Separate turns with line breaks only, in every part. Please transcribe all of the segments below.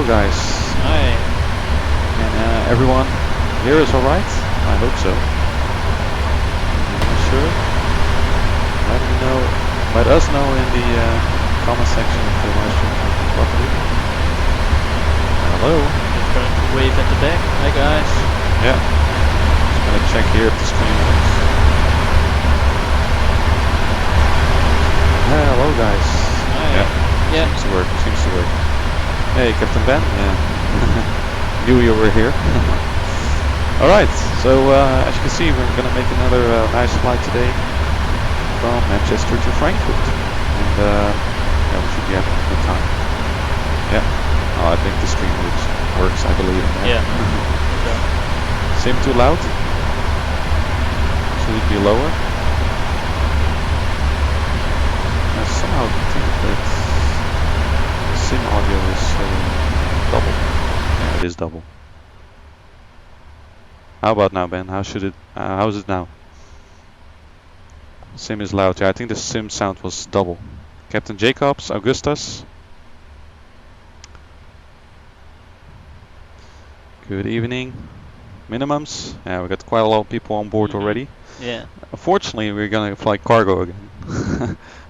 guys.
Hi.
And everyone here is alright? I hope so. Sure. Let us know in the comment section if the live stream is properly. Hello.
Just going to wave at the back. Hi guys.
Yeah. Just gonna check here if the stream works. Hello guys.
Hi. Yeah.
Seems to work. Hey Captain Ben. Yeah. Knew you were here. Alright, so as you can see we're gonna make another nice flight today from Manchester to Frankfurt. And yeah, we should be having a good time. Yeah. Oh, I think the stream works, I believe in that.
Yeah.
Seem too loud? Should it be lower? I somehow think that sim audio is double. Yeah, it is double. How about now, Ben? How is it now? Sim is loud. Yeah, I think the sim sound was double. Captain Jacobs, Augustus. Good evening. Minimums. Yeah, we got quite a lot of people on board already.
Yeah.
Unfortunately, we're gonna fly cargo again.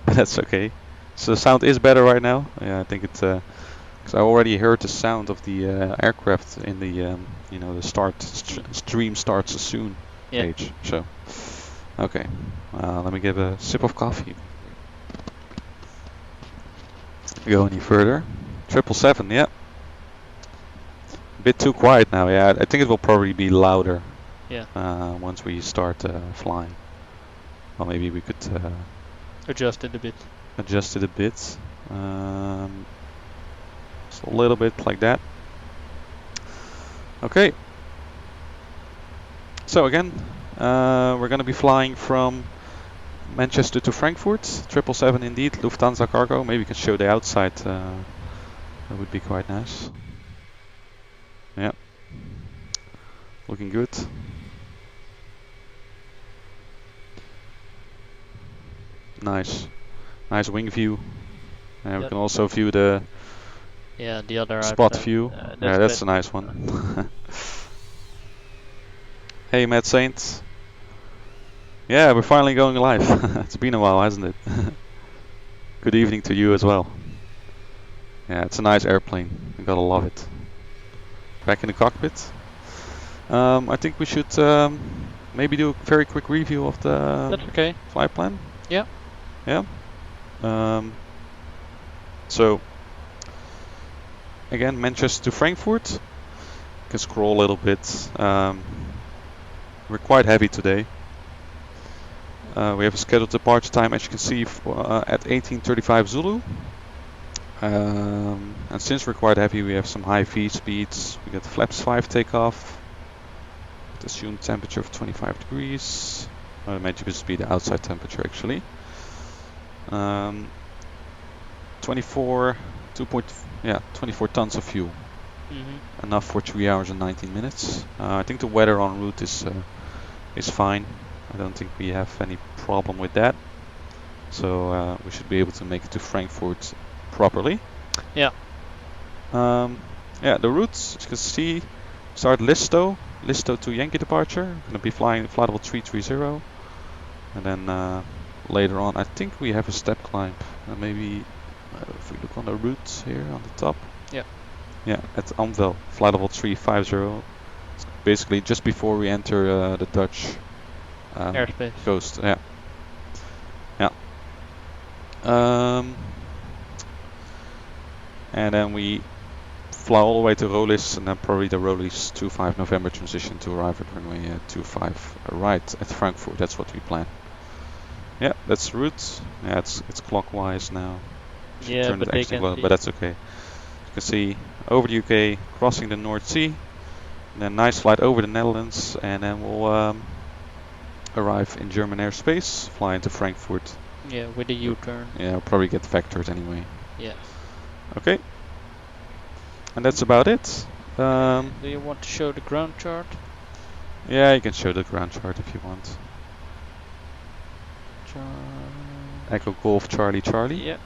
But that's okay. So the sound is better right now. Yeah, I think it's because I already heard the sound of the aircraft in the you know, the stream starts soon page. So okay, let me give a sip of coffee. Go any further? 777, yeah. A bit too quiet now. Yeah, I think it will probably be louder.
Yeah.
Once we start flying. Well, maybe we could
Adjust it a bit.
adjust it a bit. Just a little bit like that. Okay. So again, we're going to be flying from Manchester to Frankfurt. 777 indeed, Lufthansa Cargo. Maybe we can show the outside. That would be quite nice. Yeah. Looking good. Nice. Nice wing view. And we can also view the
the other
spot
outside.
view. Yeah, that's a nice one. Hey Matt Saint. Yeah, we're finally going live. It's been a while, hasn't it? Good evening to you as well. Yeah, it's a nice airplane. You gotta love it. Back in the cockpit. I think we should maybe do a very quick review of the
That's okay.
flight plan.
Yeah.
Yeah. So again, Manchester to Frankfurt. You can scroll a little bit. We're quite heavy today. We have a scheduled departure time, as you can see, at 18:35 Zulu. And since we're quite heavy, we have some high V speeds. We got flaps 5 takeoff. With assumed temperature of 25 degrees. I imagine this would be the outside temperature actually. 24 tons of fuel. Enough for 3 hours and 19 minutes. I think the weather en route is fine. I don't think we have any problem with that. So we should be able to make it to Frankfurt properly.
Yeah.
Yeah, the routes, as you can see, start Listo to Yankee departure. We're going to be flying flight level 330. And then later on, I think we have a step climb. Maybe if we look on the route here on the top.
Yeah.
Yeah, at Amvel, flight level 350. It's basically just before we enter the Dutch
airspace
coast. Yeah. Yeah. And then we fly all the way to Rolis, and then probably the Rolis 25 November transition to arrive at runway 25 right at Frankfurt. That's what we plan. Yeah, that's the route. Yeah, it's clockwise now.
Yeah,
turn
but
it actually well, but that's okay. You can see over the UK, crossing the North Sea, and then nice flight over the Netherlands, and then we'll arrive in German airspace, fly into Frankfurt.
Yeah, with a U-turn.
Yeah, we'll probably get vectored anyway.
Yeah.
Okay. And that's about it.
Do you want to show the ground chart?
Yeah, you can show the ground chart if you want. Echo Golf Charlie Charlie.
Yeah.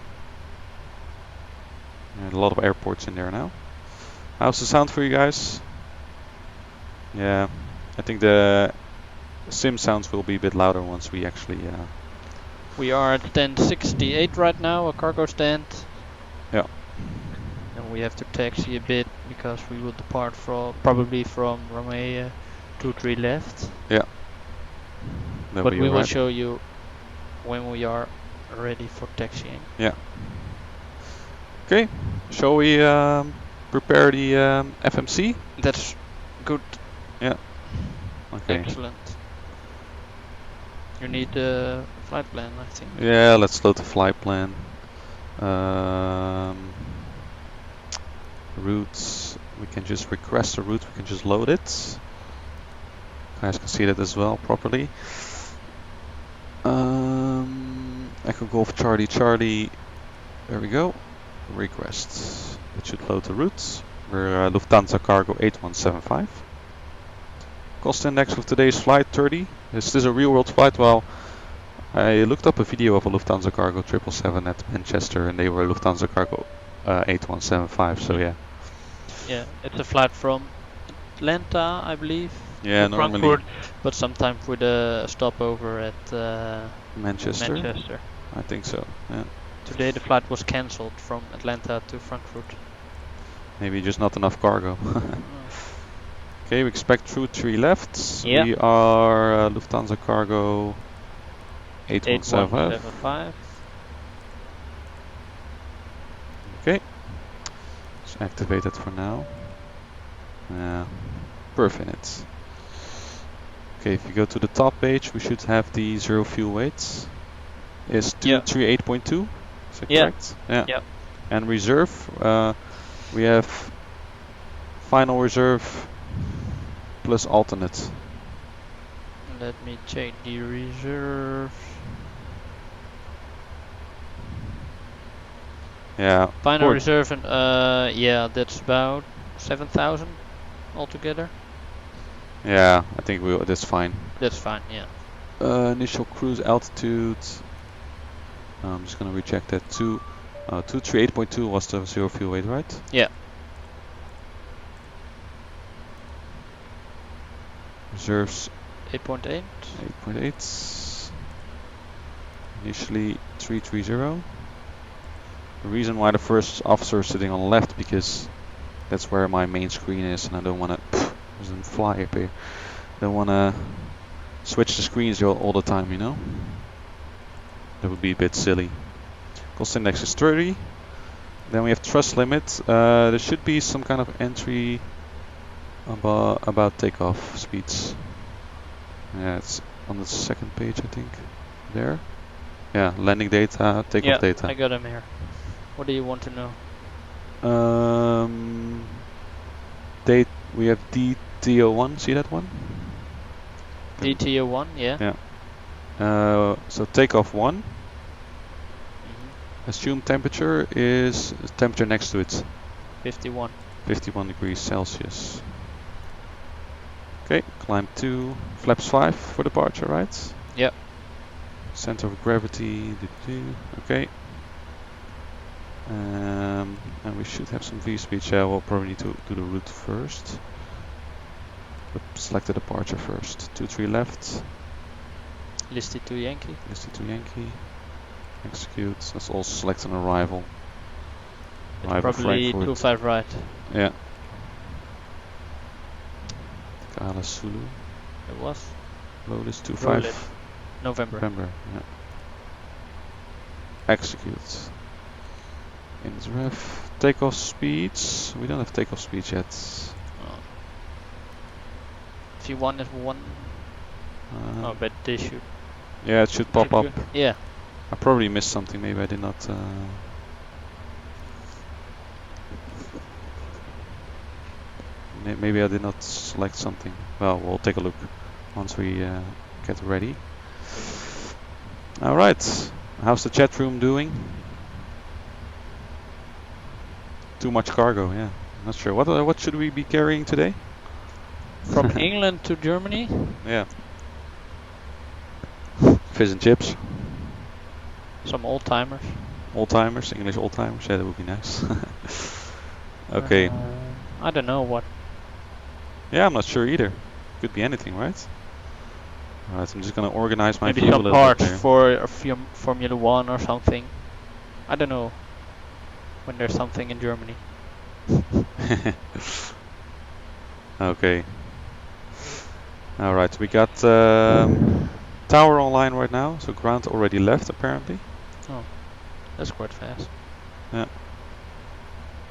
And a lot of airports in there now. How's the sound for you guys? Yeah, I think the sim sounds will be a bit louder once we actually.
We are at stand 68 right now, a cargo stand.
Yeah.
And we have to taxi a bit because we will depart probably from Romania 2-3 left.
Yeah.
But we will show you when we are ready for taxiing.
Yeah. Okay. Shall we prepare the FMC?
That's good.
Yeah. Okay.
Excellent. You need a flight plan, I think.
Yeah, let's load the flight plan. Routes. We can just request a route. We can just load it. You guys can see that as well properly. Echo Golf Charlie Charlie. There we go. Request. It should load the routes. We're Lufthansa Cargo 8175. Cost index of today's flight 30. Is this a real world flight? Well, I looked up a video of a Lufthansa Cargo 777 at Manchester and they were Lufthansa Cargo 8175, so yeah.
Yeah, it's a flight from Atlanta, I believe.
Yeah,
to
normally.
Frankfurt, but sometimes with a stopover at
Manchester. I think so, yeah.
Today the flight was cancelled from Atlanta to Frankfurt.
Maybe just not enough cargo. Okay, we expect through 3 left.
Yeah.
We are Lufthansa Cargo 8175. Okay, let's activate it for now. Yeah, perfect. Okay, if you go to the top page, we should have the 0 fuel weights. Is 238.2, is that correct? Yeah.
Yep.
And reserve, we have final reserve plus alternate.
Let me check the reserve.
Yeah.
Final reserve and yeah, that's about 7,000 altogether.
Yeah, I think that's fine.
That's fine, yeah.
Initial cruise altitude. I'm just gonna recheck that. 238.2 was the 0 fuel weight, right?
Yeah.
Reserves
8.8.
8.8. Initially 330. The reason why the first officer is sitting on the left because that's where my main screen is, and I don't want to doesn't fly up here. Don't want to switch the screens all the time, you know. That would be a bit silly. Cost index is 30. Then we have thrust limit. There should be some kind of entry about takeoff speeds. Yeah, it's on the second page, I think. There. Yeah, landing data, takeoff data.
I got them here. What do you want to know?
Date. We have DTO1. See that one?
DTO1, yeah.
Yeah. So takeoff 1. Assumed temperature is temperature next to it.
51.
51 degrees Celsius. Okay, climb 2, flaps 5 for departure, right?
Yep.
Center of gravity, okay. And we should have some V-speed. Yeah, we'll probably need to do the route first. But select the departure first. 23 left.
Listed to Yankee.
Listed to Yankee. Execute. Let's also select an arrival.
It's probably 25 right.
Yeah. Kala Zulu.
It was.
Load is 25.
November.
Yeah. Execute. Ins ref. Takeoff speeds. We don't have takeoff speeds yet.
If you want it one. Oh, but they should.
Yeah, it should pop up.
Yeah.
I probably missed something. Maybe I did not. Maybe I did not select something. Well, we'll take a look once we get ready. All right. How's the chat room doing? Too much cargo. Yeah. Not sure. What should we be carrying today?
From England to Germany?
Yeah. Fish and chips.
Some old timers.
Old timers, English old timers. Yeah, that would be nice. Okay.
I don't know what.
Yeah, I'm not sure either. Could be anything, right? Alright, I'm just gonna organize my
Maybe
view a
some
little bit
parts
there.
for a Formula 1 or something. I don't know. When there's something in Germany.
Okay. Alright, we got tower online right now, so ground already left apparently.
Oh, that's quite fast.
Yeah.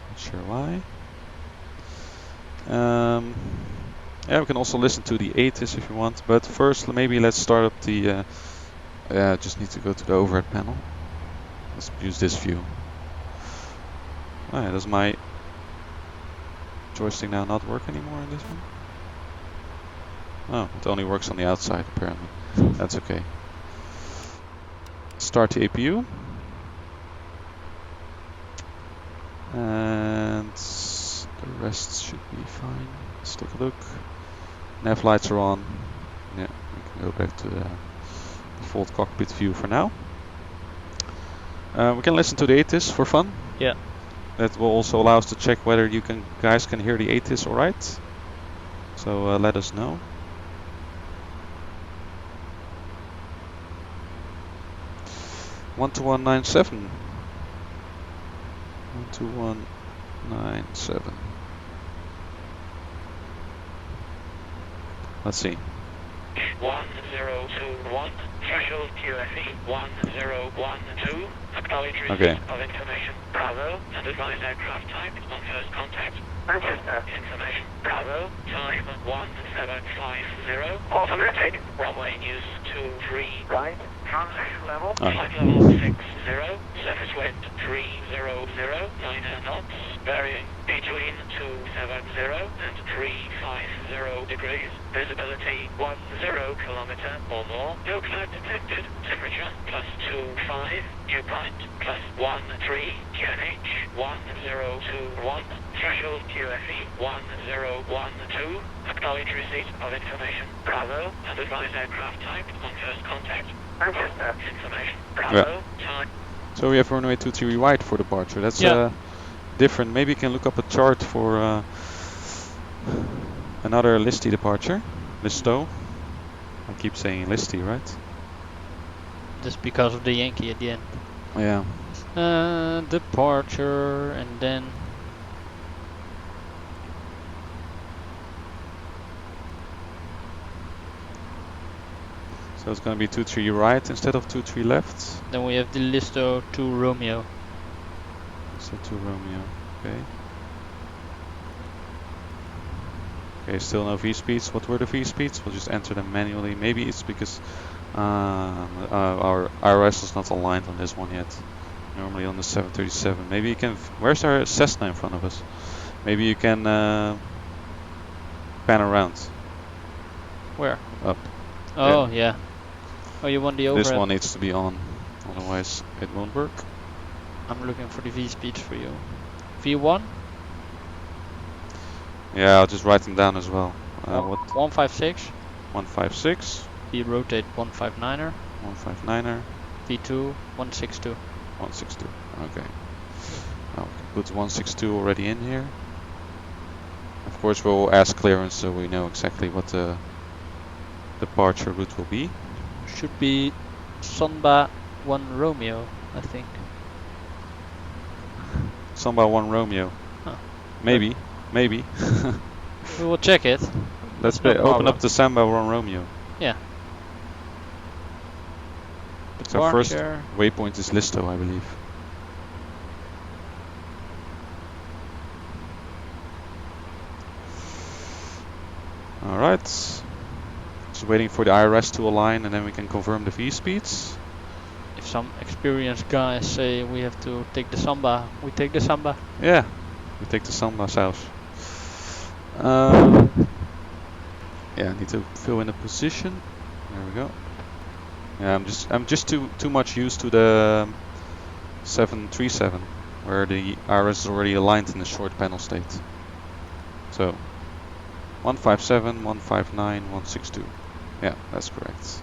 Not sure why. Yeah, we can also listen to the ATIS if you want, but first maybe let's start up the. Yeah, just need to go to the overhead panel. Let's use this view. Oh yeah, does my joystick now not work anymore in this one? Oh, it only works on the outside apparently. That's okay. Start the APU. And the rest should be fine. Let's take a look. Nav lights are on. Yeah, we can go back to the default cockpit view for now. We can listen to the ATIS for fun.
Yeah.
That will also allow us to check whether you guys can hear the ATIS alright. So let us know. One to 197. 12197. Let's see.
1021, threshold QFE 1012, acknowledge receipt
Okay.
of information, Bravo, and advise aircraft type on first contact. Manchester. Information, Bravo, time 1750, automatic, runway news 23, right, transition level, flight level 60, surface wind 300, 9 knots, varying between 270 and 350 degrees, visibility 10 kilometer or more, no cloud detected, temperature +25, dew point +13, QNH 1021, threshold QFE 1012, acknowledge receipt of information, Bravo, and advise aircraft type on first contact. Manchester. Information, Bravo, time.
So we have runway 23 right for departure. That's different. Maybe you can look up a chart for another listy departure. Listo. I keep saying listy, right?
Just because of the Yankee at the end.
Yeah.
Departure and then.
So it's going to be 23 right instead of 23 left.
Then we have the Listo to Romeo.
So to Romeo. Okay. Okay, still no V speeds. What were the V speeds? We'll just enter them manually. Maybe it's because our IRS is not aligned on this one yet. Normally on the 737. Maybe you can. Where's our Cessna in front of us? Maybe you can pan around.
Where?
Up.
Oh yeah. Oh, you want the overhead?
This one needs to be on, otherwise it won't work.
I'm looking for the V speeds for you. V1?
Yeah, I'll just write them down as well. What?
156.
156.
V rotate 159er.
159er.
V2 162.
162. Okay. Now we can put 162 already in here. Of course, we'll ask clearance so we know exactly what the departure route will be.
Should be Samba 1 Romeo, I think.
Samba 1 Romeo.
Huh.
Maybe. Maybe.
We will check it.
Let's
No
open
problem.
up the Samba 1 Romeo.
Yeah.
So first
Departure.
waypoint is Listo, I believe. Alright. Just waiting for the IRS to align and then we can confirm the V speeds.
If some experienced guys say we have to take the Samba, we take the Samba.
Yeah, we take the Samba south. Yeah, I need to fill in a position. There we go. Yeah, I'm just too much used to the 737, where the IRS is already aligned in the short panel state. So 157, 159, 162. Yeah, that's correct.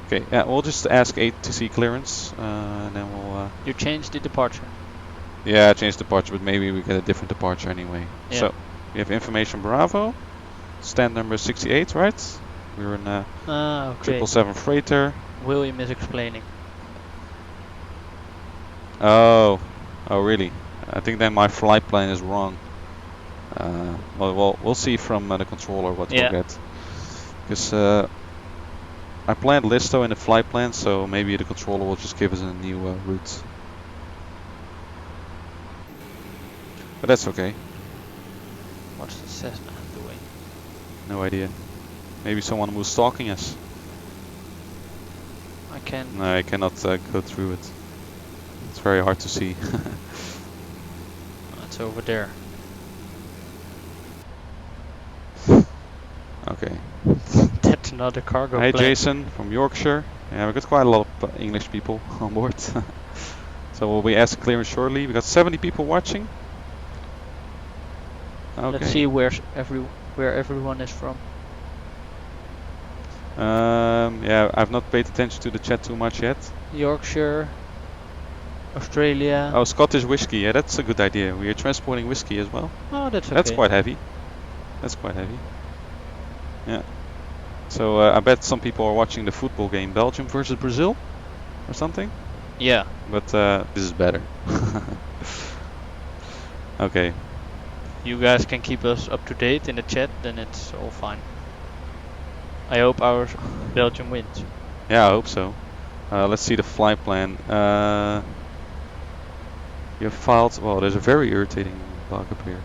Okay, yeah, we'll just ask ATC clearance, and then we'll.
You changed the departure.
Yeah, I changed departure, but maybe we get a different departure anyway.
Yeah.
So, we have information Bravo, stand number 68, right? We're in a
Okay.
777 freighter.
William is explaining.
Oh, oh really? I think then my flight plan is wrong. Well, we'll see from the controller what
Yeah.
we'll get. Because I planned Listo in the flight plan, so maybe the controller will just give us a new route. But that's okay.
What's the Cessna doing?
No idea. Maybe someone was stalking us.
I can.
No, I cannot go through it. It's very hard to see.
It's over there.
Okay.
That's another cargo
Hey
plane.
Jason from Yorkshire. Yeah, we got quite a lot of English people on board. So we'll be asking clearance shortly. We got 70 people watching. Okay.
Let's see where everyone is from.
Yeah, I've not paid attention to the chat too much yet.
Yorkshire, Australia.
Oh, Scottish whiskey. Yeah, that's a good idea. We are transporting whiskey as well.
Oh, that's okay.
That's quite heavy. That's quite heavy. Yeah. So I bet some people are watching the football game, Belgium versus Brazil, or something.
Yeah.
But this is better. Okay.
You guys can keep us up to date in the chat, then it's all fine. I hope our Belgium wins.
Yeah, I hope so. Let's see the flight plan. You filed. Well, there's a very irritating bug up here.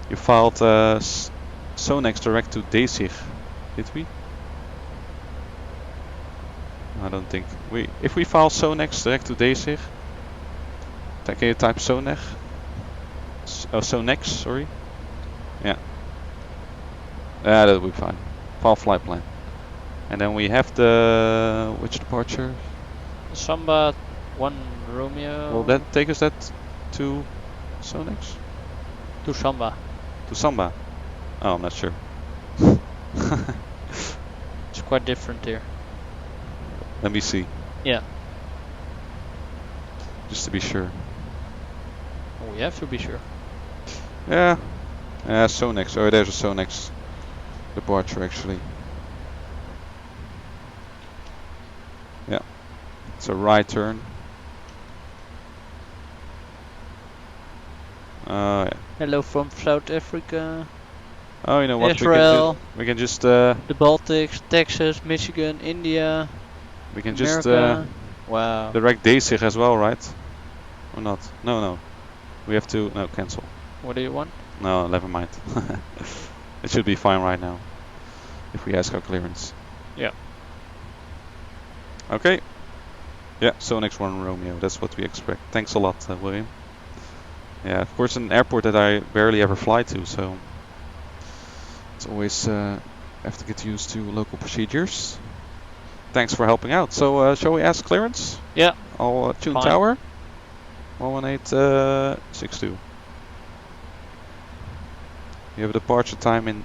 You filed Sonex direct to Dezig, did we? I don't think we. If we file Sonex direct to Dezig, can you type Sonex? Sonex, sorry. Yeah. That will be fine. File flight plan. And then we have the which departure?
Samba 1 Romeo.
Will that take us to Sonex?
To Samba.
To Samba? Oh, I'm not sure.
It's quite different here.
Let me see.
Yeah.
Just to be sure.
Oh, we have to be sure.
Yeah. Sonex. Oh, there's a Sonex departure actually. Yeah. It's a right turn. Yeah.
Hello from South Africa.
Oh, you know what?
Israel.
We can just
The Baltics, Texas, Michigan, India.
we can
America.
just
Wow.
direct Dezig as well, right? Or not? No. We have to cancel.
What do you want?
No, never mind. It should be fine right now. If we ask our clearance.
Yeah.
Okay. Yeah, Sonex 1 Romeo. That's what we expect. Thanks a lot, William. Yeah, of course, an airport that I barely ever fly to, so it's always have to get used to local procedures. Thanks for helping out. So, shall we ask clearance?
Yeah.
I'll tune
Fine.
tower. 11862. You have a departure time in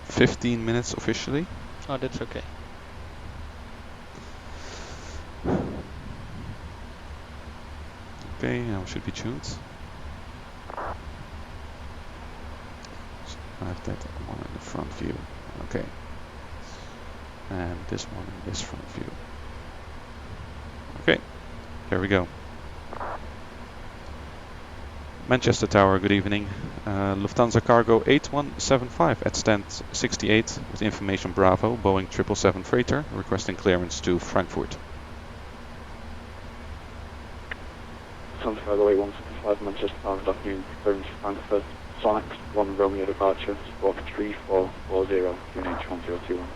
15 minutes officially.
Oh, that's okay.
Okay, now should be tuned. I have that one in the front view. Okay. And this one in this front view. Okay, there we go. Manchester Tower, good evening. Lufthansa Cargo 8175 at stand 68 with information Bravo, Boeing 777 freighter, requesting clearance to Frankfurt.
Lufthansa Cargo 8175 Manchester Tower, good afternoon, clearance to Frankfurt, Sonex 1 Romeo departure, squawk 3440, QNH 1021.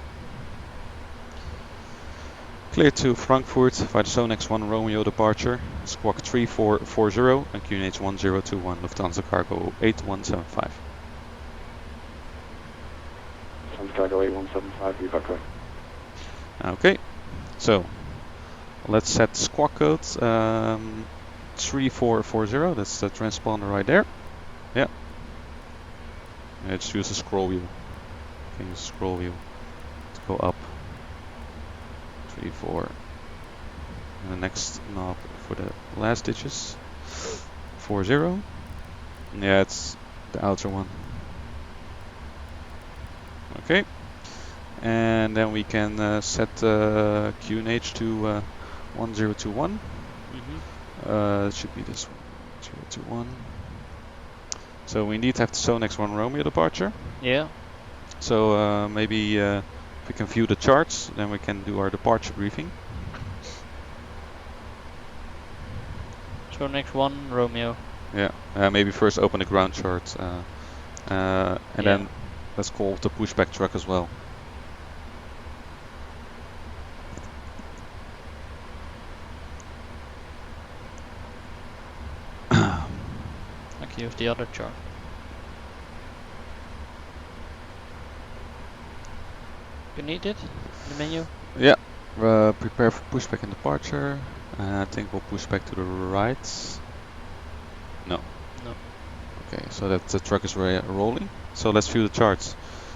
Clear to Frankfurt via the Sonex 1 Romeo departure, squawk 3440 and QNH 1021, Lufthansa Cargo 8175.
Lufthansa Cargo 8175, you got correct.
Okay, so let's set squawk code 3440, that's the transponder right there. Yeah. Just use the scroll wheel. Can use the scroll wheel to go up. 3, 4. And the next knob for the last digits. 340. Yeah, it's the outer one. Okay. And then we can set QNH to 1021. It should be this one, 021. So we indeed have the Sonex 1 Romeo departure.
Yeah.
So maybe if we can view the charts, then we can do our departure briefing.
So next one, Romeo.
Yeah, maybe first open the ground chart and then let's call the pushback truck as well.
I can use the other chart. You need it? The menu?
Yeah, prepare for pushback and departure. I think we'll push back to the right. No.
No.
Okay, so that the truck is rolling. So let's view the charts.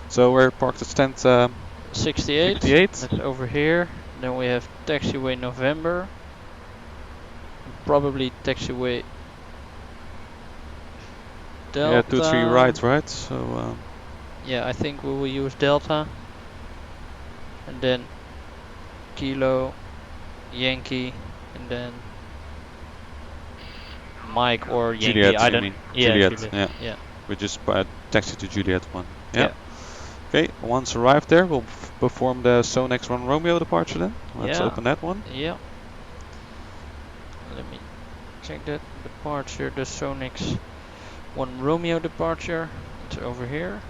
So we're parked at stand
68.
68.
That's over here. Then we have taxiway November. Probably taxiway Delta.
Yeah, 2-3 right? So
yeah, I think we will use Delta. And then Kilo, Yankee, and then Mike or Yankee.
Juliet,
I
you
don't.
mean.
Yeah,
Juliet, yeah. We just taxi to Juliet 1. Yeah.
Yeah.
Okay, once arrived there, we'll perform the Sonex 1 Romeo departure then. Let's
Yeah.
open that one.
Yeah. Let me check that departure. The Sonex 1 Romeo departure. It's over here.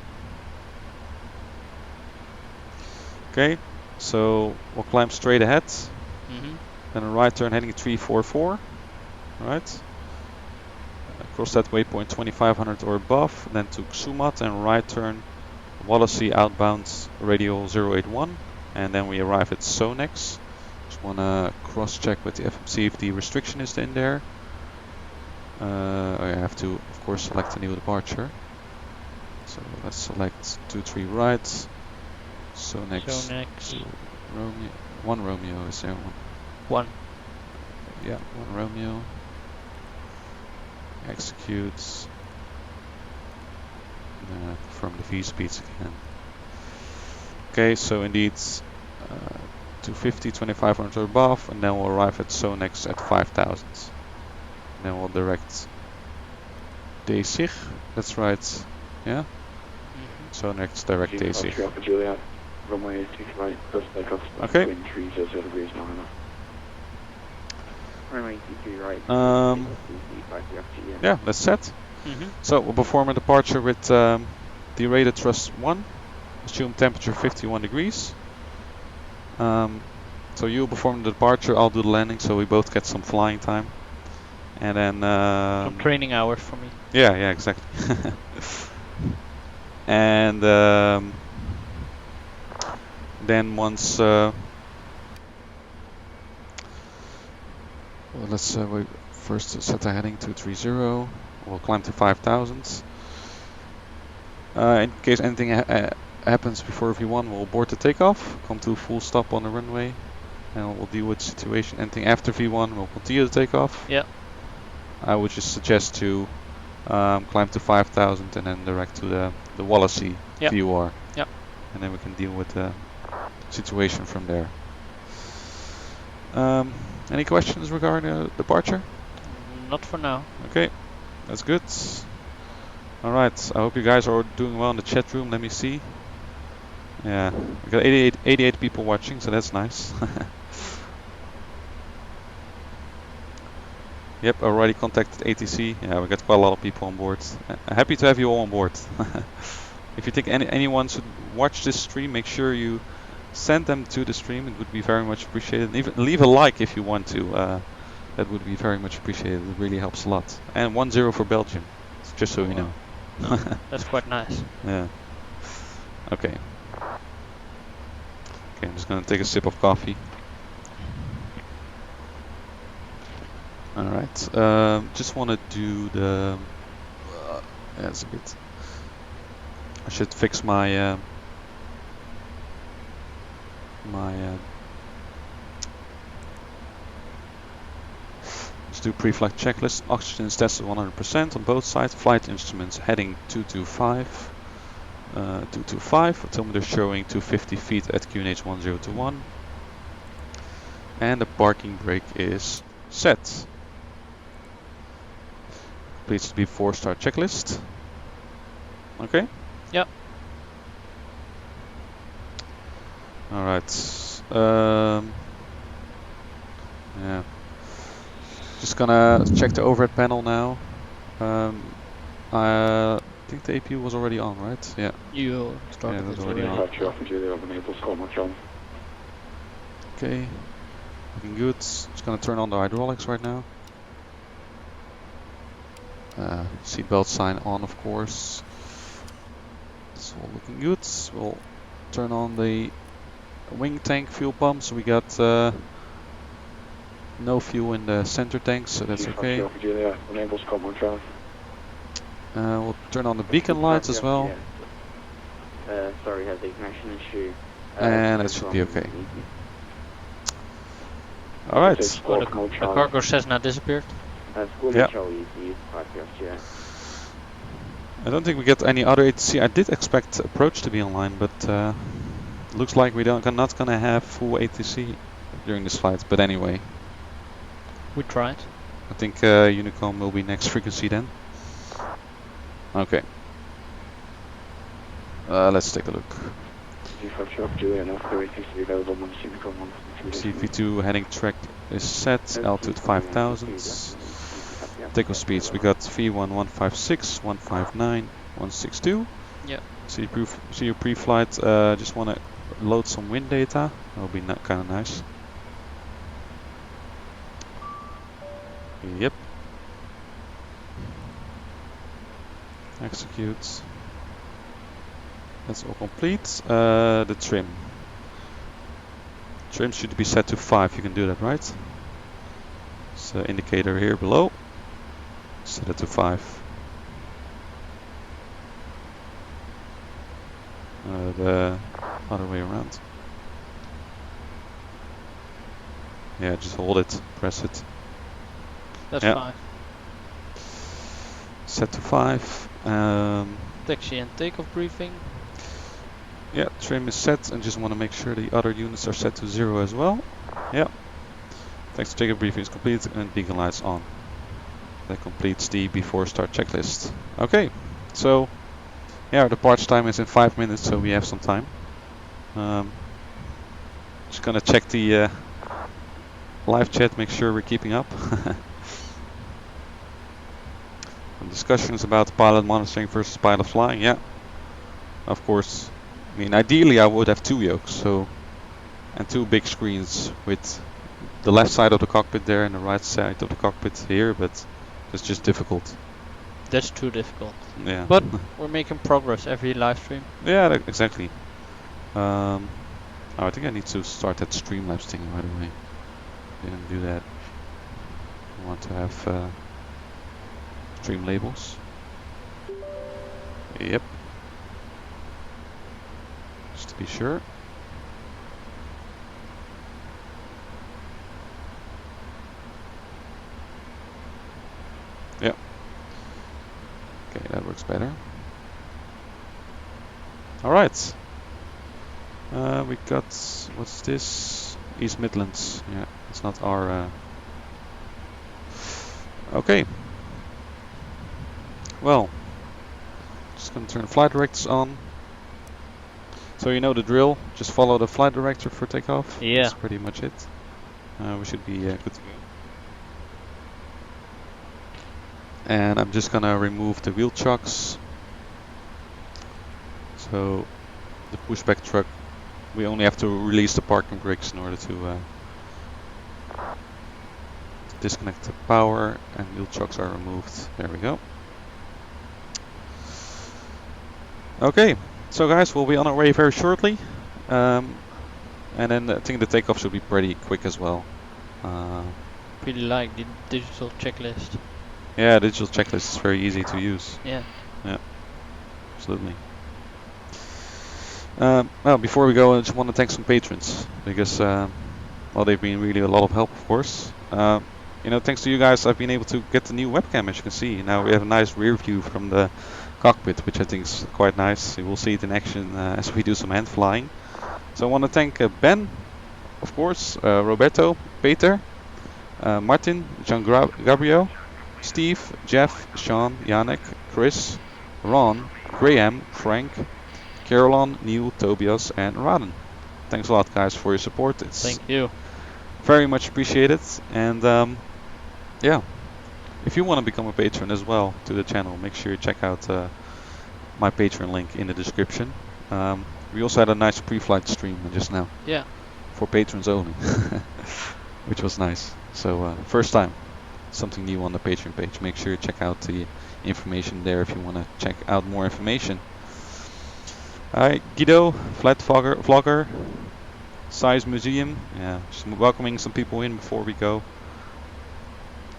Okay, so we'll climb straight ahead. Then a right turn heading 344. Right. Across that waypoint 2500 or above. Then to Xumat and right turn Wallasey outbound radial 081. And then we arrive at Sonex. Just want to cross check with the FMC if the restriction is in there. I have to, of course, select a new departure. So let's select 23 right. Sonex. Romeo. 1 Romeo, is there one?
1.
Yeah, 1 Romeo. Executes. From the V-speeds again. Okay, so indeed 250, 2500 or above, and then we'll arrive at Sonex at 5000. And then we'll direct D-sig. That's right. Yeah? Sonex direct D-sig.
Juliet, runway 2 right, first takeoff.
Okay.
Wind 30 degrees now. Runway 2 right.
Yeah, that's set. So we'll perform a departure with derated thrust 1. Assume temperature 51 degrees. So you'll perform the departure, I'll do the landing, so we both get some flying time. And then
some training hours for me.
Yeah, exactly. And then once well, let's we first set a heading 230. We'll climb to 5000. In case anything happens before V1, we'll abort the takeoff, come to a full stop on the runway, and we'll deal with the situation. Anything after V1, we'll continue the takeoff.
Yeah.
I would just suggest to climb to 5000 and then direct to the Wallasey VOR.
Yeah.
And then we can deal with the situation from there. Any questions regarding departure?
Not for now.
Okay, that's good. Alright, I hope you guys are doing well in the chat room. Let me see. Yeah, we got 88 people watching, so that's nice. Yep, already contacted ATC. Yeah, we got quite a lot of people on board. Happy to have you all on board. If you think anyone should watch this stream, make sure you send them to the stream. It would be very much appreciated. And even leave a like if you want to. That would be very much appreciated. It really helps a lot. And 1-0 for Belgium, just so you know.
That's quite nice.
Yeah. Okay. Okay, I'm just gonna take a sip of coffee. Alright, just want to do the... yeah, it's a bit... I should fix my... Let's do pre-flight checklist. Oxygen is tested 100% on both sides. Flight instruments heading 225. 225. Altimeter showing 250 feet at QNH 1021. And the parking brake is set. Completes the B4-star checklist. Okay?
Yep.
Alright. Yeah. Just gonna check the overhead panel now. I think the APU was already on, right? Yeah.
You started
that's
it
already
already.
on.
Roger, Alpha Julia, I've enabled Scott John.
Okay. Looking good. Just gonna turn on the hydraulics right now. Seatbelt sign on, of course. It's all looking good. We'll turn on the wing tank fuel pumps. We got no fuel in the center tank, so that's okay.
Alpha Julia, enable Scott John.
We'll turn on the beacon lights as well.
Sorry, had the ignition issue.
And it should be okay. Alright.
Oh, the cargo Cessna disappeared.
Yeah. I don't think we get any other ATC. I did expect approach to be online, but looks like we're not gonna have full ATC during this flight. But anyway,
We tried.
I think Unicom will be next frequency then. Okay. Let's take a look. CV2 heading track is set, altitude 5000. Takeoff speeds, we got V1 156, 159, 162.
Yeah.
See your pre-flight, just want to load some wind data, that would be kind of nice. Yep. Execute. That's all complete. The trim. Trim should be set to 5, you can do that, right? So indicator here below. Set it to 5. The other way around. Yeah, just hold it, press it.
That's
Yeah.
5.
Set to 5.
Taxi and takeoff briefing.
Yeah, trim is set, and just want to make sure the other units are set to 0 as well. Yeah. Thanks to takeoff briefing is complete and beacon lights on. That completes the before start checklist. Okay, so yeah, the departure time is in 5 minutes, so we have some time. Just gonna check the live chat, make sure we're keeping up. Some discussions about pilot monitoring versus pilot flying. Yeah, of course. I mean, ideally I would have 2 yokes, so, and 2 big screens with the left side of the cockpit there and the right side of the cockpit here, but it's just difficult.
That's too difficult.
Yeah.
But we're making progress every live stream.
Yeah, exactly. Oh, I think I need to start that Streamlabs thing, by the way. Didn't do that. I want to have stream labels. Yep. Just to be sure. Yep. Okay, that works better. Alright. We got, what's this? East Midlands. Yeah, it's not our... Okay. Well, just gonna turn flight directors on. So you know the drill, just follow the flight director for takeoff.
Yeah.
That's pretty much it. We should be good to go. And I'm just gonna remove the wheel chocks. So the pushback truck, we only have to release the parking brakes in order to disconnect the power, and wheel chocks are removed. There we go. Okay, so guys, we'll be on our way very shortly. And then I think the takeoff should be pretty quick as well.
Really like the digital checklist.
Yeah, digital checklist is very easy to use.
Yeah.
Yeah, absolutely. Well, before we go, I just want to thank some patrons because, well, they've been really a lot of help, of course. you know, thanks to you guys, I've been able to get the new webcam, as you can see. Now we have a nice rear view from the cockpit, which I think is quite nice. You will see it in action as we do some hand flying. So I want to thank Ben, of course, Roberto, Peter, Martin, Jean-Gabriel, Steve, Jeff, Sean, Janek, Chris, Ron, Graham, Frank, Caroline, Neil, Tobias, and Raden. Thanks a lot, guys, for your support. It's
Thank you.
very much appreciated. And yeah, if you want to become a patron as well to the channel, make sure you check out my Patreon link in the description. We also had a nice pre-flight stream just now.
Yeah.
For patrons only, which was nice. So first time, something new on the Patreon page. Make sure you check out the information there if you want to check out more information. Alright, Guido, flight vlogger, Size Museum. Yeah, just welcoming some people in before we go.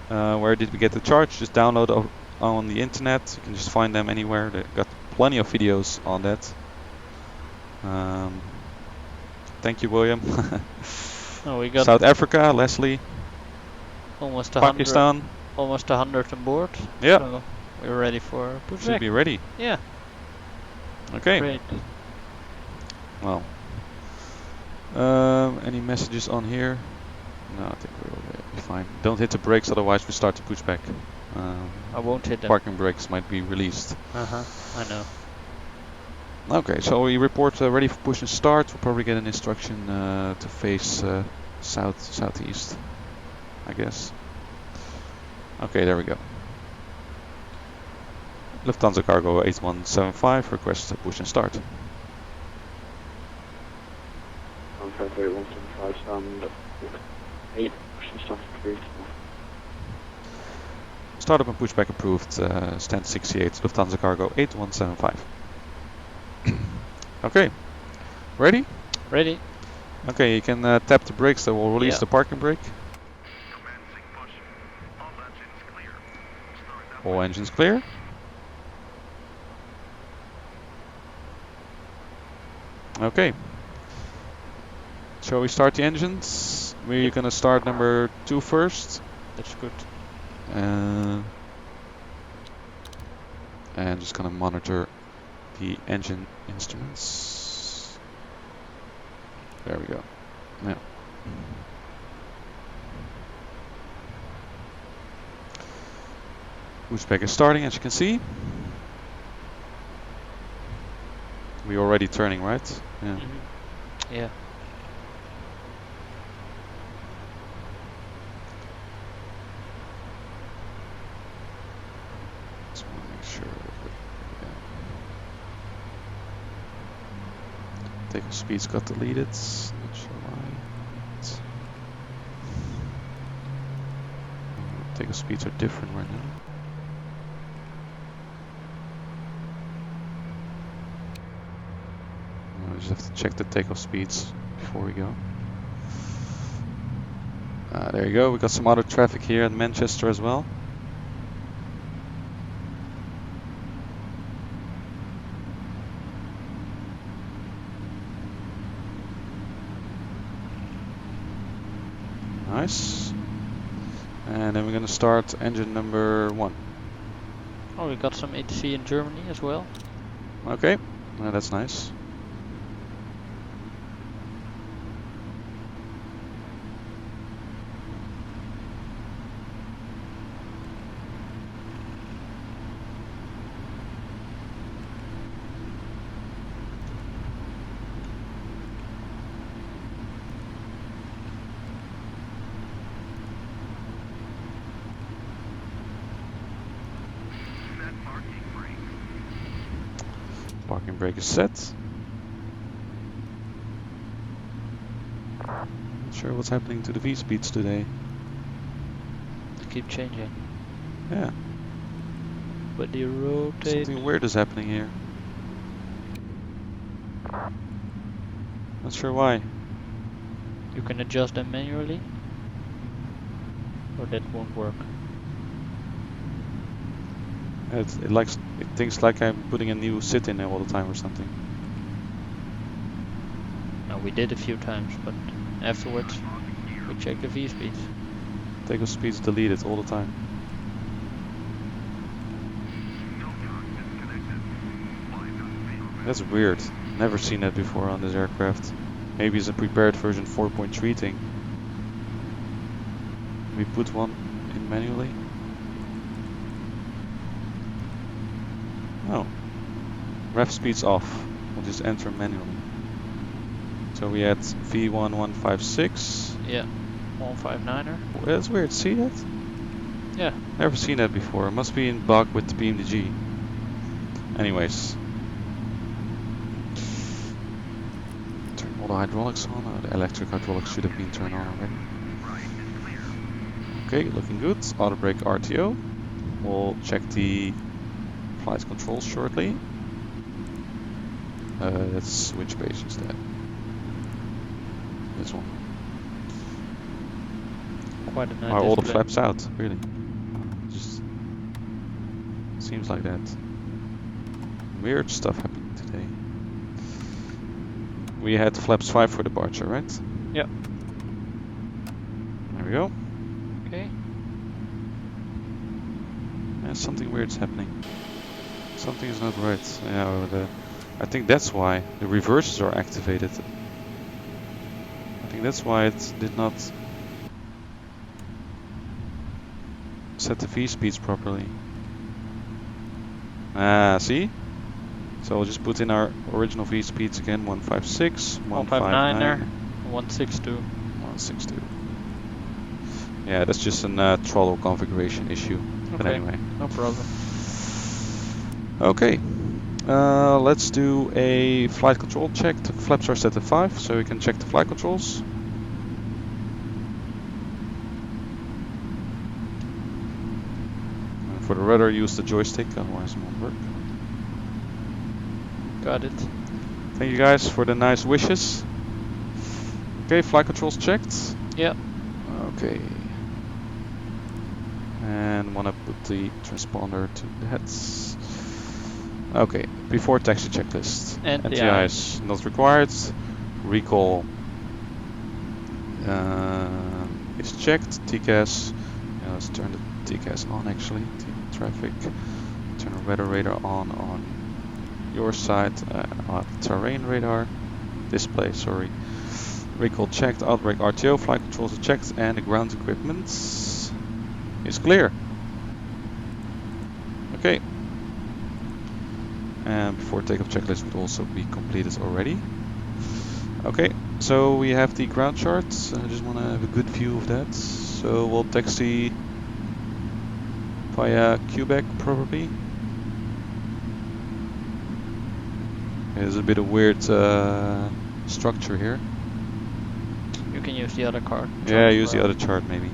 Where did we get the charge? Just download on the internet. You can just find them anywhere. They've got plenty of videos on that. Thank you, William.
Oh, we got
South Africa, Leslie.
almost 100.
Pakistan.
Almost 100 on board.
Yeah.
So we're ready for pushback.
Should be ready.
Yeah.
Okay.
Great.
Well. Any messages on here? No, I think we'll be fine. Don't hit the brakes, otherwise we start to push back.
I won't hit them.
Parking brakes might be released.
I know.
Okay, so we report ready for push and start. We'll probably get an instruction to face southeast, I guess. Okay, there we go. Lufthansa Cargo 8175 requests a push and start.
Frankfurt 8175, stand 8, push and start 3.
Startup and pushback approved, stand 68, Lufthansa Cargo 8175. Okay, ready?
Ready?
Okay, you can tap the brakes that will release the parking brake. All engines clear. Okay. Shall we start the engines? We're gonna start number 2 first.
That's good.
And just gonna monitor the engine instruments. There we go. Yeah. Pushback is starting, as you can see. We're already turning, right? Yeah.
Yeah.
Just want to make sure. Takeoff speeds got deleted. Not sure why. Takeoff speeds are different right now. We just have to check the takeoff speeds before we go. There you go. We got some other traffic here in Manchester as well. Nice. And then we're gonna start engine number 1.
Oh, we got some ATIS in Germany as well.
Okay, that's nice. Parking brake is set. Not sure what's happening to the V-speeds today.
They keep changing.
Yeah.
But they rotate.
Something weird is happening here. Not sure why.
You can adjust them manually. Or that won't work.
It thinks like I'm putting a new sit in there all the time or something.
No, we did a few times, but afterwards we check the V speeds.
Takeoff speed's deleted all the time. That's weird. Never seen that before on this aircraft. Maybe it's a prepared version 4.3 thing. We put one in manually. Oh. Ref speed's off. We'll just enter manually. So we had V1156.
Yeah, 159er.
Well, that's weird. See that?
Yeah.
Never seen that before. It must be in bug with the PMDG. Anyways. Turn all the hydraulics on. Oh, the electric hydraulics should have been turned on already. Okay, looking good. Auto brake RTO. We'll check the flight controls shortly. That's which page is that? This one.
Quite a nice
Are all the
display.
flaps out? Really? Just seems like that. Weird stuff happening today. We had flaps 5 for departure, right?
Yep.
There we go.
Okay.
Yeah, something weird's happening. Something is not right. Yeah, I think that's why the reverses are activated. I think that's why it did not set the V speeds properly. Ah, see? So we'll just put in our original V speeds again, 156,
159er, 162.
162. Yeah, that's just a throttle configuration issue. But
Okay,
anyway.
no problem.
Okay. Let's do a flight control check. The flaps are set to 5, so we can check the flight controls. And for the rudder, use the joystick, otherwise it won't work.
Got it.
Thank you guys for the nice wishes. Okay, flight controls checked.
Yep.
Okay. And wanna put the transponder to that. Okay, before taxi checklist. ATIS not required. Recall is checked. TCAS. Let's turn the TCAS on actually. Traffic. Turn the weather radar on your side. Terrain radar. Display, sorry. Recall checked. Outbreak RTO. Flight controls are checked. And the ground equipment is clear. Okay. And before takeoff checklist would also be completed already. Okay, so we have the ground charts. I just want to have a good view of that. So we'll taxi via Quebec probably. There's a bit of weird structure here.
You can use the other card.
Yeah, use the other chart maybe.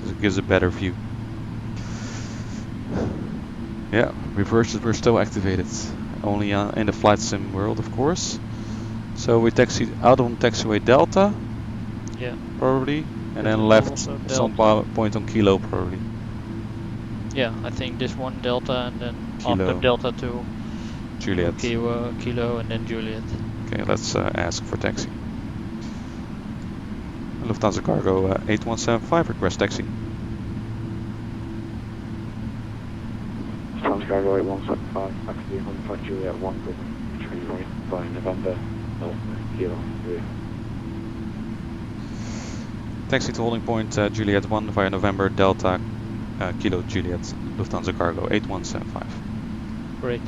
It gives a better view. Yeah, reverses were still activated, only in the flight sim world, of course. So we taxied out on taxiway Delta,
Yeah.
probably, and
This
then
is
left
also
some
Delta.
point on Kilo, probably.
Yeah, I think this one Delta and then
Kilo.
after Delta to
Juliet.
Kilo and then Juliet.
Okay, let's ask for taxi. Lufthansa Cargo 8175, request taxi.
Lufthansa Cargo 8175, taxi 105 Juliet 1, good. 3 right by November, Kilo 3.
Taxi to holding point Juliet 1 via November Delta Kilo Juliet, Lufthansa Cargo 8175.
Great.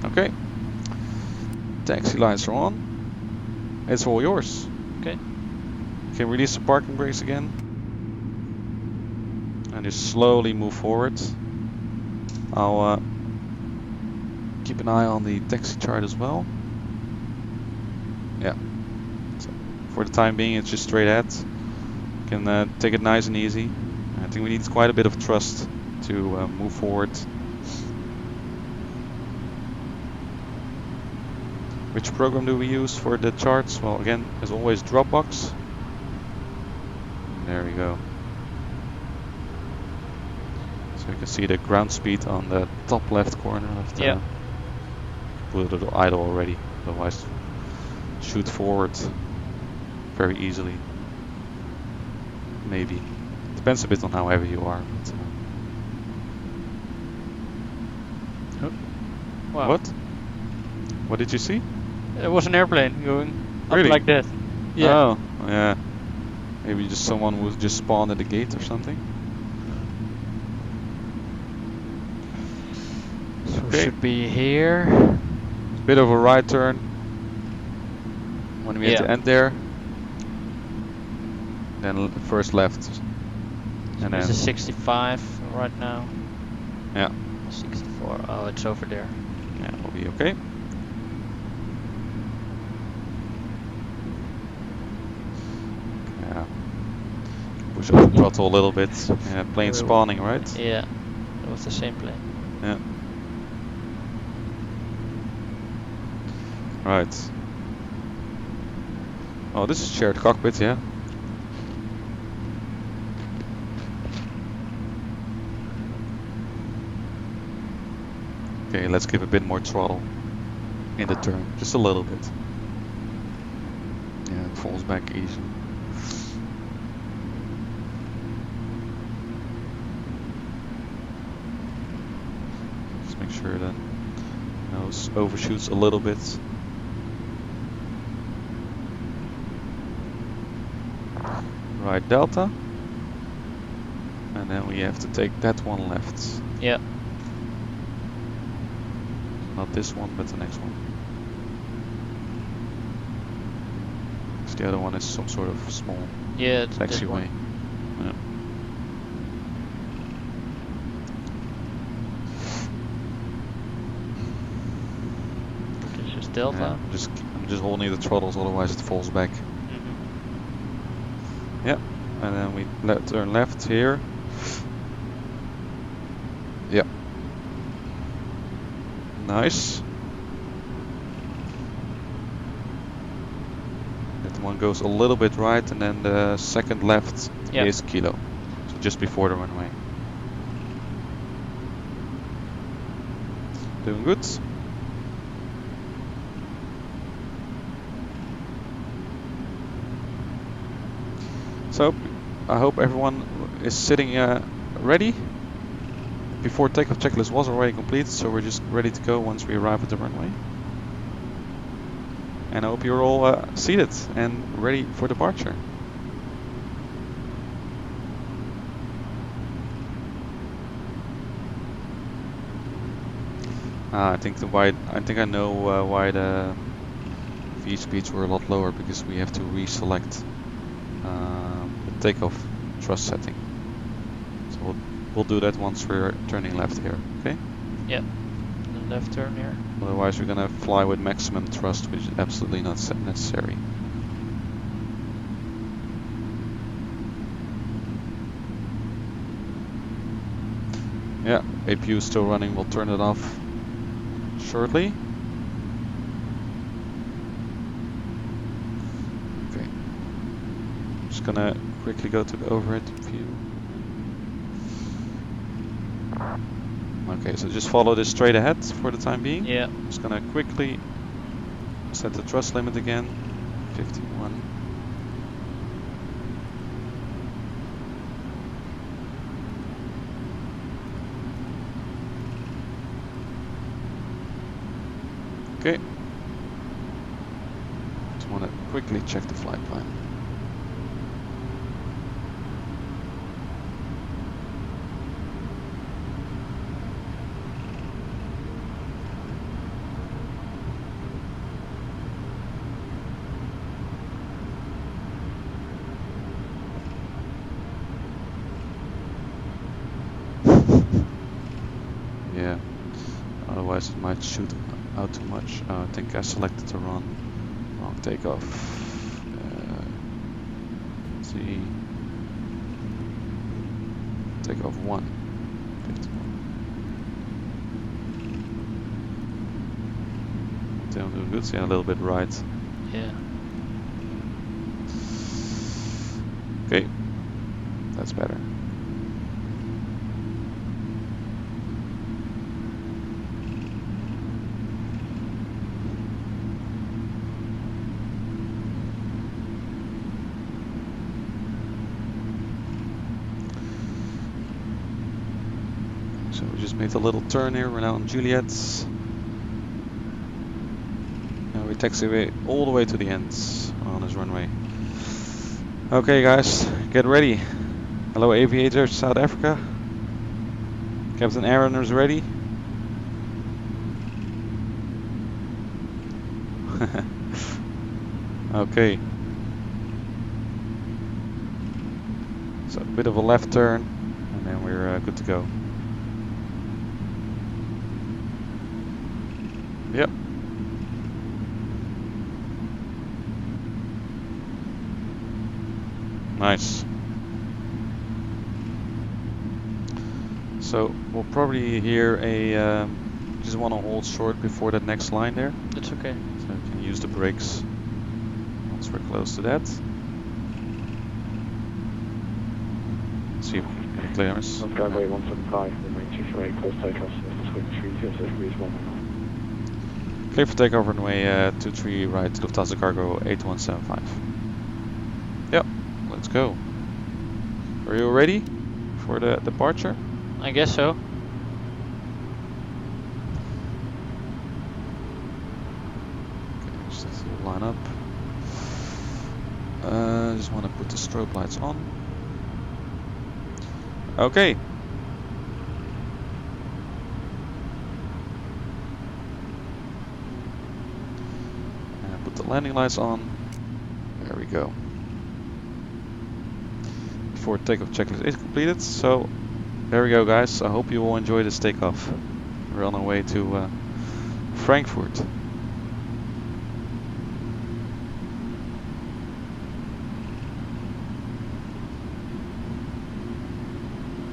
Okay. Taxi lights are on. It's all yours.
Okay.
You can release the parking brakes again. And just slowly move forward. I'll keep an eye on the taxi chart as well. Yeah. So for the time being, it's just straight ahead. You can take it nice and easy. I think we need quite a bit of trust to move forward. Which program do we use for the charts? Well, again, as always, Dropbox. There we go. So you can see the ground speed on the top left corner of the...
Yeah.
Put it idle already, otherwise shoot forward very easily. Maybe, Depends a bit on how heavy you are. But,
Wow.
What? What did you see?
There was an airplane going up
Really?
like that. Yeah.
Oh, yeah. Maybe just someone was just spawned at the gate or something.
So we
Okay.
should be here.
Bit of a right turn when we hit the end there. Then first left. And
There's
then
a 65 right now.
yeah,
64. Oh, it's over there.
yeah, we'll be okay. Yeah. Push up the throttle a little bit. Yeah, plane spawning, right?
Yeah. It was the same plane.
Yeah. Right. Oh, this is shared cockpit, yeah. Okay, let's give a bit more throttle in the turn, just a little bit. Yeah, it falls back easy. Just make sure that nose overshoots a little bit. Right delta, and then we have to take that one left.
Yeah.
Not this one, but the next one. Because the other one is some sort of small
Yeah, it's this
taxiway.
one.
Yeah.
It's just delta.
Yeah, I'm just holding the throttles, otherwise it falls back. Yeah, and then we turn left here. Yeah. Nice. That one goes a little bit right, and then the second left is kilo. So just before the runway. Doing good. So, I hope everyone is sitting ready. Before takeoff checklist was already completed, so we're just ready to go once we arrive at the runway. And I hope you're all seated and ready for departure. I think I know why the V speeds were a lot lower, because we have to reselect the takeoff thrust setting. So we'll do that once we're turning left here, okay?
Yeah, the left turn here.
Otherwise we're gonna fly with maximum thrust, which is absolutely not necessary. Yeah, APU is still running, we'll turn it off shortly. Okay. Just gonna quickly go to the overhead view. Okay, so just follow this straight ahead for the time being.
Yeah.
Just gonna quickly set the thrust limit again. 51. Okay. Just wanna quickly check the flight plan. Yeah, otherwise it might shoot out too much. I think I selected the wrong takeoff. Let's see. Takeoff 1. 51. Doing good, yeah, a little bit right.
Yeah.
Okay, that's better. So we just made a little turn here. We're now on Juliet. And we taxi away all the way to the end on this runway. Okay guys, get ready. Hello aviators, South Africa. Captain Aaron is ready. Okay. So a bit of a left turn and then we're good to go. Yep. Nice. So we'll probably hear a just want to hold short before that next line there.
That's okay.
So we can use the brakes once we're close to that. Let's see if any clearance.
Skyway 175, runway 28, close takeoff, surface wind 300 degrees 1.
Clear for takeoff runway 23 right to Lufthansa Cargo 8175. Yep, let's go. Are you ready for the departure?
I guess so.
Okay, just line up. Just want to put the strobe lights on. Okay. And put the landing lights on. There we go. Before takeoff checklist is completed. So there we go guys. I hope you all enjoy this takeoff. We're on our way to Frankfurt.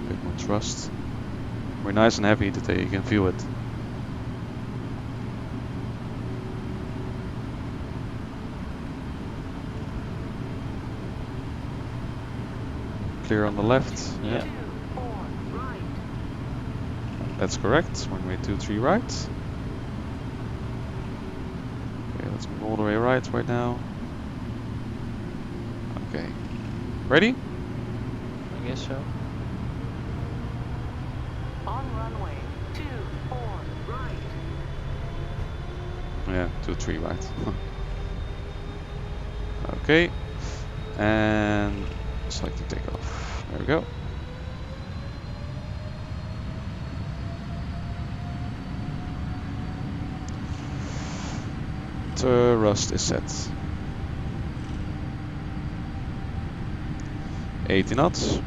Bit more thrust. We're nice and heavy today, you can feel it. Clear on the left.
Yeah.
That's correct. Runway 23 right. Okay, let's move all the way right now. Okay. Ready?
I guess so.
On runway 24 right.
Yeah, 23 right. Okay. And selecting takeoff. There we go. Thrust is set. 80 knots.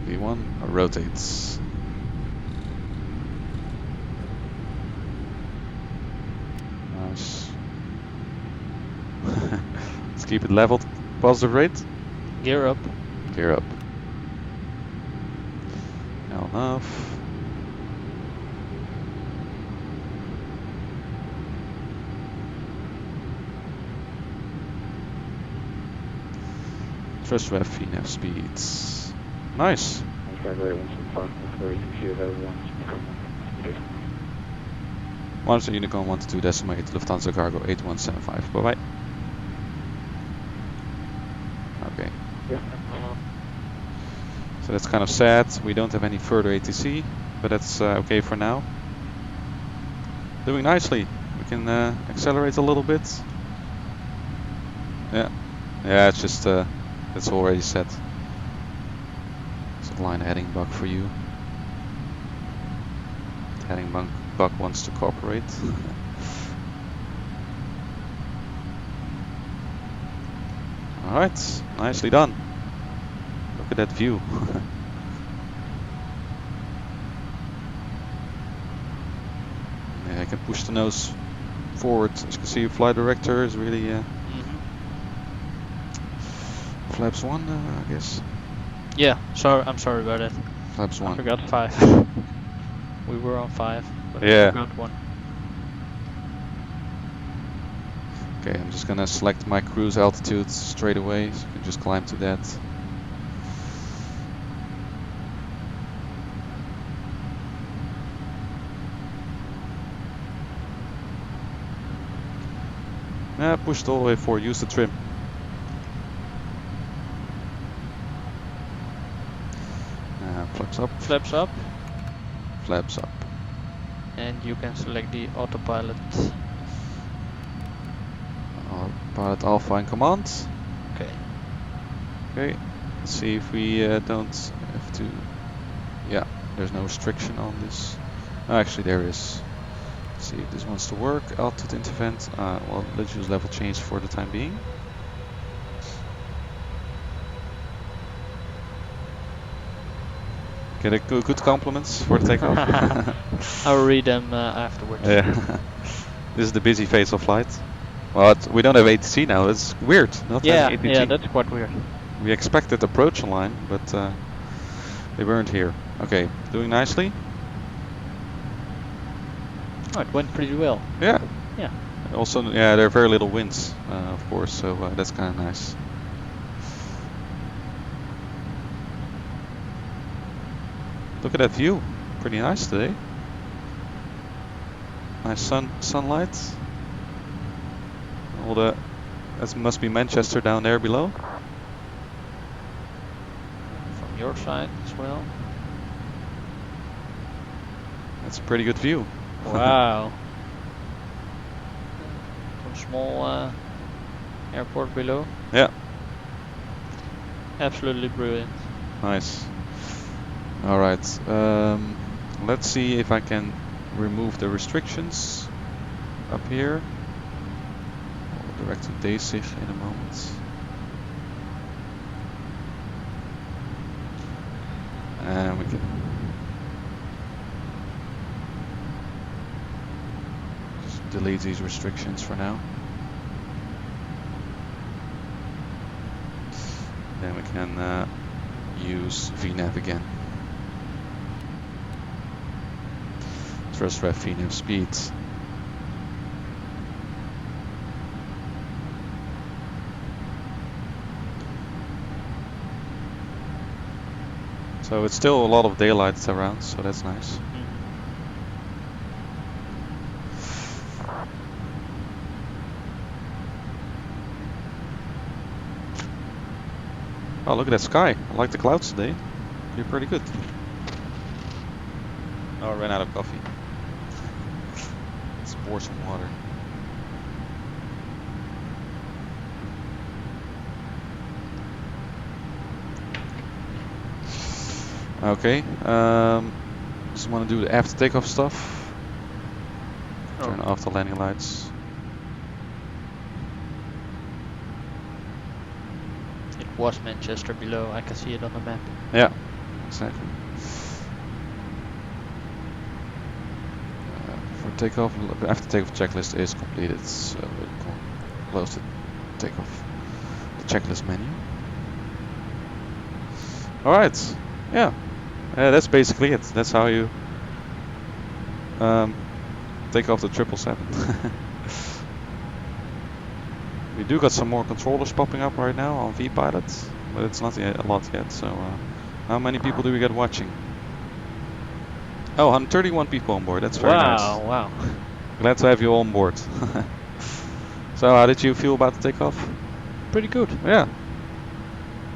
V1 rotates. Nice. Let's keep it leveled. Positive rate.
Gear up.
Gear up. Now enough. Trust ref VNAV speeds. Nice.
Skyway 175, very confused everyone.
1 Unicorn 122 decimal 8 Lufthansa Cargo 8175. Bye bye. Okay.
Yeah.
So that's kind of sad. We don't have any further ATC, but that's okay for now. Doing nicely. We can accelerate a little bit. Yeah. Yeah, it's just it's already set. It's a line heading bug for you. Heading bug wants to cooperate. Alright, nicely done. Look at that view. Yeah, I can push the nose forward. As you can see, flight director is really flaps 1, I guess.
Yeah, sorry, I'm sorry about that.
Flaps 1.
I forgot 5. We were on 5, but
Yeah.
I forgot 1.
Okay, I'm just gonna select my cruise altitude straight away, so you can just climb to that. Yeah, push it all the way forward. Use the trim. Flaps up.
Flaps up,
Flaps up.
and you can select the autopilot.
Pilot Alpha in command.
Okay.
Okay. Let's see if we don't have to. Yeah, there's no restriction on this. Oh, actually, there is. Let's see if this wants to work. Altitude intervent. Well, let's use level change for the time being. Get a good compliments for the takeoff.
I'll read them afterwards.
Yeah. This is the busy phase of flight. Well, we don't have ATC now. It's weird. Not
Yeah,
having ATC.
yeah, that's quite weird.
We expected approach line, but they weren't here. Okay, doing nicely.
Oh, it went pretty well.
Yeah.
Yeah.
Also, yeah, there are very little winds, of course, so that's kind of nice. Look at that view. Pretty nice today. Nice sunlight. All the that must be Manchester down there below.
From your side as well.
That's a pretty good view.
Wow. Some small airport below.
Yeah.
Absolutely brilliant.
Nice. All right. Let's see if I can remove the restrictions up here. I'll direct to Dasig in a moment. And we can just delete these restrictions for now. Then we can use VNAV again. First ref VNAV speed. So it's still a lot of daylight around, so that's nice. Oh, look at that sky. I like the clouds today. They're pretty good. Oh, I ran out of coffee. Let's pour some water. Okay, just want to do the after takeoff stuff. Turn off the landing lights.
It was Manchester below, I can see it on the map.
Yeah, exactly. For takeoff, after takeoff checklist is completed, so we'll close the takeoff, the checklist menu. Alright, yeah. That's basically it. That's how you take off the 777. We do got some more controllers popping up right now on vPilot, but it's not a lot yet. So, how many people do we get watching? Oh, 131 people on board. That's very nice.
Wow.
Glad to have you all on board. So, how did you feel about the takeoff?
Pretty good.
Yeah.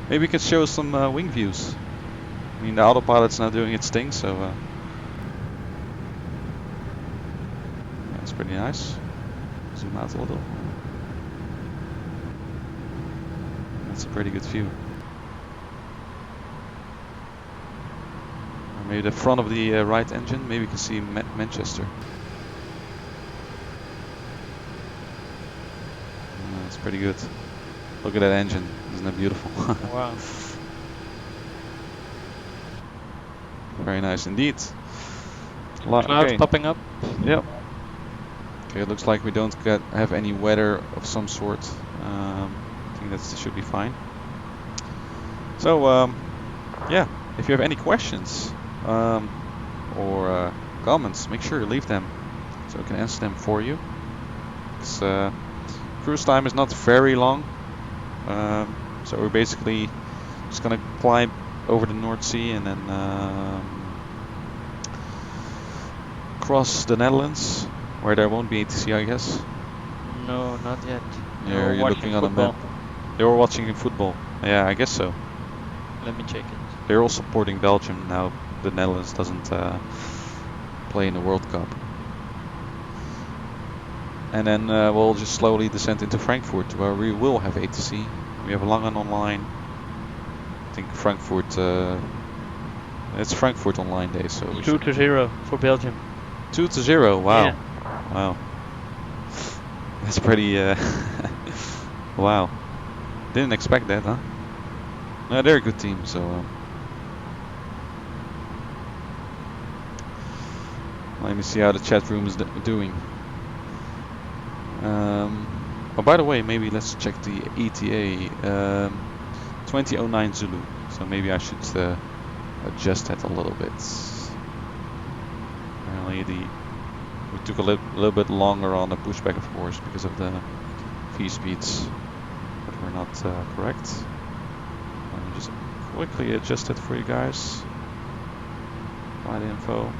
Maybe we could show some wing views. I mean, the autopilot's now doing its thing, so that's pretty nice. Zoom out a little. That's a pretty good view. Or maybe the front of the right engine, maybe you can see Manchester. That's pretty good. Look at that engine, isn't that beautiful?
Wow.
Very nice indeed.
Clouds popping up.
Yep. Okay, it looks like we don't have any weather of some sort. I think that should be fine. So, yeah, if you have any questions or comments, make sure you leave them so I can answer them for you. Cruise time is not very long, so we're basically just gonna climb over the North Sea and then cross the Netherlands, where there won't be ATC, I guess.
No, not yet.
You're
watching
looking on a
football.
map. You're watching football. Yeah, I guess so.
Let me check it.
They're all supporting Belgium now. The Netherlands doesn't play in the World Cup. And then we'll just slowly descend into Frankfurt, where we will have ATC. We have Langen online. I think Frankfurt. It's Frankfurt online day, so we
2-0 for Belgium.
2-0. Wow,
Yeah.
wow. That's pretty. Wow. Didn't expect that, huh? No, they're a good team, so. Let me see how the chat room is doing. Oh, by the way, maybe let's check the ETA. 2009 Zulu. So maybe I should adjust that a little bit. Apparently we took a little bit longer on the pushback, of course, because of the V speeds that were not correct. Let me just quickly adjust it for you guys. Flight info.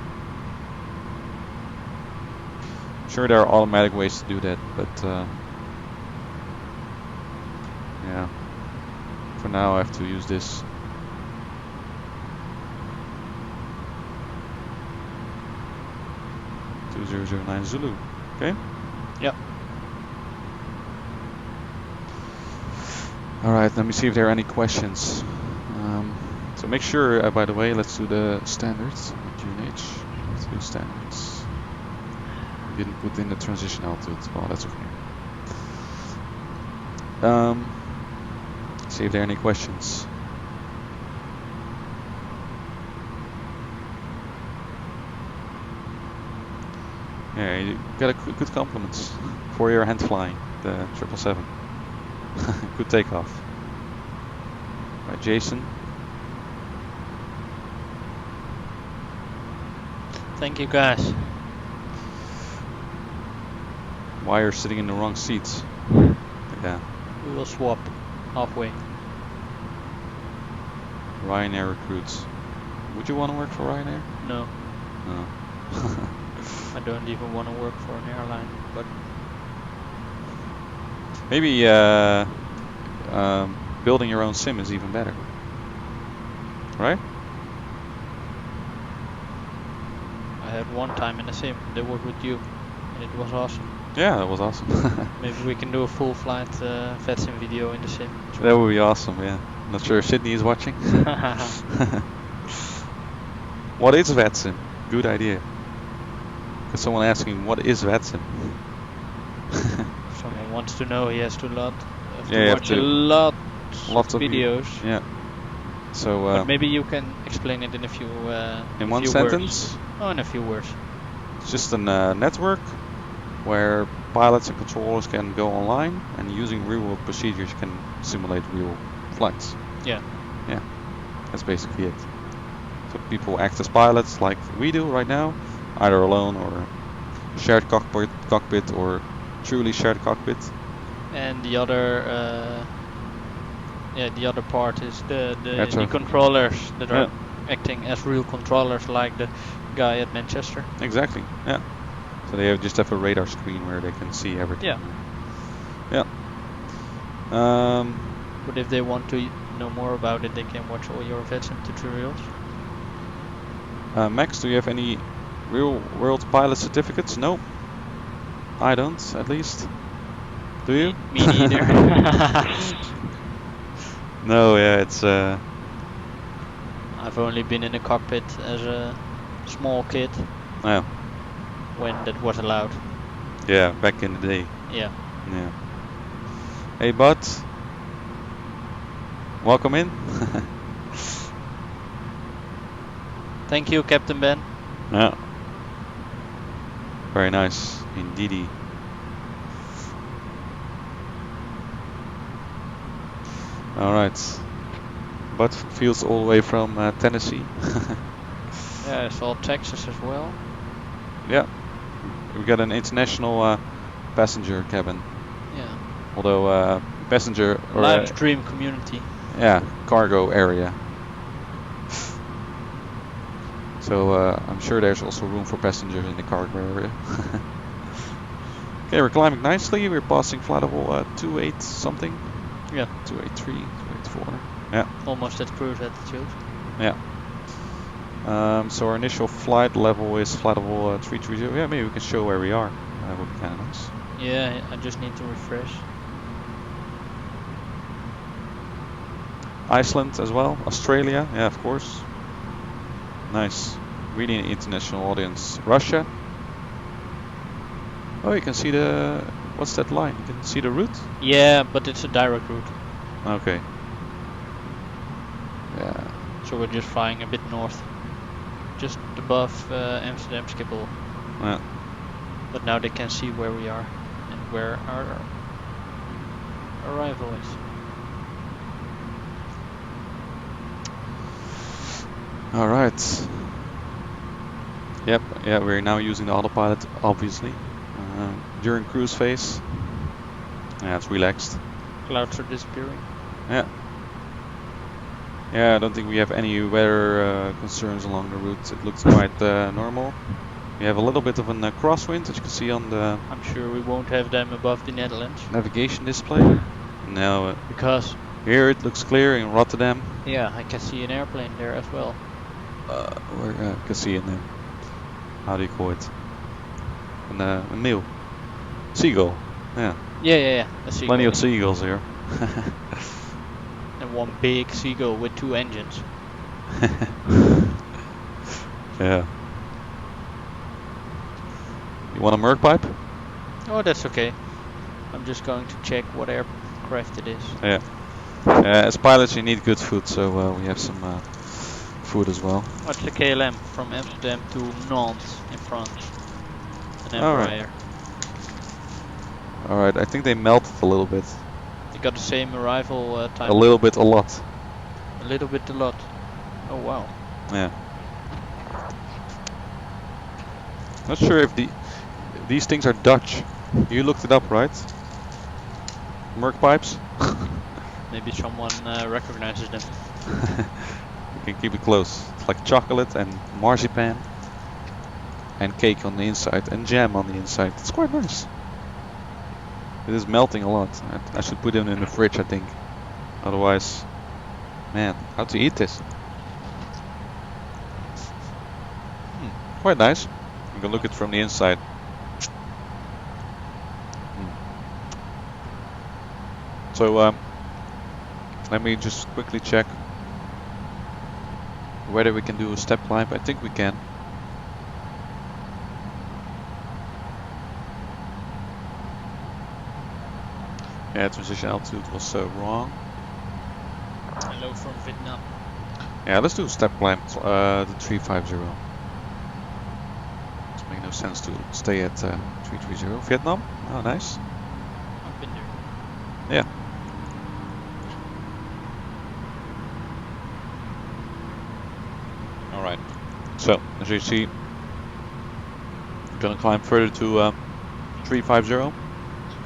Sure, there are automatic ways to do that, but yeah, for now I have to use this. (2009 Zulu). Okay.
Yep.
All right. Let me see if there are any questions. So make sure. By the way, let's do the standards. GNH. Let's do standards. Didn't put in the transition altitude. Well, that's okay. See if there are any questions. Yeah, you got a good compliments for your hand flying, the 777. Good takeoff. Right, Jason.
Thank you, guys.
Why you're sitting in the wrong seats? Yeah.
We will swap halfway.
Ryanair recruits. Would you want to work for Ryanair?
No,
No.
I don't even want to work for an airline. But
Maybe building your own sim is even better. Right?
I had one time in a sim that was with you, and it was awesome.
Yeah, that was awesome.
Maybe we can do a full flight VATSIM video in the sim.
That would be awesome, yeah. Not sure if Sydney is watching. What is VATSIM? Good idea. Because someone asking, what is VATSIM?
Someone wants to know, he has to watch
to
a lot
lots of
videos.
Yeah. So
But maybe you can explain it in a few
in one
few
sentence,
words. Oh, in a few words.
it's just a network where pilots and controllers can go online and using real world procedures can simulate real flights.
Yeah.
Yeah. That's basically it. So people act as pilots like we do right now, either alone or shared cockpit or truly shared cockpit.
And the other the other part is the
That's
controllers that are acting as real controllers, like the guy at Manchester.
Exactly. Yeah. So they just have a radar screen where they can see everything.
Yeah.
Yeah.
But if they want to know more about it, they can watch all your VATSIM tutorials.
Max, do you have any real world pilot certificates? No. I don't, at least. Do you?
Me neither.
No, yeah, it's
I've only been in a cockpit as a small kid
yeah.
when that was allowed.
Yeah, back in the day.
Yeah.
Yeah. Hey, bud. Welcome in.
Thank you, Captain Ben.
Yeah. Very nice, indeedy. Alright. Bud feels all the way from Tennessee.
Yeah, I saw Texas as well.
Yeah. We got an international passenger cabin.
Yeah.
Although passenger or
Live stream community.
yeah, cargo area. So I'm sure there's also room for passengers in the cargo area. Okay, we're climbing nicely. We're passing flight level 28 something.
Yeah.
283, 284. Yeah.
Almost at cruise altitude.
Yeah. So our initial flight level is flight level 330. Yeah, maybe we can show where we are. That would be kind of nice.
Yeah, I just need to refresh.
Iceland as well. Australia, yeah, of course. Nice. Really an international audience. Russia. Oh, you can see the... What's that line? You can see the route?
Yeah, but it's a direct route.
Okay. Yeah.
So we're just flying a bit north. Just above Amsterdam Schiphol.
Yeah.
But now they can see where we are and where our arrival is.
Alright. Yep, yeah, we're now using the autopilot, obviously. During cruise phase. Yeah, it's relaxed.
Clouds are disappearing.
Yeah. Yeah, I don't think we have any weather concerns along the route. It looks quite normal. We have a little bit of a crosswind, as you can see on the
I'm sure we won't have them above the Netherlands.
navigation display. Now,
Because,
here it looks clear in Rotterdam.
yeah, I can see an airplane there as well.
Where you can see it now. How do you call it? A meal. Seagull. Yeah.
Yeah. A seagull.
Plenty of seagulls here.
And one big seagull with 2 engines.
Yeah. You want a Merc pipe?
Oh, that's okay. I'm just going to check what aircraft it is.
Yeah. As pilots, you need good food, so we have some food as well.
What's the KLM from Amsterdam to Nantes in France? An
All right.
Embraer.
Alright, I think they melted a little bit.
You got the same arrival time.
A little bit, a lot.
A little bit, a lot. Oh wow.
Yeah. Not sure if these things are Dutch. You looked it up, right? Merc pipes?
Maybe someone recognizes them.
You can keep it close. It's like chocolate and marzipan and cake on the inside and jam on the inside. It's quite nice. It is melting a lot. I should put it in the fridge, I think. Otherwise, man, how to eat this? Quite nice. You can look it from the inside. So, let me just quickly check whether we can do a step climb. I think we can. Yeah, transition altitude was wrong.
Hello from Vietnam.
Yeah, let's do a step climb, the 350. It makes no sense to stay at 330. Vietnam? Oh, nice.
I've been there.
Yeah. Alright. So, as you see, we're gonna climb further to 350.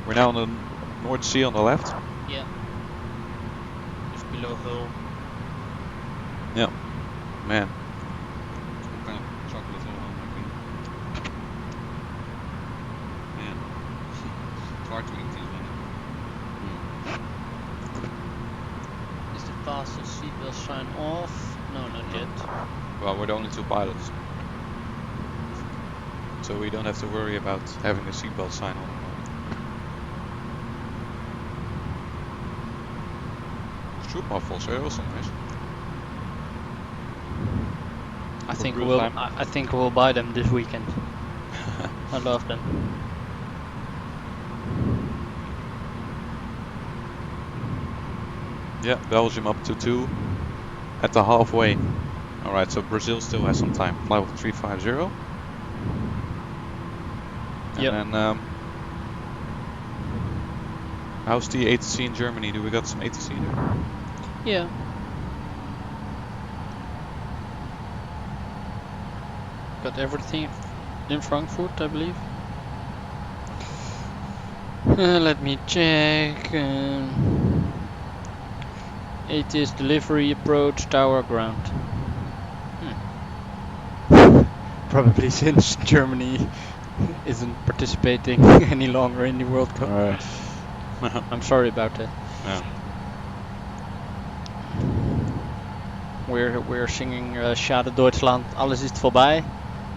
We're now on the North Sea on the left.
Yeah. Just below Hull.
Yeah. Man. Some kind of chocolate all on my finger. Man. It's hard to eat these ones.
Is the fasten seatbelt sign off? No, not yet.
Well, we're the only 2 pilots. So we don't have to worry about having the seatbelt sign on. Stroopwafels are also nice.
I think
cruise
we'll.
time.
I think we'll buy them this weekend. I love them.
Yeah, Belgium up to 2 at the halfway. Alright, so Brazil still has some time. Fly with 350.
Yep.
And then, how's the ATC in Germany? Do we got some ATC there?
Yeah. Got everything in Frankfurt, I believe. Let me check. ATIS delivery approach tower ground. Probably since Germany isn't participating any longer in the World Cup.
Alright.
I'm sorry about that.
Yeah.
We're singing Schade Deutschland, alles ist vorbei.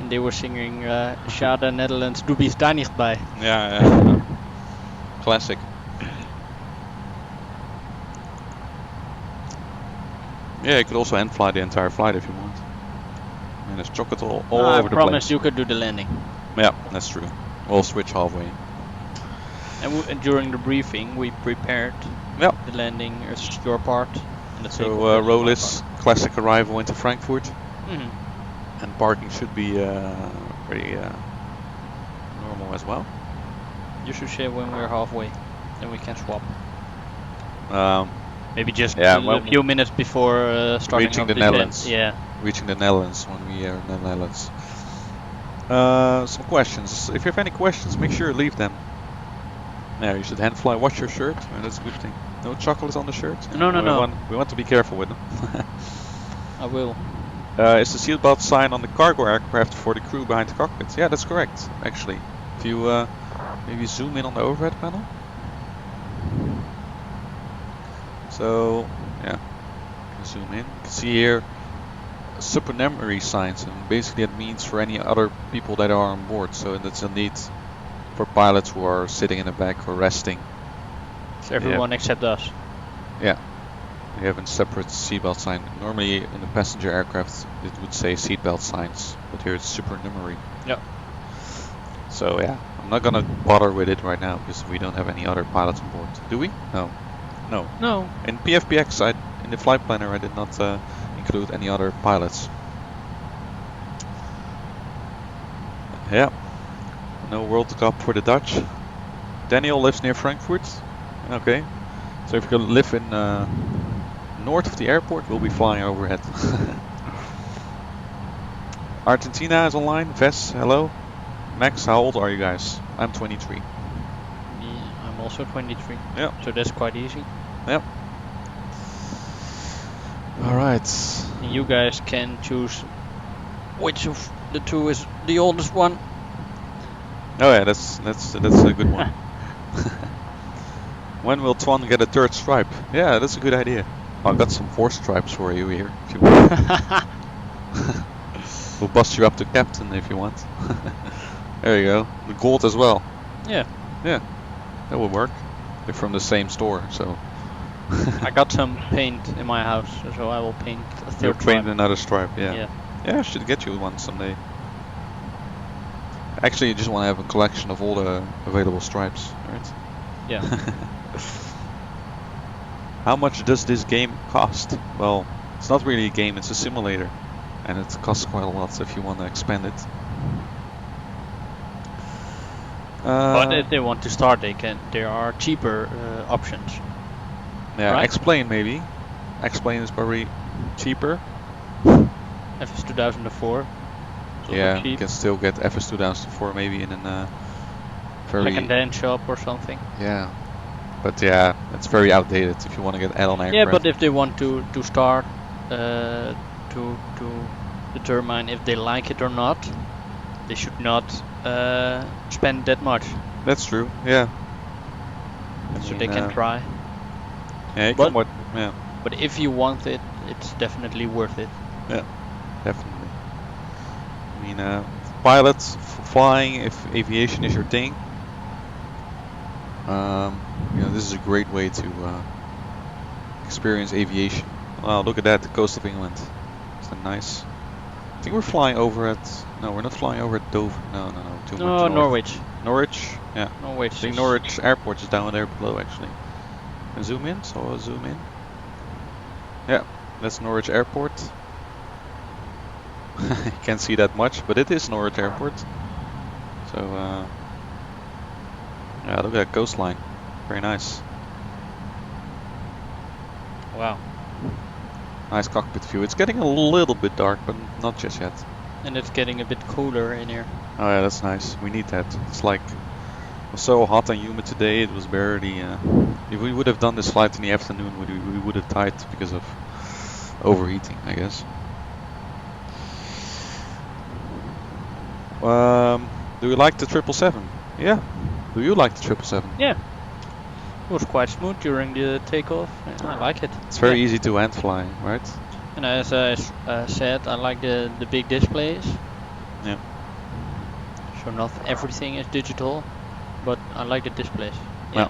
And they were singing Schade Netherlands, du bist da nicht bei.
Yeah. Classic. Yeah, you could also end fly the entire flight if you want. I mean, there's chocolate all
I
over the
promise
place.
you could do the landing.
Yeah, that's true. We'll switch halfway.
And during the briefing, we prepared
Yeah.
the landing as your part. And the
So
takeoff as
roll
my
is classic arrival into Frankfurt,
part. Mhm.
and parking should be pretty normal as well.
You should say when we're halfway, then we can swap.
Um,
Maybe just
Yeah,
a
well,
few minutes before starting
reaching
of
the
this end.
Netherlands.
Yeah.
reaching the Netherlands when we are in the Netherlands. Some questions. If you have any questions, make sure you leave them. Yeah, you should hand fly. Wash your shirt. Oh, that's a good thing. No chocolate on the shirt.
No.
We want to be careful with them.
I will.
Is the seatbelt sign on the cargo aircraft for the crew behind the cockpit? Yeah, that's correct, actually. If you maybe zoom in on the overhead panel. So, yeah, you can zoom in. You can see here supernumerary signs, and basically it means for any other people that are on board. So that's indeed for pilots who are sitting in the back or resting.
It's everyone except us.
Yeah. We have a separate seatbelt sign. Normally in the passenger aircraft it would say seatbelt signs, but here it's supernumerary.
Yeah.
So yeah, I'm not gonna bother with it right now because we don't have any other pilots on board. Do we? No. No.
No.
In PFPX, in the flight planner, I did not include any other pilots. Yeah. No World Cup for the Dutch. Daniel lives near Frankfurt. Okay. So if you live in north of the airport, we'll be flying overhead. Argentina is online. Ves, hello. Max, how old are you guys? I'm 23.
Yeah, I'm also 23.
Yeah.
So that's quite easy.
Yep. Alright.
And you guys can choose which of the two is the oldest one.
Oh yeah, that's a good one. When will Twan get a third stripe? Yeah, that's a good idea. I got some 4 stripes for you here, if you want. We'll bust you up to captain if you want. There you go. The gold as well.
Yeah.
Yeah, that would work. They're from the same store, so.
I got some paint in my house, so I will paint a
You'll
third
paint
stripe.
another stripe, yeah.
Yeah.
Yeah, I should get you one someday. Actually, you just want to have a collection of all the available stripes, right?
Yeah.
How much does this game cost? Well, it's not really a game, it's a simulator. And it costs quite a lot if you want to expand it.
But if they want to start, they can. There are cheaper options.
Yeah,
right?
Explain maybe. Explain is probably cheaper.
FS 2004. It's
Yeah,
also
you
cheap.
can still get FS 2004 maybe in a very...
Second-hand shop or something.
Yeah. But yeah, it's very outdated if you want to get add-on aircraft.
Yeah, but if they want to start to determine if they like it or not, they should not spend that much.
That's true, yeah.
So they can try.
Yeah, you
But-
can yeah,
But if you want it, it's definitely worth it.
yeah, definitely. I mean, pilots, flying, if aviation is your thing, you know, this is a great way to experience aviation. Wow, look at that, the coast of England. Isn't that nice? I think we're flying over at... No, we're not flying over at Dover. No, too much
No,
north.
Norwich.
Norwich? Yeah.
Norwich.
I think
is-
Norwich Airport is down there below, actually. Can zoom in, so I'll zoom in. Yeah, that's Norwich Airport. You can't see that much, but it is Norwich Airport. So, yeah, look at that coastline. Very nice.
Wow.
Nice cockpit view. It's getting a little bit dark, but not just yet.
And it's getting a bit cooler in here.
Oh yeah, that's nice. We need that. It's like, it was so hot and humid today, it was barely... if we would have done this flight in the afternoon, we would have died because of overheating, I guess. Do you like the 777? Yeah. Do you like the 777?
Yeah. It was quite smooth during the takeoff. And I like it.
It's very
Yeah.
easy to hand fly, right?
And as I said, I like the big displays.
Yeah.
So not everything is digital, but I like the displays.
Yeah.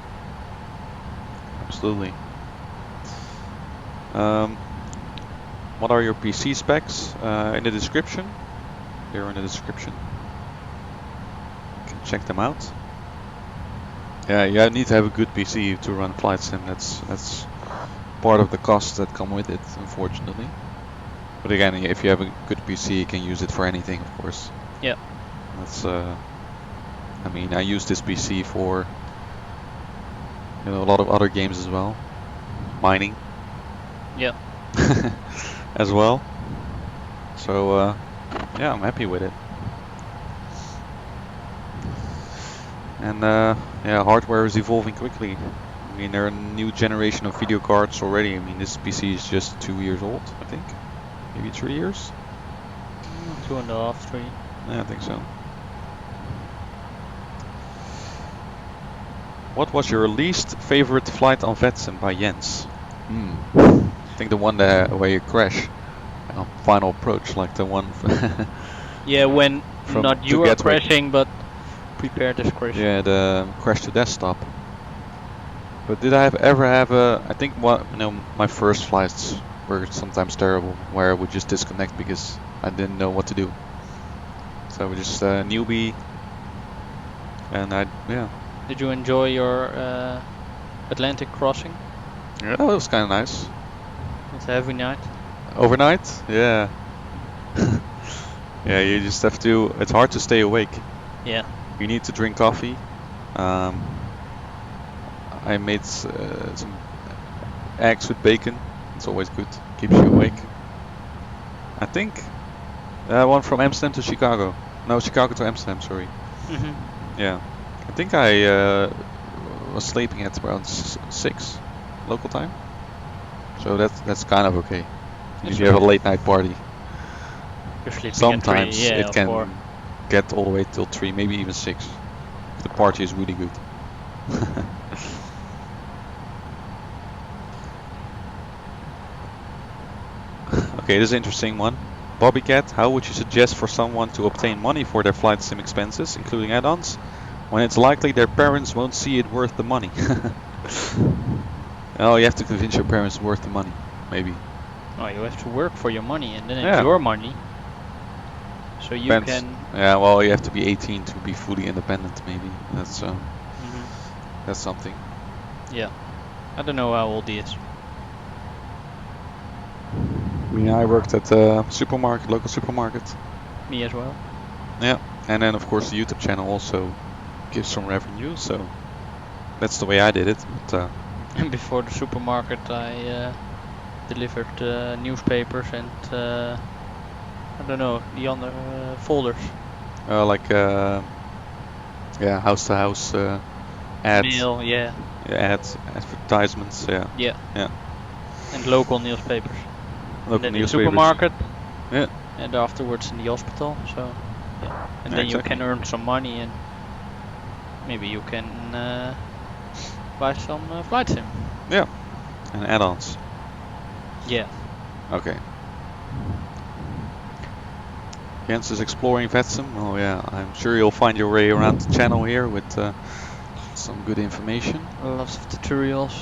Absolutely. What are your PC specs? In the description. Here in the description. You can check them out. Yeah, you need to have a good PC to run flight sim. That's part of the costs that come with it, unfortunately. But again, if you have a good PC, you can use it for anything, of course.
Yeah.
That's. I mean, I use this PC for a lot of other games as well. Mining.
Yeah.
As well. So yeah, I'm happy with it. And yeah, hardware is evolving quickly. I mean, there are a new generation of video cards already. I mean, this PC is just 2 years old, I think. Maybe 3 years?
2.5, 3.
Yeah, I think so. What was your least favorite flight on VATSIM by Jens? I think the one where you crash. Final approach, like the one.
Yeah, when
From
not
to
you are
Gatwick.
crashing, but prepared is crashing.
Yeah, the crash to desktop. But did I ever have a? I think my first flights were sometimes terrible, where I would just disconnect because I didn't know what to do. So I was just a newbie, and yeah.
Did you enjoy your Atlantic crossing?
Yeah, it was kind of nice.
It's a heavy night.
Overnight, yeah. Yeah, you just have to. It's hard to stay awake.
Yeah.
You need to drink coffee. I made some eggs with bacon. It's always good. Keeps you awake. I think one from Amsterdam to Chicago. No, Chicago to Amsterdam. Sorry. Yeah. I think I was sleeping at around 6 local time. So that's kind of okay. If you have a late night party.
You're sleeping
Sometimes
at 3, yeah,
it can
4.
get all the way till 3, maybe even 6. If the party is really good. Okay, this is an interesting one. Bobbycat, how would you suggest for someone to obtain money for their flight sim expenses, including add-ons, when it's likely their parents won't see it worth the money? Oh, you have to convince your parents it's worth the money, maybe.
Oh, you have to work for your money, and then
Yeah.
it's your money. So you
Depends.
can.
Yeah, well, you have to be 18 to be fully independent, maybe. That's that's something.
Yeah. I don't know how old he is.
I mean, I worked at a supermarket, local supermarket.
Me as well.
Yeah, and then of course the YouTube channel also gives some revenue, so that's the way I did it. But,
And before the supermarket, I delivered newspapers and I don't know, the other folders.
like yeah, house to house ads,
Mail, yeah.
ads, advertisements, yeah.
Yeah.
Yeah.
And local newspapers.
Local
And then in the
newspapers.
supermarket.
Yeah.
And afterwards in the hospital. So yeah. And
Yeah,
then you
exactly.
can earn some money and maybe you can buy some flight sim.
Yeah, and add-ons.
Yeah.
Okay. Jens is exploring VATSIM. Oh yeah, I'm sure you'll find your way around the channel here with some good information.
Lots of tutorials.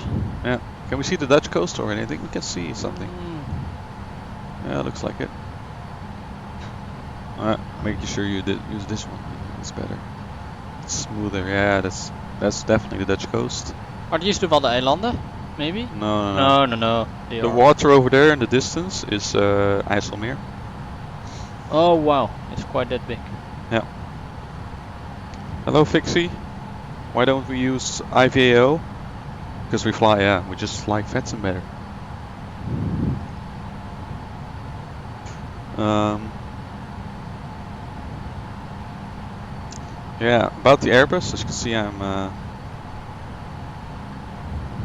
Yeah. Can we see the Dutch coast or anything? We can see something. Yeah, looks like it. Make sure you use this one. It's better. It's smoother. Yeah, that's definitely the Dutch coast.
Are these the Waddeneilanden? Maybe?
No.
No. They
The
are.
water over there in the distance is IJsselmeer.
Oh wow, it's quite that big.
Yeah. Hello, Fixie. Why don't we use IVAO? Because we fly, yeah, we just like VATSIM better. Yeah, about the Airbus, as you can see, I'm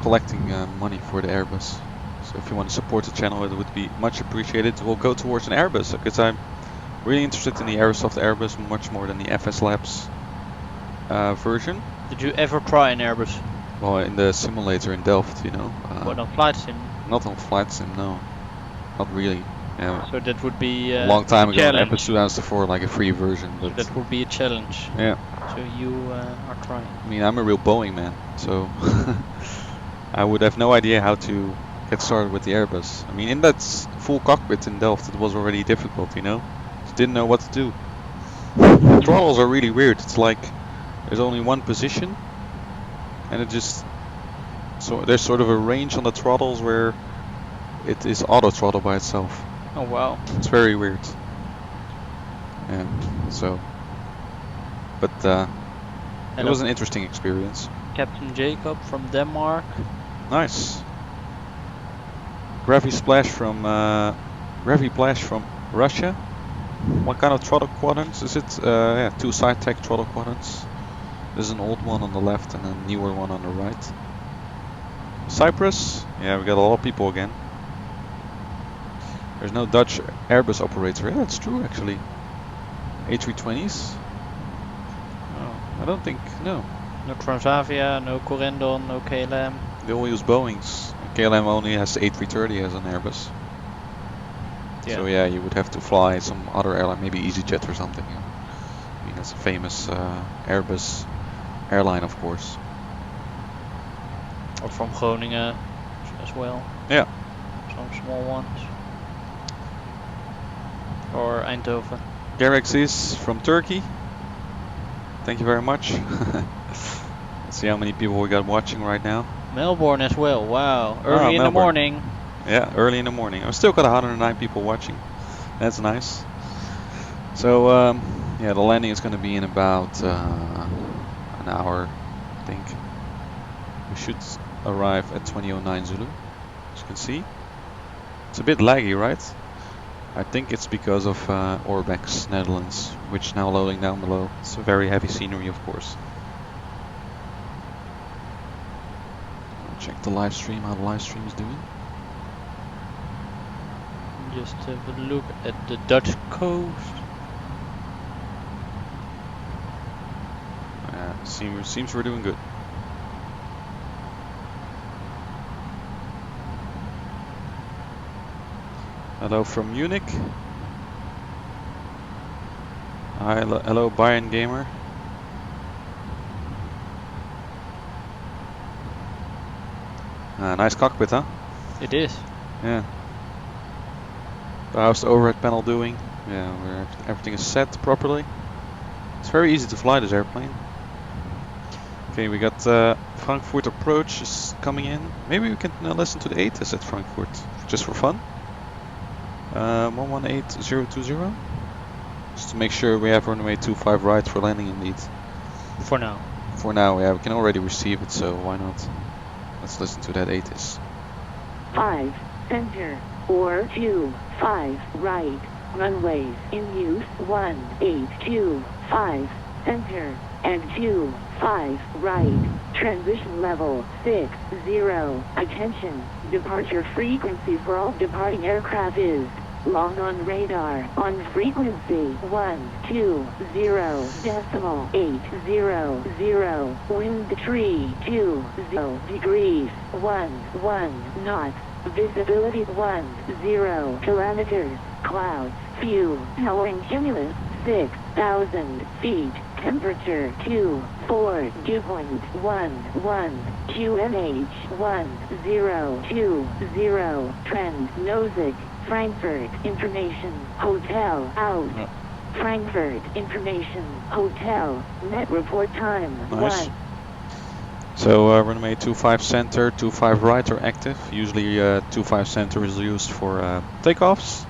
collecting money for the Airbus. So if you want to support the channel, it would be much appreciated. We'll go towards an Airbus because I'm Really interested in the Aerosoft Airbus much more than the FS Labs version.
Did you ever try an Airbus?
Well, in the simulator in Delft, you know.
What on flight sim?
Not on flight sim, no. Not really. Yeah.
So that would be
A long time ago, in
challenge.
FS 2004, like a free version.
So
But
that would be a challenge.
yeah.
So you are trying.
I mean, I'm a real Boeing man, so I would have no idea how to get started with the Airbus. I mean, in that full cockpit in Delft, it was already difficult, you know. Just didn't know what to do. The throttles are really weird. It's like there's only one position, and it just there's sort of a range on the throttles where it is auto throttle by itself.
Oh wow.
It's very weird. Yeah. So, but it was an interesting experience.
Captain Jacob from Denmark.
Nice. Gravy Splash from Russia. What kind of throttle quadrants is it? Yeah, 2 side tech throttle quadrants. There's an old one on the left and a newer one on the right. Cyprus. Yeah, we got a lot of people again. There's no Dutch Airbus operator. Yeah, that's true actually. A320s.
Oh.
I don't think, no.
No Transavia, no Corendon, no KLM.
They all use Boeings. KLM only has A330 as an Airbus.
Yeah.
So yeah, you would have to fly some other airline, maybe EasyJet or something. I mean, that's a famous Airbus airline, of course.
Or from Groningen as well.
Yeah.
Some small ones. Or Eindhoven.
Galaxies from Turkey. Thank you very much. Let's see how many people we got watching right now.
Melbourne as well. Wow. Early in the
Melbourne.
morning.
Yeah, early in the morning. I've still got 109 people watching. That's nice. So yeah, the landing is going to be in about an hour, I think. We should arrive at 2009 Zulu, as you can see. It's a bit laggy, right? I think it's because of Orbex, Netherlands, which now loading down below. It's a very heavy scenery, of course. I'll check the live stream, how the live stream is doing.
Just have a look at the Dutch coast.
Seems we're doing good. Hello from Munich. Hi, hello Bayern Gamer. Nice cockpit, huh?
It is.
Yeah. So how's the overhead panel doing? Yeah, where everything is set properly. It's very easy to fly this airplane. Okay, we got Frankfurt approach is coming in. Maybe we can listen to the ATIS at Frankfurt, just for fun. 118020. Just to make sure we have runway 25 right for landing indeed.
For now.
For now, yeah, we can already receive it, so why not? Let's listen to that ATIS.
5, center, 425, right, runways in use, 1825, center, and 25, right, transition level, 60, attention, departure frequency for all departing aircraft is, long on radar, on frequency, 120.800, wind 320 degrees, 11 knots, visibility 10 kilometers, clouds, few, lowering cumulus, 6,000 feet, temperature 242.11, QNH 1020, trend, Nozick, Frankfurt, information, hotel, out.
Yeah.
Frankfurt, information, hotel, net report time,
Nice.
1.
So runway 25 center, 25 right are active. Usually 25 center is used for takeoffs.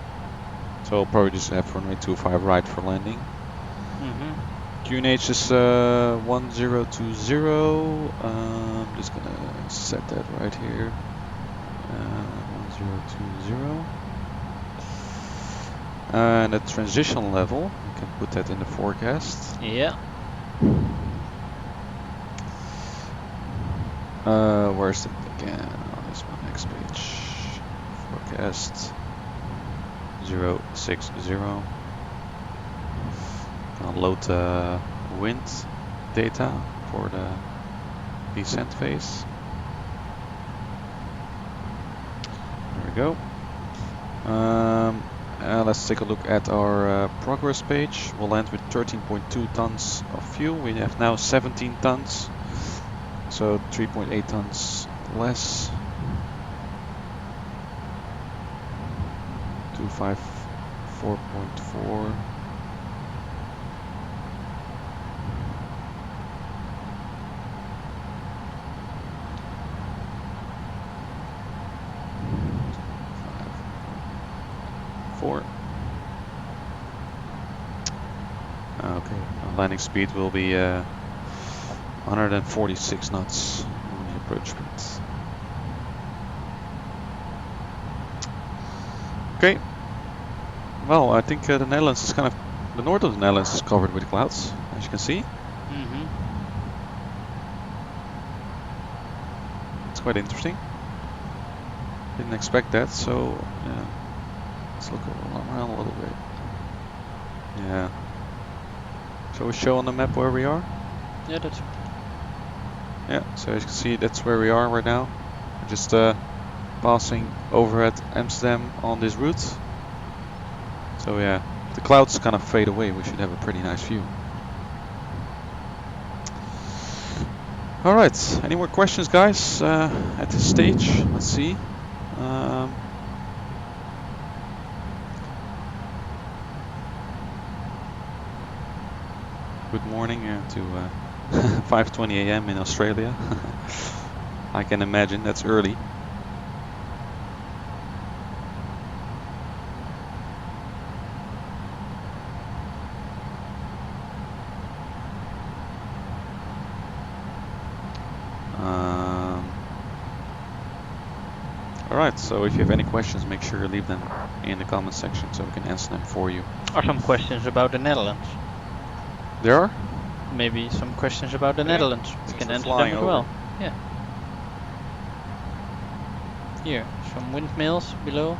So I'll probably just have runway 25 right for landing. QNH is 1020. I'm just gonna set that right here. 1020. And the transition level, you can put that in the forecast.
Yeah.
Where's it again? On this one, next page. Forecast 060. I'll load the wind data for the descent phase. There we go. Let's take a look at our progress page. We'll land with 13.2 tons of fuel. We have now 17 tons, so 3.8 tons less. 254.4. Okay, our landing speed will be 146 knots on the approach speed. Okay. Well, I think the Netherlands is kind of, the north of the Netherlands is covered with clouds, as you can see. It's quite interesting. Didn't expect that, so yeah. Let's look around a little bit. Yeah. Shall we show on the map where we are?
Yeah, that's.
Yeah, so as you can see, that's where we are right now. We're just passing over at Amsterdam on this route. So yeah, the clouds kind of fade away. We should have a pretty nice view. Alright, any more questions, guys, at this stage? Let's see. Good morning to 5:20 AM in Australia. I can imagine that's early. Alright, so if you have any questions, make sure you leave them in the comment section so we can answer them for you.
Are some questions about the Netherlands?
There are?
Maybe some questions about the Netherlands. We can answer them as
over.
well. Yeah. Here, some windmills below.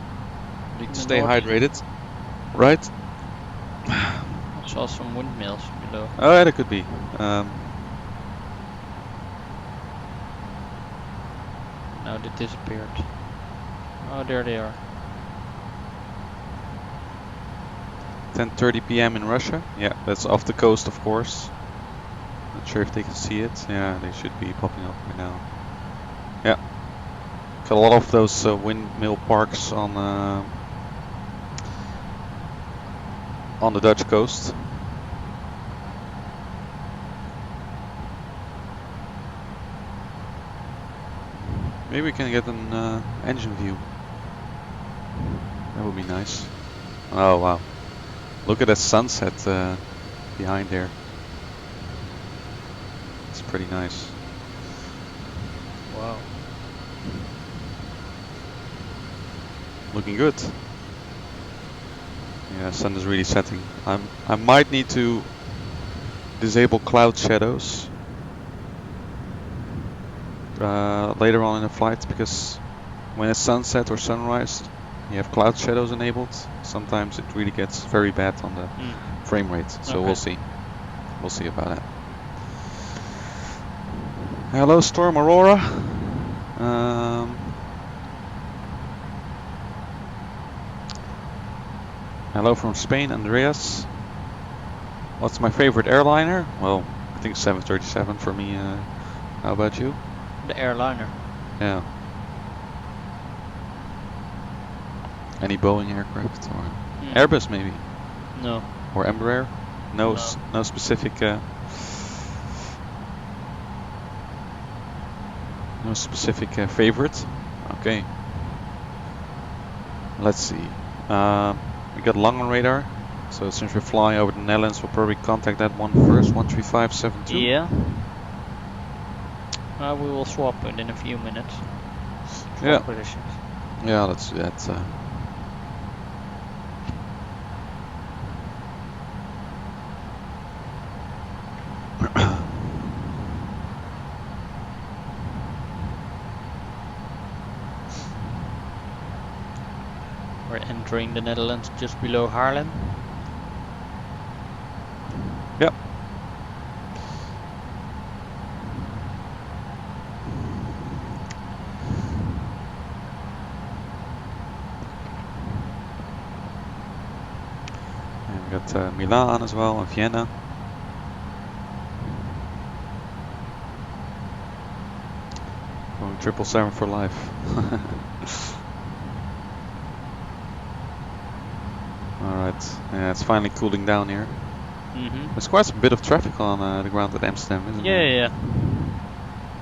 Need
In
to
the
stay
north.
hydrated, right?
I saw some windmills below.
Oh, yeah, that could be.
Now they disappeared. Oh, there they are.
10:30 PM in Russia. Yeah, that's off the coast, of course. Not sure if they can see it. Yeah, they should be popping up right now. Yeah, got a lot of those windmill parks on the Dutch coast. Maybe we can get an engine view. That would be nice. Oh wow. Look at that sunset behind there. It's pretty nice.
Wow.
Looking good. Yeah, sun is really setting. I might need to disable cloud shadows later on in the flight, because when it's sunset or sunrise, you have cloud shadows enabled. Sometimes it really gets very bad on the frame rate. So
Okay.
we'll see. We'll see about that. Hello, Storm Aurora. Hello from Spain, Andreas. What's my favorite airliner? Well, I think 737 for me. How about you?
The airliner.
Yeah. Any Boeing aircraft or Airbus maybe?
No.
Or Embraer? No, no specific. No specific favorite. Okay. Let's see. We got long radar. So since we're flying over the Netherlands, we'll probably contact that one first. 13572.
Yeah. We will swap within a few minutes. Swap
Yeah.
positions.
Yeah, let's do that.
We're entering the Netherlands just below Haarlem.
got Milan as well and Vienna. Going 777 for life. Alright, yeah, it's finally cooling down here. There's quite a bit of traffic on the ground at Amsterdam, isn't there?
Yeah.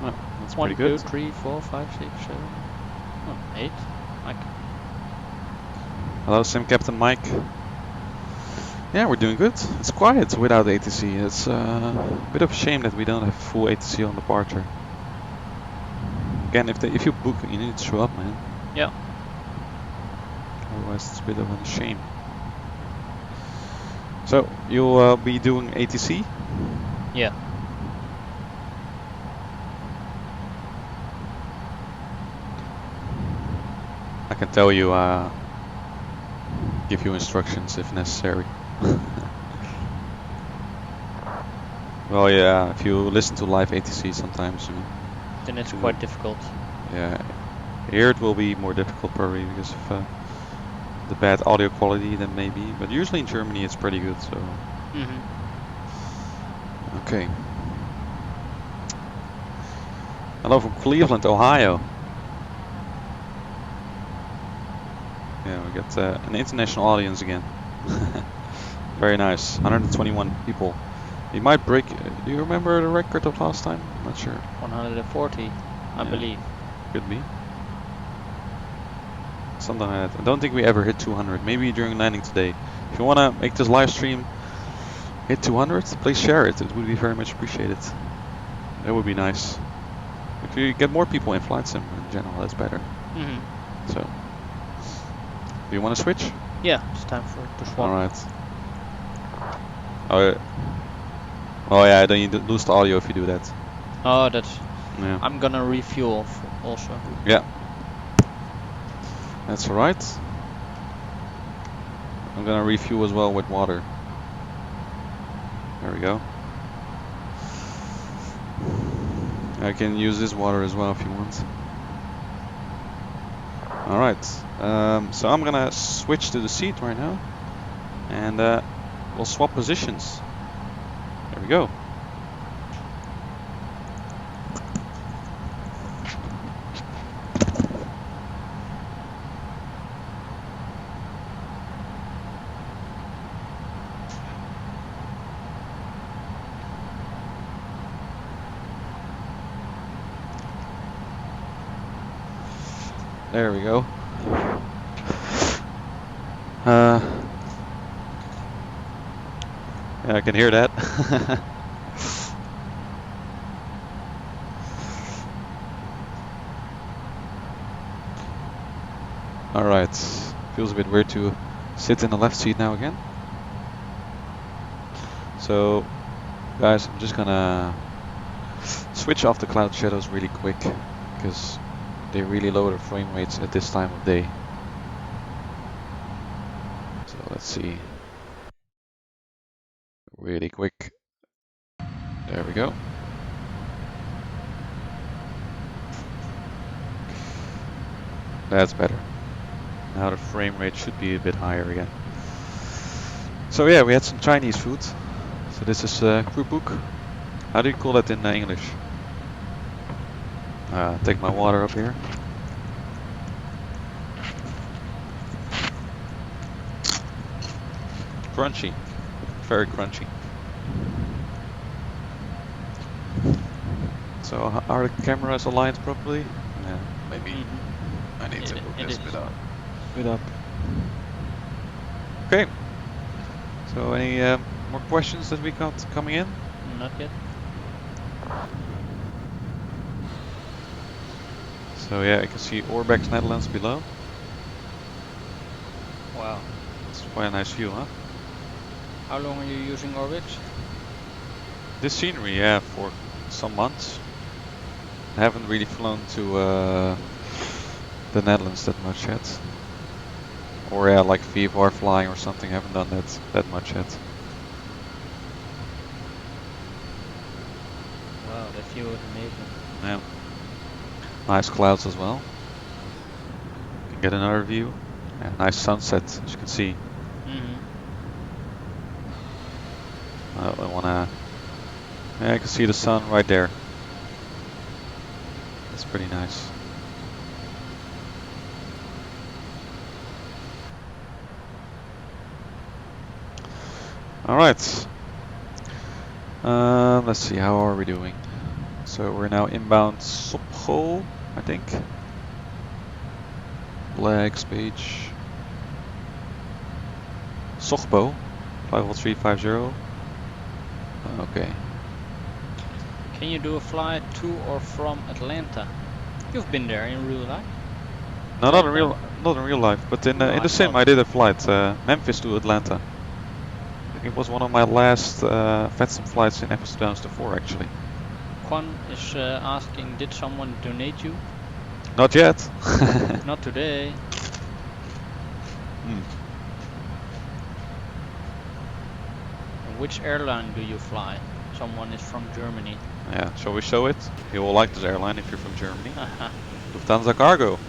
Well, that's
1,
pretty good.
2, 3, 4, 5, 6, 7, 8. Like,
Hello, Sim Captain Mike. Yeah, we're doing good. It's quiet without ATC. It's a bit of a shame that we don't have full ATC on departure. Again, if you book, you need to show up, man.
yeah.
Otherwise, it's a bit of a shame. So you'll be doing ATC?
Yeah.
I can tell you, give you instructions if necessary. Well, yeah, if you listen to live ATC sometimes,
Then it's quite difficult.
yeah, here it will be more difficult probably because of the bad audio quality then maybe, but usually in Germany it's pretty good, so. Okay. Hello from Cleveland, Ohio. Yeah, we got an international audience again. Very nice. 121 people. You might break. Do you remember the record of last time? Not sure.
140, I believe.
Could be. Something like that. I don't think we ever hit 200. Maybe during landing today. If you want to make this live stream hit 200, please share it. It would be very much appreciated. That would be nice. If you get more people in flight sim in general, that's better. So, do you want to switch?
Yeah, it's time for to swap.
Alright. Oh yeah, then you lose the audio if you do that.
Oh, that's.
Yeah.
I'm gonna refuel also.
Yeah. That's alright. I'm gonna refuel as well with water. There we go. I can use this water as well if you want. Alright. So I'm gonna switch to the seat right now. And we'll swap positions. There we go. There we go. Yeah, I can hear that. Alright, feels a bit weird to sit in the left seat now again. So, guys, I'm just gonna switch off the cloud shadows really quick, because they really lower the frame rates at this time of day. So let's see. Really quick. There we go. That's better. Now the frame rate should be a bit higher again. So yeah, we had some Chinese food. So this is crew book. How do you call that in English? Take my water up here. Crunchy. Very crunchy. So are the cameras aligned properly? Yeah, maybe I need to move this bit up. Okay. So any more questions that we got coming in?
Not yet.
So yeah, I can see Orbex Netherlands below.
Wow.
It's quite a nice view, huh?
How long are you using Orbix?
This scenery, yeah, for some months. I haven't really flown to the Netherlands that much yet. Or yeah, like VFR flying or something, I haven't done that much yet.
Wow, that view is amazing.
Yeah. Nice clouds as well. You can get another view. Yeah, nice sunset, as you can see. I wanna. Yeah, I can see the sun right there. That's pretty nice. All right. Let's see. How are we doing? So we're now inbound Sopho, I think. Flags page. Sochbo, 50350. Okay.
Can you do a flight to or from Atlanta? You've been there in real life?
No, not in real life, but in the sim I did a flight, Memphis to Atlanta. It was one of my last VATSIM flights in episode 2004 actually.
Juan is asking, did someone donate you?
Not yet.
Not today.
Hmm.
And which airline do you fly? Someone is from Germany.
Yeah, shall we show it? You will like this airline if you're from Germany. Lufthansa Cargo,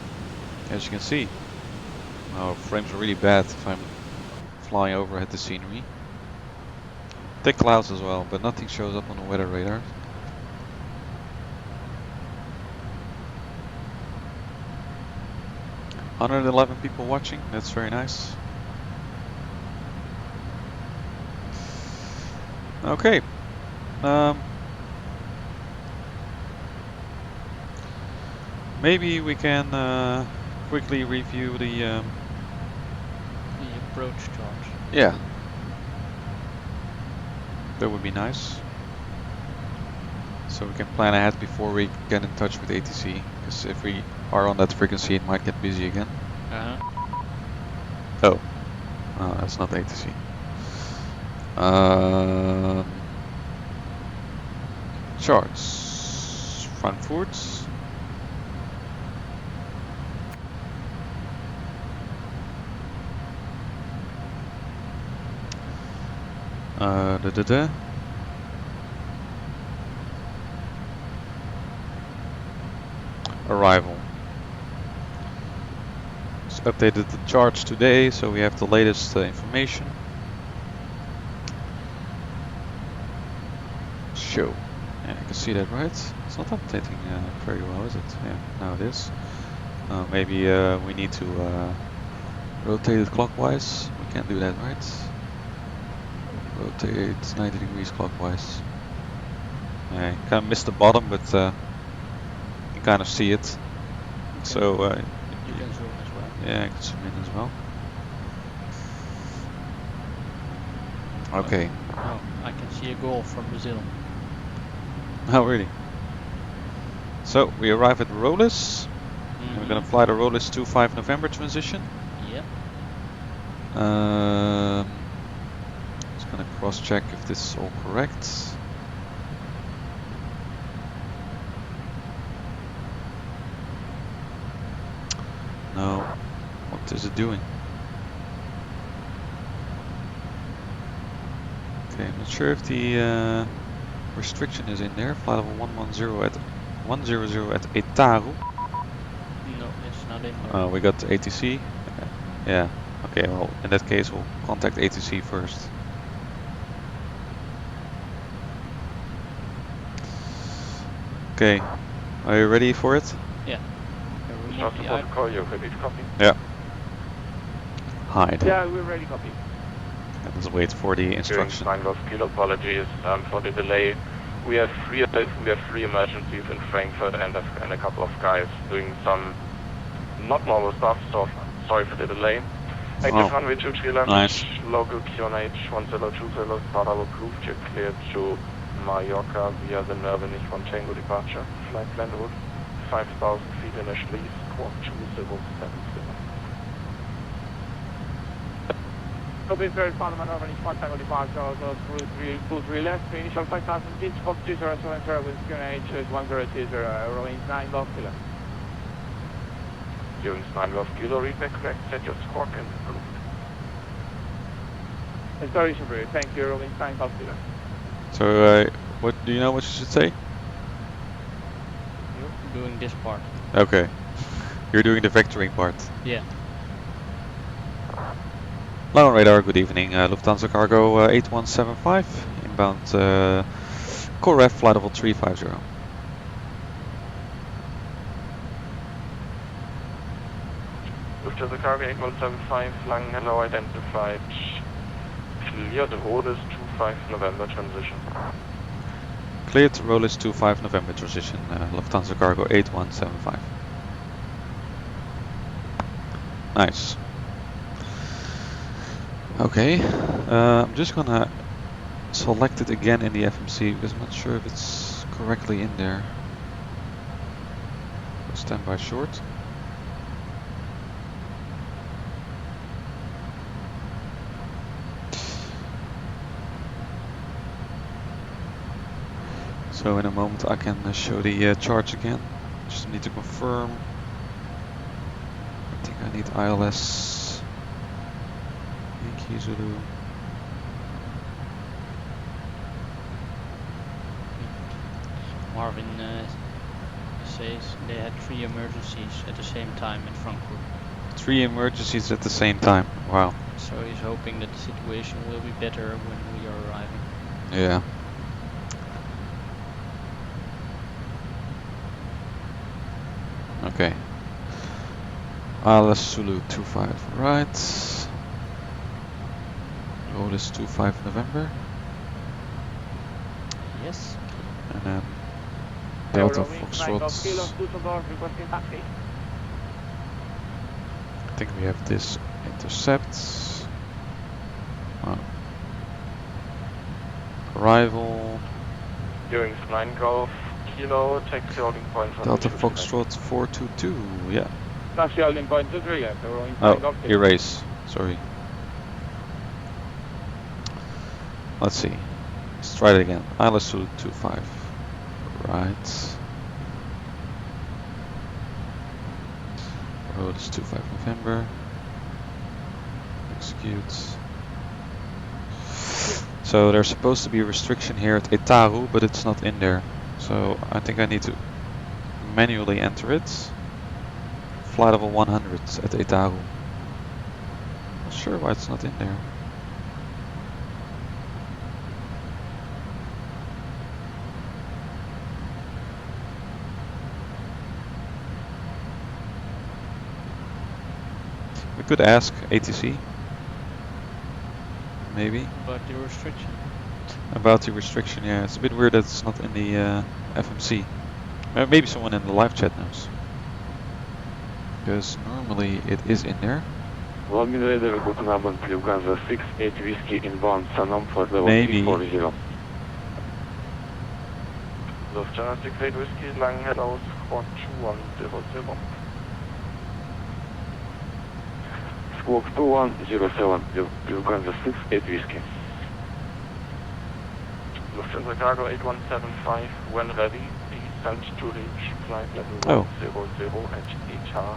as you can see. Oh, frames are really bad if I'm flying overhead the scenery. Thick clouds as well, but nothing shows up on the weather radar. $111 people watching, that's very nice. Okay. Maybe we can quickly review the
approach charge.
Yeah. That would be nice. So we can plan ahead before we get in touch with ATC, because if we are on that frequency it might get busy again. Oh. That's not ATC. Charts. Frankfurt. Arrival. Just updated the charts today, so we have the latest information. Show. Yeah, you can see that, right? It's not updating very well, is it? Yeah, now it is. Maybe we need to rotate it clockwise. We can't do that, right? Rotate 90 degrees clockwise. Yeah, you kind of missed the bottom, but you kind of see it. So
you can zoom as well.
Yeah, you can zoom in as well. Okay.
Oh, I can see a goal from Brazil.
Oh, really? So we arrive at Rolis. We're gonna fly the Rolis 25 November transition.
Yep.
Just gonna cross-check if this is all correct. No. What is it doing? Okay, I'm not sure if the restriction is in there. Flight level 110 at 100 at Etaru.
No, it's not in there.
We got ATC. Yeah. Okay. Well, in that case, we'll contact ATC first. Okay. Are you ready for it?
Yeah.
Call you, ready to copy?
Yeah. Hide.
Yeah, we're ready, copy.
Let's wait for the instruction.
Kilo apologies for the delay. We have three emergencies in Frankfurt and a couple of guys doing some not normal stuff, so sorry for the delay. Active runway 23 left,
nice.
local QNH 1020, start our approved, you're cleared to Mallorca via the Nervenich von Tango departure. Flight plan route 5,000 feet initially, squawk 2070.
Copy, third Panama Nervenich von Tango departure, also through 3 left, initial 5,000 feet, squawk 2070 with QNH 1020, rolling 9 left kilo.
During 9 left kilo, read back correct, set your squawk and approved.
Installation period, thank you, rolling 9 left kilo.
So, what do you know what you should say?
You're doing this part.
Okay. You're doing the vectoring part.
Yeah.
Low on radar, good evening. Lufthansa Cargo 8175, inbound core ref flight level 350.
Lufthansa Cargo 8175, flying hello identified. Clear to Rolis 25 November transition.
Cleared to Rolis 25 November transition, Lufthansa Cargo 8175. Nice. Okay, I'm just gonna select it again in the FMC because I'm not sure if it's correctly in there. Standby short. So in a moment I can show the charts again. Just need to confirm. I think I need ILS. Yankee Zulu.
Marvin says they had 3 emergencies at the same time in Frankfurt.
3 emergencies at the same time. Wow.
So he's hoping that the situation will be better when we are arriving.
Yeah. Okay. ILS Zulu 25 right. Rolis 25 November.
Yes.
And then Delta Foxtrot. I think we have this intercept. Arrival.
Doing 9 Golf Kilo, take the holding point for
Delta Foxtrot 422, yeah.
That's the holding point, is it?
Oh, erase, sorry. Let's see. Let's try it again. ILS 25. Right. Road is 25 November. Execute. So there's supposed to be a restriction here at Etaru, but it's not in there. So I think I need to manually enter it. Flight level 100 at Etaru. Not sure why it's not in there. We could ask ATC. Maybe.
About the restriction.
About the restriction, yeah. It's a bit weird that it's not in the FMC. Maybe someone in the live chat knows. Because normally it is in there.
London Radar, good number, Lufthansa 68 Whiskey inbound, Sanam for level
Maybe.
340.
Lufthansa 68 Whiskey, flying hello squawk 2100.
Squawk 2107, Lufthansa 68 Whiskey.
Lufthansa Cargo 8175, when ready, descent to reach flight level 100 at HR.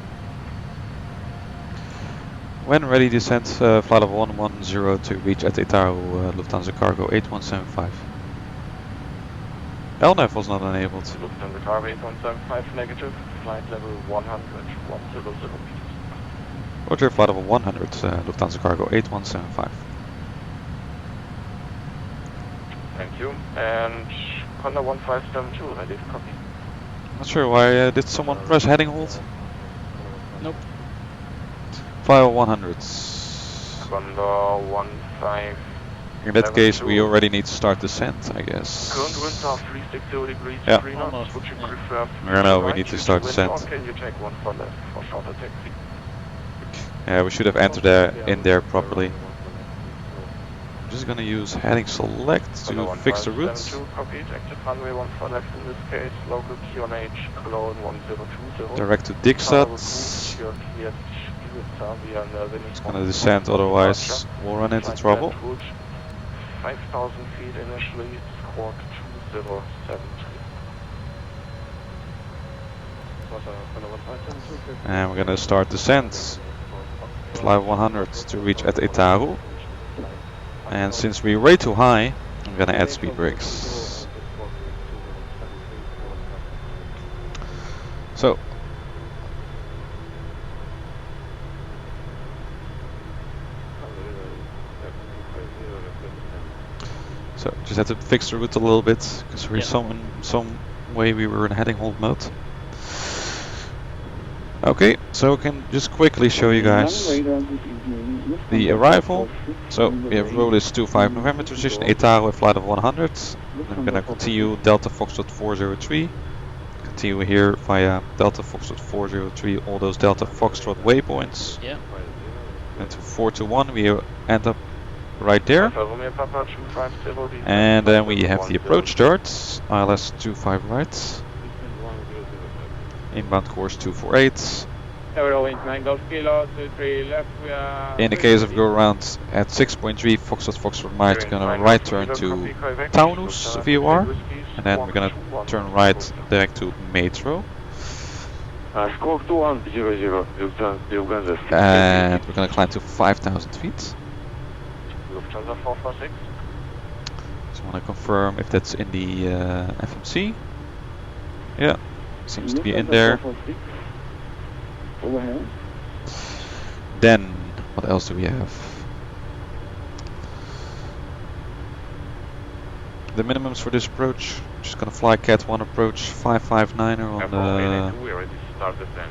When ready, descent flight level 110 to reach at Etaru, Lufthansa Cargo 8175. LNAV was not enabled.
Lufthansa Cargo 8175, negative, flight level 100, 100.
Roger, flight level 100, Lufthansa Cargo 8175.
Thank you. And Honda 1572, ready to copy.
Not sure why, did someone press heading hold?
Nope.
Flight level 100.
Honda 15.
In that case, we already need to start descent, I guess.
Current winds are 360 degrees,
Yeah.
3 knots. Would you prefer
No, we
right
need to
due
start
wind,
descent.
or can you take one for left for shorter taxi?
Yeah, we should have entered there, in there properly. I'm just gonna use heading select to fix the routes.
1572, copied. Active runway 14 left in this case. Local QNH, Cologne 1020.
Direct to Dixat.
It's
Gonna descend, otherwise we'll run into trouble.
5,000 feet initially, squawk 2073.
And we're gonna start descent. Fly 100 to reach at Etaru. And since we're way too high, I'm gonna add speed brakes. So just had to fix the route a little bit because we're
Yeah.
some way we were in heading hold mode. Okay, so I can just quickly show you guys the arrival. So we have Rolis 25 November transition, Etaro with flight of 100. I'm gonna continue Delta Foxtrot 403. Continue here via Delta Foxtrot 403, all those Delta Foxtrot waypoints.
Yeah.
And to 421 we end up right there. And then we have the approach chart, ILS 25 right. Inbound course 248.
Eurowings 9 Golf Kilo, 23 left, we are...
In the case of go around at 6.3 Foxtrot Mike, gonna right turn to Taunus VOR. And then we're gonna turn right direct to Metro.
Squawk 2100, Lufthansa 6.
And we're gonna climb to 5,000 feet.
Lufthansa 446.
Just wanna confirm if that's in the FMC. Yeah, seems to be in there. Then, what else do we have? The minimums for this approach, just gonna fly Cat 1 approach 559er on the...
We already started then.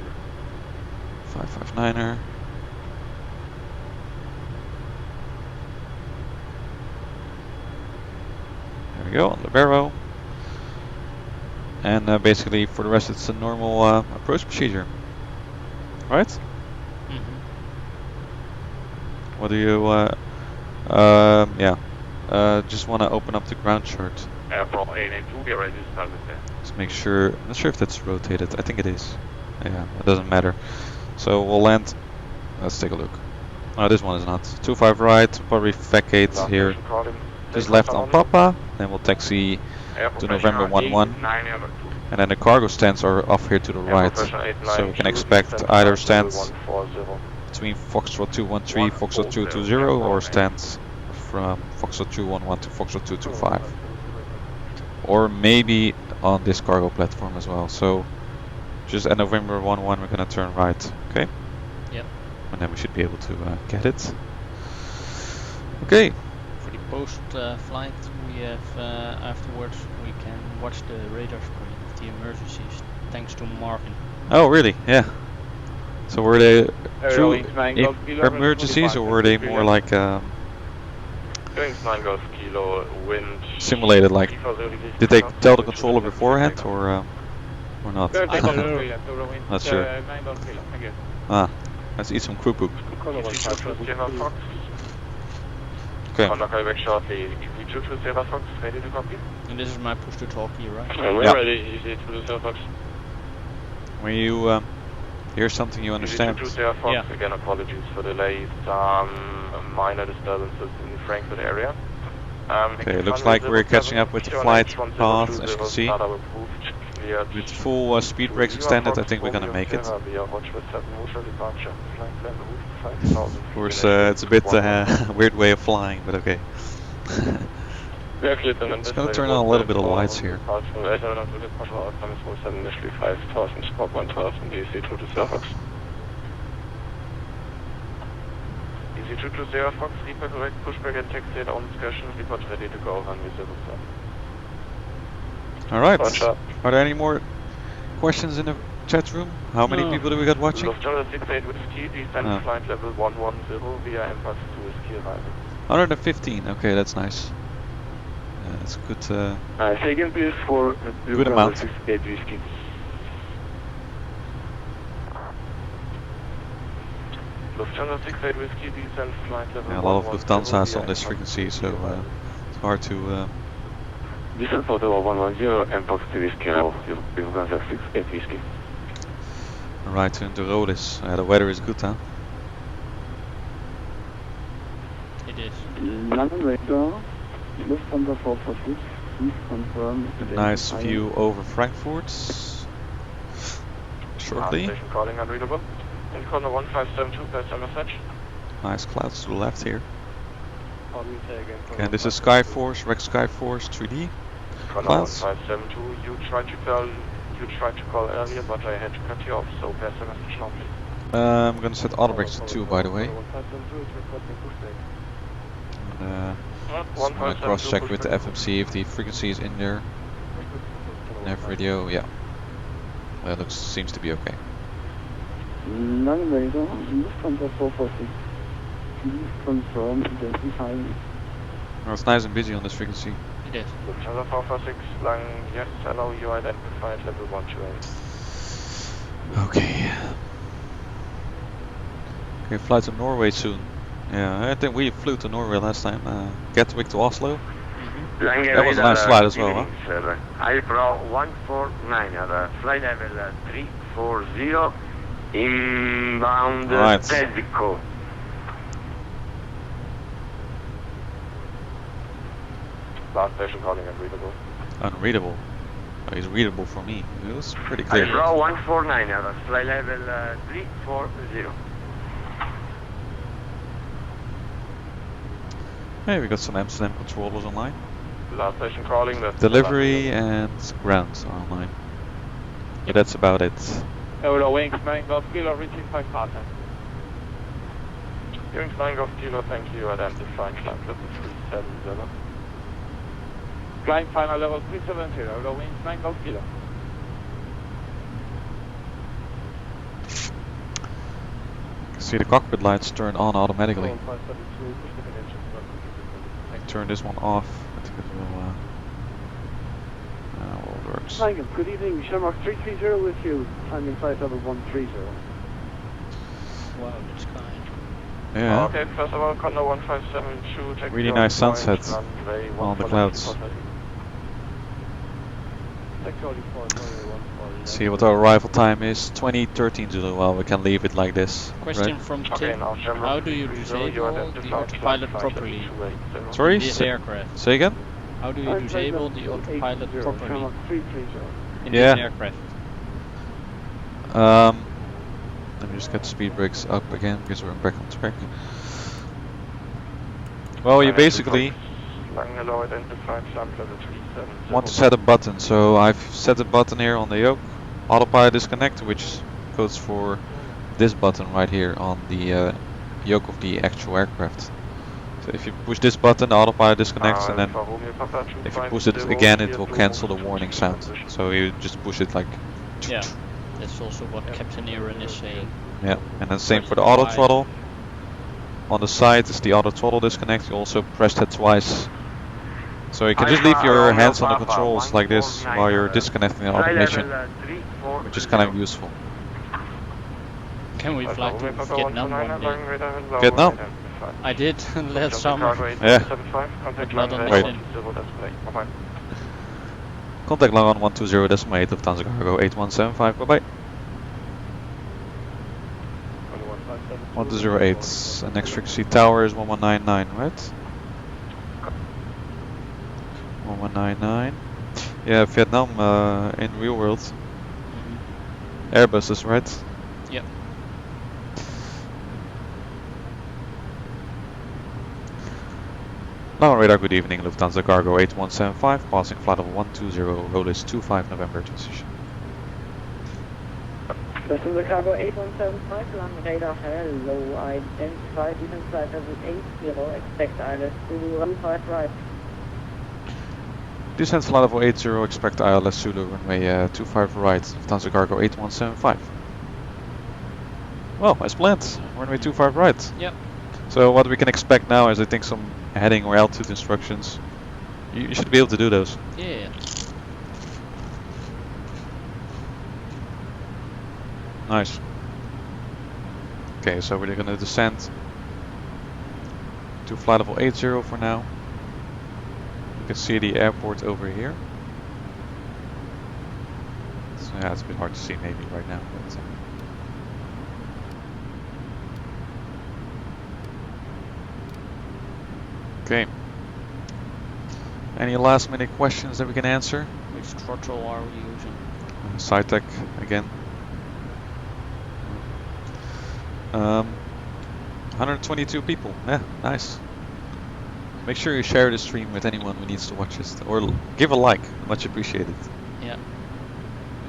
559er. There we go, on the barrow. And basically for the rest it's a normal approach procedure. Right?
Mm-hmm.
What do you, yeah. Just want to open up the ground chart.
Airport 882, we already started there.
Just make sure, I'm not sure if that's rotated, I think it is. Yeah, it doesn't matter. So we'll land, let's take a look. No, this one is not. 25 right, probably vacate here. Just left on Papa, then we'll taxi to November 11. And then the cargo stands are off here to the right. So we can expect either stands between Foxtrot 213, Foxtrot 220 or stands from Foxtrot 211 to Foxtrot 225. Or maybe on this cargo platform as well. So just at November 11 we're gonna turn right, okay?
Yep.
And then we should be able to get it. Okay.
For the post flight, we have afterwards we can watch the radar screen of the emergencies, thanks to Marvin.
Oh really? Yeah. So were they true
Eurowings 9 Golf Kilo,
emergencies or were they more like
Eurowings 9 Golf Kilo, wind...
simulated? Like, did they tell the controller beforehand or not? Not sure. Ah, let's eat some crew poop. Okay.
Contact back shortly. EC2 to Sierra Fox, ready to copy?
And this is my push to talk here, right?
We're
Yeah.
ready, EC2 to Sierra Fox.
When you hear something you understand.
EC2 to Sierra Fox,
Yeah.
again apologies for delays, some minor disturbances in the Frankfurt area.
Okay, looks like we're catching up with the flight path, as you can see. With full speed brakes extended, I think we're gonna make it. Of course, it's a bit weird way of flying, but okay. It's gonna turn on a little bit of lights here.
EC2 to Sierra Fox, report correct, pushback and taxi at own discretion, report ready to go, runway 07.
Alright,
Roger.
are there any more questions in the chat room? How many
No.
people do we got watching?
Lufthansa 68 Whiskey, descend
Oh.
flight level 110 via Embraer to Whiskey arrival.
115, okay, that's nice. That's good.
Say again please for
Good amount.
68 Whiskey.
Lufthansa 68 Whiskey, descend flight level
Yeah, a lot of
110
Lufthansa's
via
on this
Embraer
frequency,
to
so
Whiskey arrival.
it's hard to.
Descent for level 110 and Fox to Whiskey, Lufthansa 68 Whiskey.
Right to the road is. The weather is good, huh?
It is.
Lufthansa 446, please confirm.
Nice view over Frankfurt. Shortly.
Station calling unreadable. In corner 1572, press a message.
Nice clouds to the left here.
Okay,
And this is Skyforce, Rex Skyforce 3D.
Corner
Clouds.
1572, you tried to call earlier, but I had to cut you off, so pass a message now, please.
I'm gonna set auto brakes to 2, by the way. just want to cross check with the FMC if the frequency is in there. Nav radio, yeah. That looks seems to be okay.
Langeweile, Lufthansa 446. Please confirm identifying.
Well, it's nice and busy on this frequency.
It is.
Lufthansa 446, Lang, yes, hello, you identified level 128.
Okay. Okay, fly to Norway soon. Yeah, I think we flew to Norway last time. Gatwick to Oslo. That was a nice flight as well, huh?
AviationPro 149 at flight level 340 inbound Takeoff.
Last station calling unreadable.
Unreadable. Oh, he's readable for me. It was pretty clear.
AviationPro 149 at flight level 340.
Hey, we got some Amsterdam controllers online.
Last station calling. That's
Delivery and ground are online. But that's about it.
Euro wings 9 Golf Kilo reaching 5 contact.
Wings 9 Golf Kilo, thank you, identifying climb level 370.
Climb final level 370, Euro wings 9 Golf Kilo.
See the cockpit lights turn on automatically. Turn this one off. I think it will works.
Good evening, Shamrock 330 with you, landing flight level 130.
Wow, that's kind.
Yeah.
Okay, first of all, Condor 1572, take
Really
your
nice
point,
sunset
runway
on the
140,
clouds.
140.
Let's see what our arrival time is. 2013 Zulu. Well, we can leave it like this.
Question
right?
from
Okay,
Tim.
now Shamrock
How do you
330,
disable the
identified
autopilot
flight
properly
280.
Sorry?
in this aircraft?
Say again?
How do you disable the autopilot properly
Shamrock 330.
in
Yeah.
this aircraft?
Let me just get the speed brakes up again because we're back on track. Well, you basically
Hello, identified climb level 370.
want to set a button. So I've set a button here on the yoke, autopilot disconnect, which goes for this button right here on the yoke of the actual aircraft. So if you push this button, the autopilot disconnects, and then if you push it again, it will cancel the warning sound. So you just push it like.
Yeah, that's also what Captain Aaron is saying.
Yeah, and then same for the auto throttle. On the side is the auto throttle disconnect. You also press that twice. So you can just leave your hands on the controls like this while you're disconnecting the automation, which is kind of useful.
Can we fly to Vietnam one day?
Vietnam?
I did last summer.
Yeah.
Not on
Right.
mission.
Contact log on 120.8 Lufthansa Cargo 8175. Bye bye. 108. And next frequency tower is 1199, right? 1199. Yeah, Vietnam in real world. Airbuses, right?
Yep.
Now radar, good evening, Lufthansa Cargo 8175, passing flight level 120, roll is 25 November transition.
Lufthansa Cargo 8175, land radar hello, identified, descent flight level 80, expect ILS Zulu, run 5 right.
Descent flight level 80, expect ILS Zulu, runway 25 right, Lufthansa Cargo 8175. Well, as planned, runway 25 right.
Yep.
So what we can expect now is I think some heading or altitude instructions. You should be able to do those.
Yeah.
Nice. Okay, so we're gonna descend to flight level 80 for now. You can see the airport over here. So yeah, it's a bit hard to see maybe right now. But, okay. Any last minute questions that we can answer?
Which throttle are we using?
SciTech again. 122 people. Yeah, nice. Make sure you share the stream with anyone who needs to watch it, or give a like. Much appreciated.
Yeah.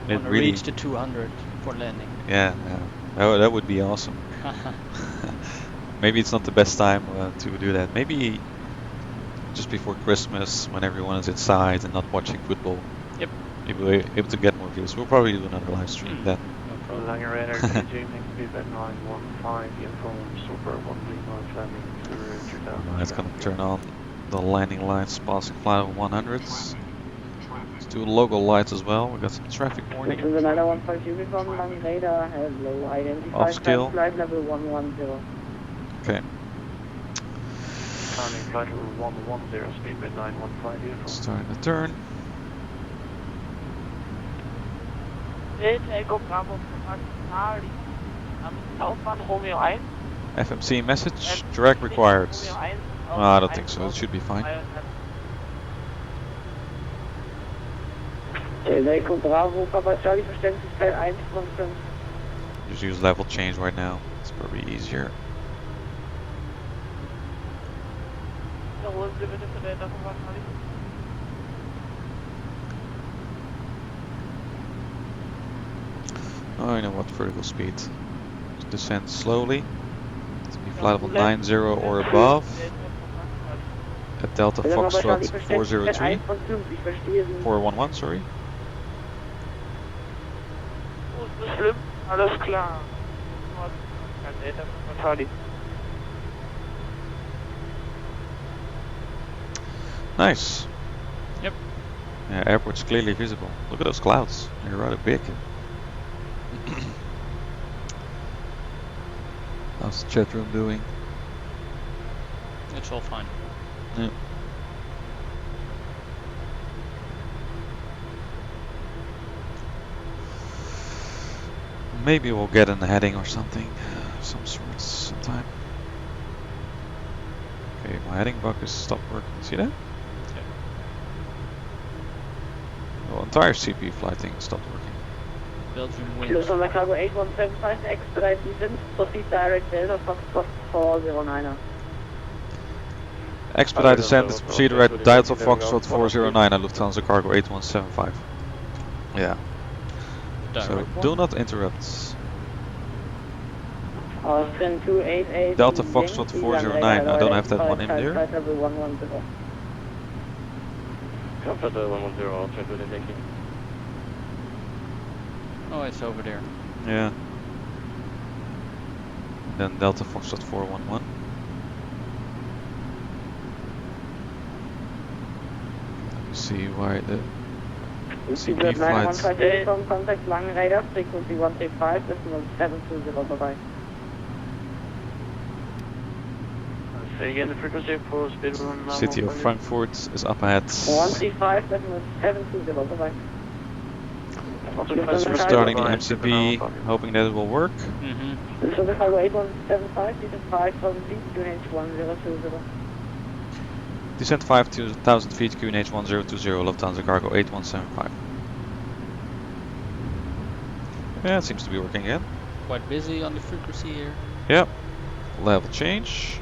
It
Wanna
really
reach the 200 for landing.
Yeah, that would be awesome. Maybe it's not the best time to do that. Maybe just before Christmas, when everyone is inside and not watching football.
Yep.
You'll be able to get more views. We'll probably do another live stream then.
No problem.
Langer Radar, good evening, feedback 915, inform Super 139 landing to 2000.
It's gonna turn on the landing lights, passing flight of 100s. Let's do local lights as well. We got some traffic warning.
This is another 1.5 uniform, Langer Radar, hello, identified
Off scale.
flight level 110.
Okay.
Landing flight level 110, speedbit 915, uniform.
Starting the turn.
Takeoff Bravo Charlie. Southbound Romeo 1.
FMC message, direct required. I don't think so, it should be fine.
Takeoff Bravo Papa Charlie, Verständlichkeit 1 von 5.
Just use level change right now. It's probably easier.
Wiederholen Sie bitte für Delta Papa Charlie.
Oh, I know what vertical speed. Just descend slowly. It's be flight level 90 or above. At Delta Foxtrot 403. 411, sorry.
Nicht schlimm, alles klar. Kein Delta Papa Charlie.
Nice.
Yep.
Yeah, airport's clearly visible. Look at those clouds. They're rather big. How's the chat room doing?
It's all fine.
Yeah. Maybe we'll get in a heading or something, some sort, sometime. Okay, my heading bug has stopped working. See that?
Yeah.
The entire CPU flight thing stopped working.
Belgium wind.
Lufthansa Cargo 8175, expedite descent, proceed direct Delta Foxtrot 409.
Expedite descent, proceed at Delta Foxtrot 409 at Lufthansa Cargo 8175. Yeah. So do not interrupt.
Austrian 288.
Delta Foxtrot 409. I don't have that one in there.
Flight level 110.
Comfort 110, Austrian 288.
Oh, it's over there.
Yeah. Then Delta Foxtrot 411. Let me see why the CP flights.
From contact Langer Radar, frequency 135, decimal 720, bye-bye.
Say again the frequency for speed
City of Frankfurt is up ahead.
135, decimal 720, bye-bye.
We're starting the MCP, hoping that it will work.
Mm-hmm.
So the Cargo 8175, descent 5,000 feet, QNH 1020.
Descent 5,000 feet, QNH 1020, Lufthansa Cargo 8175. Yeah, it seems to be working again.
Quite busy on the frequency here.
Yep. Level change.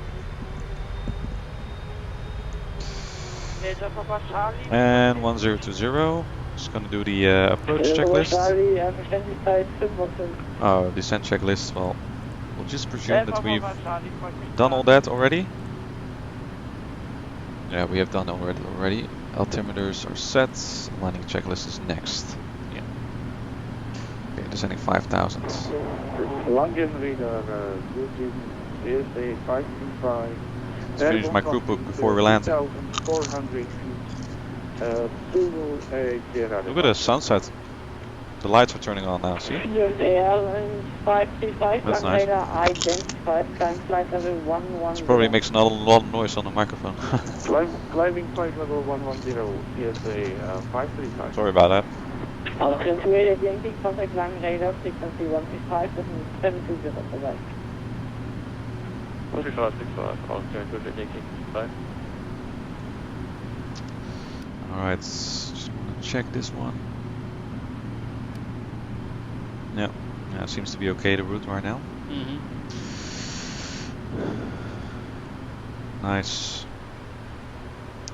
Delta Papa Charlie.
And 1020. Just gonna do the approach checklist.
Charlie, Verständlichkeit 5,5.
Oh, descent checklist. Well, we'll just presume that we've
Papa Charlie,
done all that already. Yeah, we have done already. Altimeters are set. Landing checklist is next.
Yeah.
Okay, descending 5,000.
Langer Radar, good evening, CSA 525.
Let's finish my crew book before we land.
2,400 feet. Zulu
Look at the sunset. The lights are turning on now, see?
Airline 535,
That's
Langer
nice.
Radar, identified, climb flight level 110.
This probably makes not a lot of noise on the microphone.
Climbing flight level 110, CSA 535.
Sorry about that.
Austrian 288 Yankee, contact Langer Radar, frequency 135, decimal 720, bye-bye.
3565, Austrian 288, bye.
Alright, just want to check this one. Yeah, seems to be okay, the route right now.
Mm-hmm.
Nice.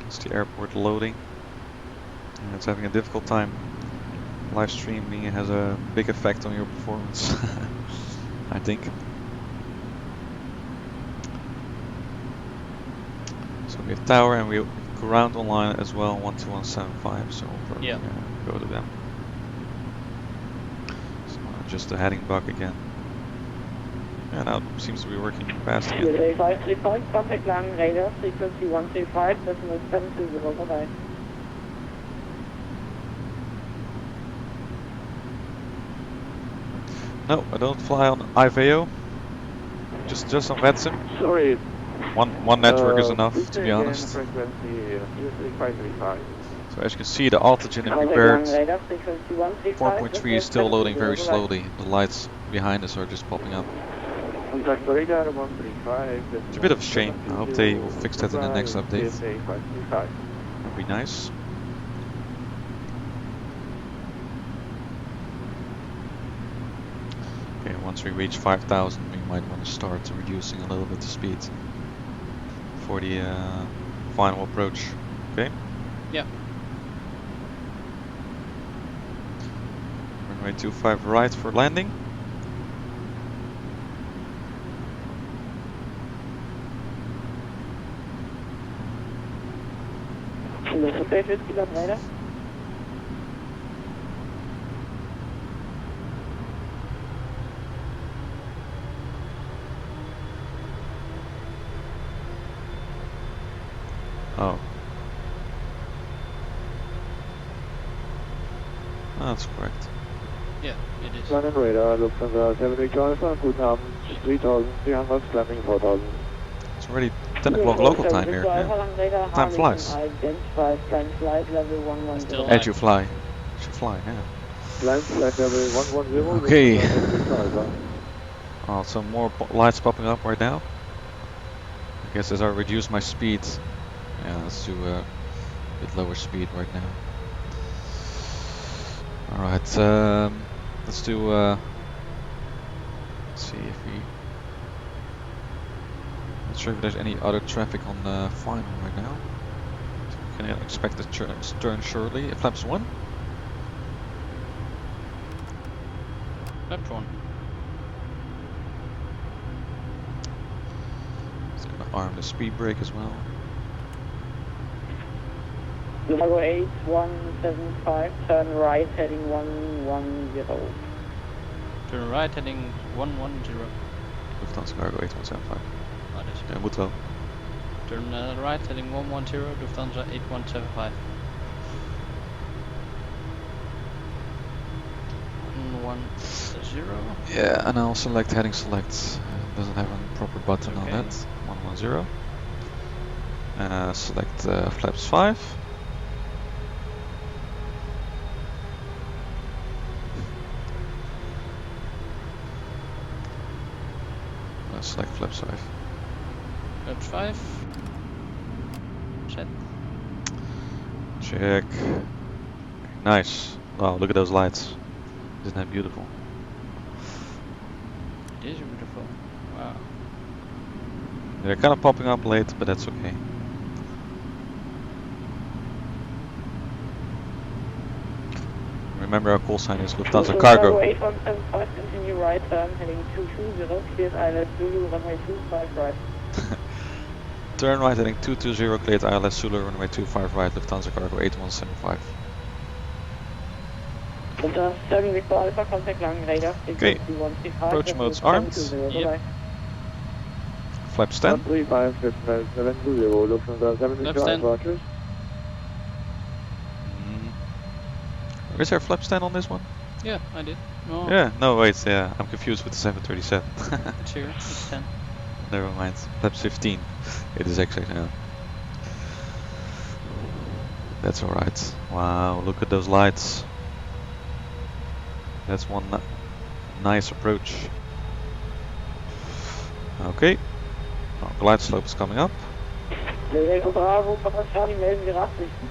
It's the airport loading. And it's having a difficult time. Live streaming has a big effect on your performance, I think. So we have tower and we have ground online as well, 12175, so we'll probably
Yeah.
go to them. So just a heading bug again. Yeah, now it seems to be working fast again.
USA 535, contact landing radar, frequency 135.720, bye-bye.
No, I don't fly on IVAO. Just on VATSIM.
Sorry.
One network is enough,
please
to
say
be
again
honest.
Frequency USA 535.
So as you can see, the altitude in
Contact
prepared
landing radar, frequency 135.
4.3 is still loading very
720,
slowly. The lights behind us are just popping up.
Contact radar 135.
It's a bit of a shame. I hope they will fix that in the next update.
USA 535.
Would be nice. Okay, once we reach 5,000, we might want to start reducing a little bit the speed for the final approach. Okay.
Yeah.
Runway 25 right for landing.
USA 50 radar.
Oh. That's correct.
Yeah, it is.
London radar, Lufthansa 78 Alpha, guten Abend, 3,300, landing 4,000.
It's already 10 o'clock local time here. Yeah. Time flies.
Identified flight level 110.
Still
As you fly. As you fly, yeah.
Flight level 110.
Okay.
Lufthansa 78 Alpha.
Oh, some more lights popping up right now. I guess as I reduce my speed. Yeah, let's do a bit lower speed right now. Alright, let's do, let's see if we... Not sure if there's any other traffic on the final right now. So we can expect a turn shortly. Flaps 1.
Left one.
It's gonna arm the speed brake as well.
Logo 8175, turn right heading 110.
Turn right heading 110.
Lufthansa Cargo 8175.
Oh, that's
Yeah, moet wel.
Turn right heading 110, Lufthansa 8175. 110.
Yeah, and I'll select heading select. Doesn't have a proper button on that. 110. Select flaps 5. Select flaps 5.
Flaps 5. Set.
Check. Nice. Wow, look at those lights. Isn't that beautiful?
It is beautiful. Wow.
They're kind of popping up late, but that's okay. Remember our call sign is Lufthansa Cargo.
8175, continue right turn heading 220, cleared ILS Zulu, runway 25 right.
Turn right heading 220, cleared ILS Zulu, runway 25 right, Lufthansa Cargo 8175.
Lufthansa 78 Alpha, contact landing radar,
Okay.
frequency 135.
Approach mode's armed.
Yep.
Flaps 10.
135, 720, Lufthansa 78
Flaps 10.
Alpha, cheers.
Is there a flaps 10 on this one?
Yeah, I did. No,
Yeah, no wait, yeah, I'm confused with the 737.
it's here. It's 10.
Never mind. Flaps 15. It is actually, yeah. That's alright. Wow, look at those lights. That's one nice approach. Okay. Oh, glide slope is coming up.
Bravo, Papa Charlie, melden Sie Rastlichten.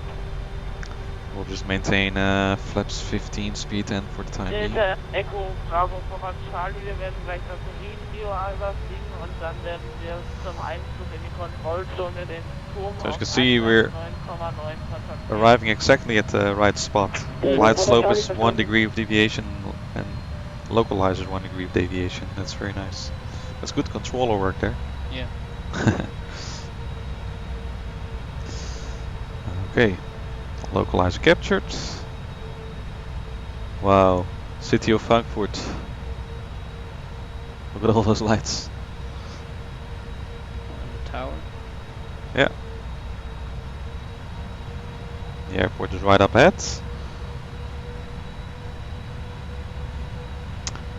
We'll just maintain flaps 15 speed and for the time being.
Echo, Bravo, Papa Charlie, wir werden gleich das Video überfliegen und dann werden wir zum Einflug in die Kontrollzone den Turm
So as you
auf
can see, we're
9,9
arriving exactly at the right spot. Glide slope is 1 degree of deviation and localizer 1 degree of deviation. That's very nice. That's good controller work there.
Yeah.
Okay, localizer captured. Wow, city of Frankfurt. Look at all those lights.
Tower.
Yeah. The airport is right up ahead.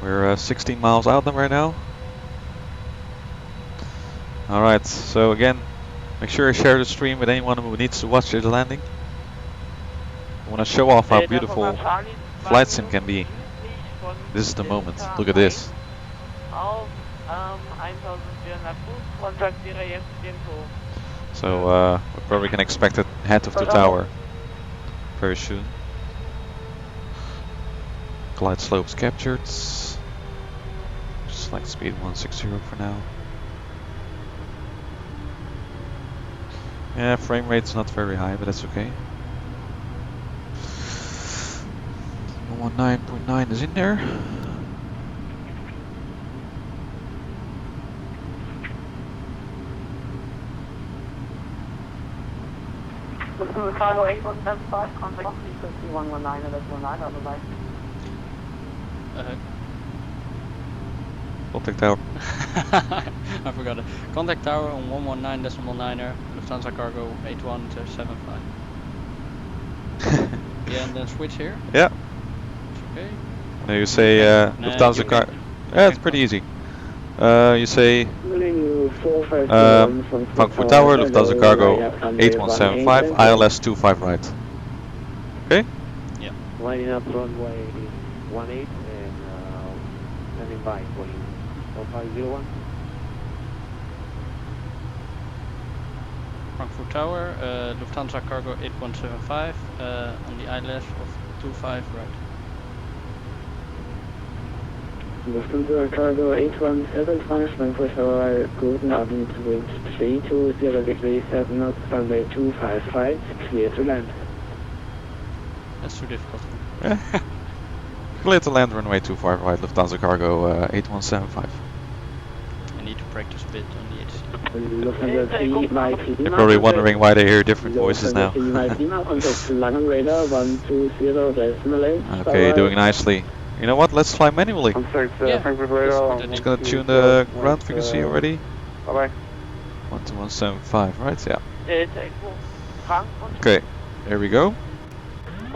We're 16 miles out them right now. Alright, so again, make sure you share the stream with anyone who needs to watch the landing. I want to show off how beautiful flight sim can be. This is the moment. Look at this. So we probably can expect it head of the tower very soon. Glide slopes captured. Select speed 160 for now. Yeah, frame rate's not very high, but that's okay. 119.9 is in there.
Lufthansa Cargo 8175, contact frequency 119 and 19 on the line.
Contact tower.
I forgot it. Contact tower on 119.9er, Lufthansa Cargo 8175. Yeah, and then switch here.
Yeah.
Okay.
Now you say Lufthansa Cargo. Yeah, it's pretty easy. You say Frankfurt Tower, Lufthansa Cargo 8175, ILS 25 right. Okay?
Yeah.
Lining up runway 18 and landing by Boeing 4501.
Frankfurt Tower, Lufthansa Cargo 8175 on the ILS of 25 right.
Lufthansa Cargo 8175, Frankfurt Tower, guten Abend, wind 320 degrees 7 knots, runway 255, clear to land.
That's too difficult.
Clear to land runway 25 right, Lufthansa Cargo 8175.
I need to practice a bit on the ATIS.
You're probably wondering why they hear different voices now. Okay, doing nicely. You know what? Let's fly manually.
Yeah.
Just gonna tune the ground frequency already.
Bye bye.
12175, right? Yeah. Okay, here we go.
And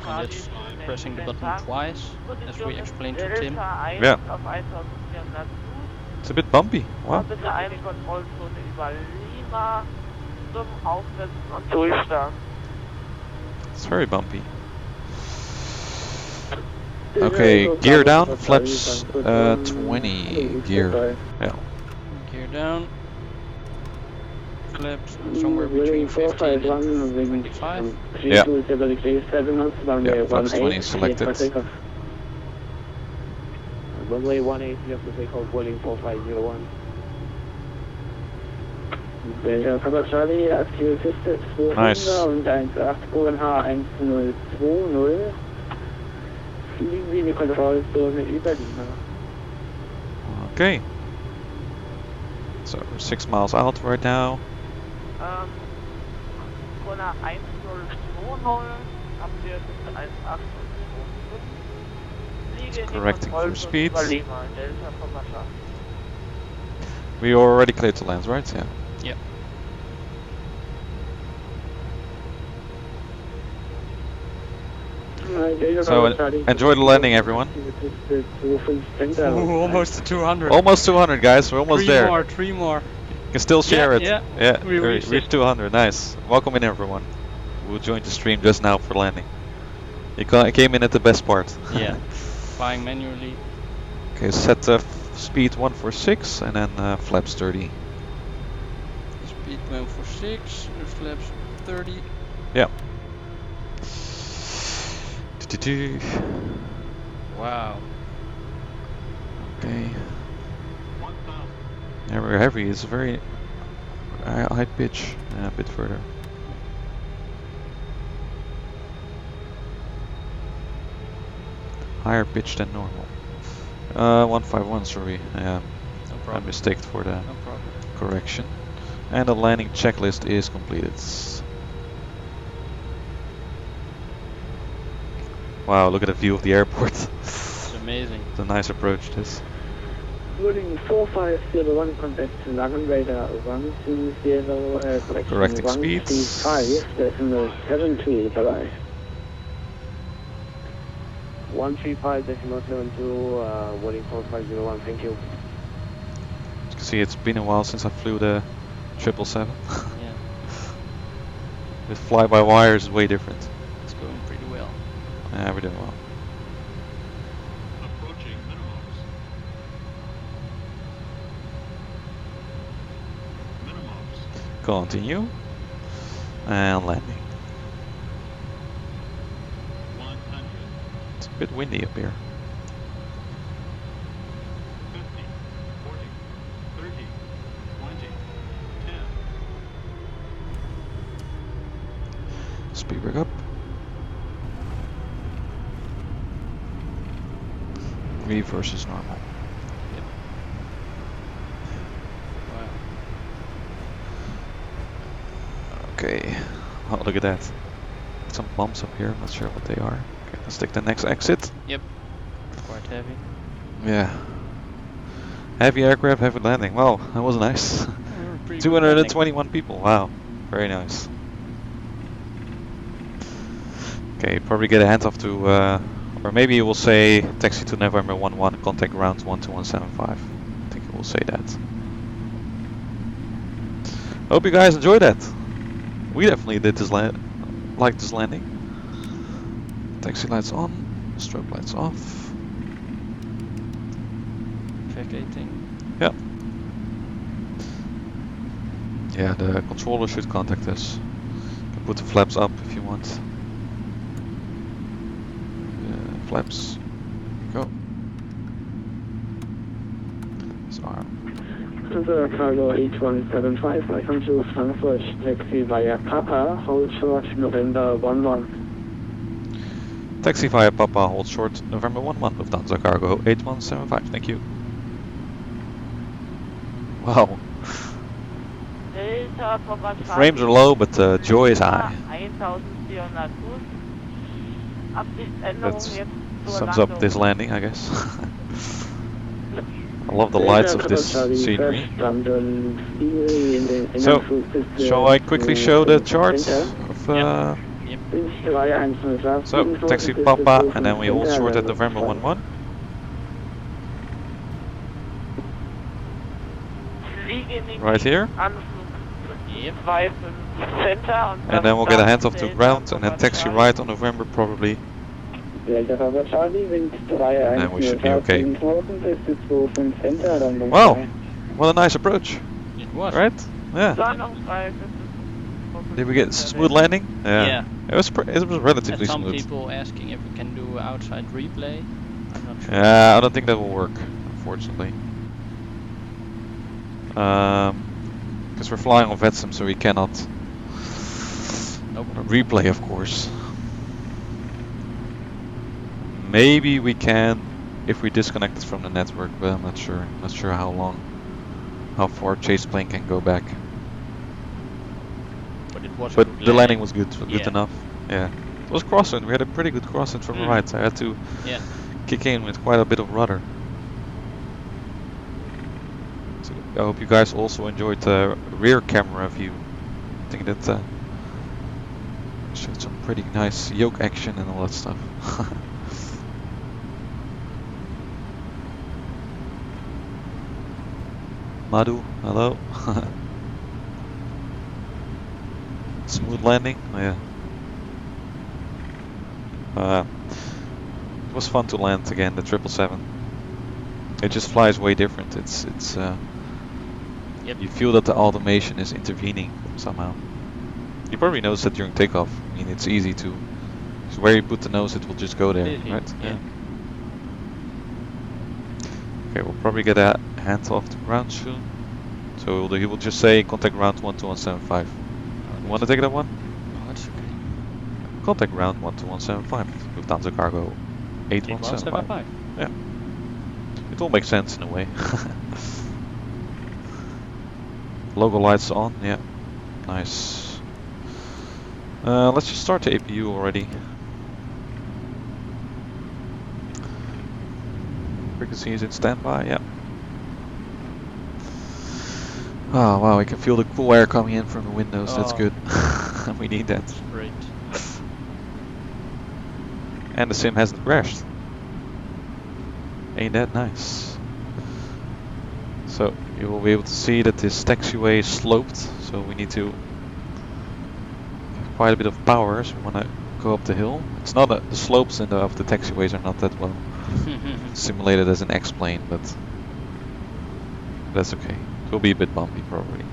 that's pressing the button twice, as we explained to Tim.
Yeah. It's a bit bumpy. Wow. It's very bumpy. Okay, gear down, flaps 20 gear. Yeah.
Gear down. Flaps somewhere between 15 and 25.
Yeah. Yeah, flaps 20 selected.
Runway 18, you have to take off Boeing 4501.
Nice. Okay. So we're 6 miles out right now. It's correcting for speed. We are already cleared to land, right? Yeah.
Yeah.
So enjoy the landing, everyone.
Ooh, almost to 200.
Almost 200, guys. We're almost there.
Three more.
You can still share it.
Yeah. We
reached 200. Nice. Welcome in, everyone who joined the stream just now for landing. You came in at the best part.
Yeah. Flying manually.
Okay, set speed 146 and then flaps 30.
Speed 146, flaps 30.
Yeah.
Wow.
Okay. Yeah, we're heavy. It's a very high pitch. Yeah, a bit further. Higher pitch than normal. 151, sorry. Yeah,
No
I
problem.
mistaked for the
No problem.
correction. And the landing checklist is completed. Wow, look at the view of the airport.
It's amazing.
It's a nice approach, this.
Loading 4501, contact Langen radar 120,
Correcting speeds.
135.72, bye-bye.
135.72, waiting 4501, thank you.
As you can see, it's been a while since I flew the 777.
Yeah,
With fly-by-wires is way different.
it's going pretty well.
Yeah, we're doing well.
Approaching minimums. Minimums.
Continue. And landing.
100.
It's a bit windy up here.
50. 40. 30. 20. 10.
Speed brake up. Reverse is normal.
Wow.
Okay. Oh, look at that. Some bumps up here. I'm not sure what they are. Okay, let's take the next exit.
Yep. Quite heavy.
Yeah. Heavy aircraft, heavy landing. Wow, that was nice.
Pretty good landing.
221 people. Wow. Very nice. Okay, probably get a handoff to, or maybe you will say taxi to November 11, contact ground 12175. I think it will say that. Hope you guys enjoyed that. We definitely did this like this landing. Taxi lights on, strobe lights off.
Vacating.
Yeah. Yeah, the controller should contact us. You can put the flaps up if you want. Flaps. Go. Arm.
Lufthansa Cargo 8175, welcome to Frankfurt, taxi via Papa, hold short November 11.
Taxi via Papa, hold short November 11, Lufthansa Cargo 8175, thank you. Wow.
Delta Papa
Frames are low, but joy is high.
1400 Fuß. Absichtsänderung
That
jetzt zur
sums up
Landung.
this landing, I guess. I love the lights of this scenery. So, shall I quickly show the chart of so, taxi Papa, and then we hold short at November 11. Right here. And then we'll get a handoff to ground and then taxi right on November probably. And then we should be okay. Wow, what a nice approach.
It was.
Right? Yeah. Did we get smooth landing?
Yeah.
It was relatively
And some
smooth.
people asking if we can do outside replay. I'm not sure.
Yeah, I don't think that will work, unfortunately. Because we're flying on VATSIM, so we cannot replay, of course. Maybe we can if we disconnect it from the network, but I'm not sure. Not sure how far chase plane can go back.
But it was.
But
a good
the landing was good, good
Yeah.
enough. Yeah, it was crosswind. We had a pretty good crosswind from the right. I had to kick in with quite a bit of rudder. So I hope you guys also enjoyed the rear camera view. I think that showed some pretty nice yoke action and all that stuff. Madhu, hello. Smooth landing? Oh, yeah. It was fun to land again, the 777. It just flies way different. It's you feel that the automation is intervening somehow. You probably noticed that during takeoff. I mean, it's easy to. So where you put the nose, it will just go there, right?
Yeah.
Okay, we'll probably get a handoff to ground soon. So he will just say contact ground 12175. You want to take that one?
Oh, that's okay.
Contact ground 12175. Lufthansa Cargo 8175. Yeah. It all makes sense in a way. Logo lights on, yeah. Nice. Let's just start the APU already. Frequency is in standby, yeah. Oh wow, we can feel the cool air coming in from the windows, that's good. We need that.
Great.
And the sim hasn't crashed. Ain't that nice? So you will be able to see that this taxiway is sloped, so we need to have quite a bit of power, so we want to go up the hill. It's not the slopes of the taxiways are not that well simulated as an X-plane, but that's okay. It will be a bit bumpy probably.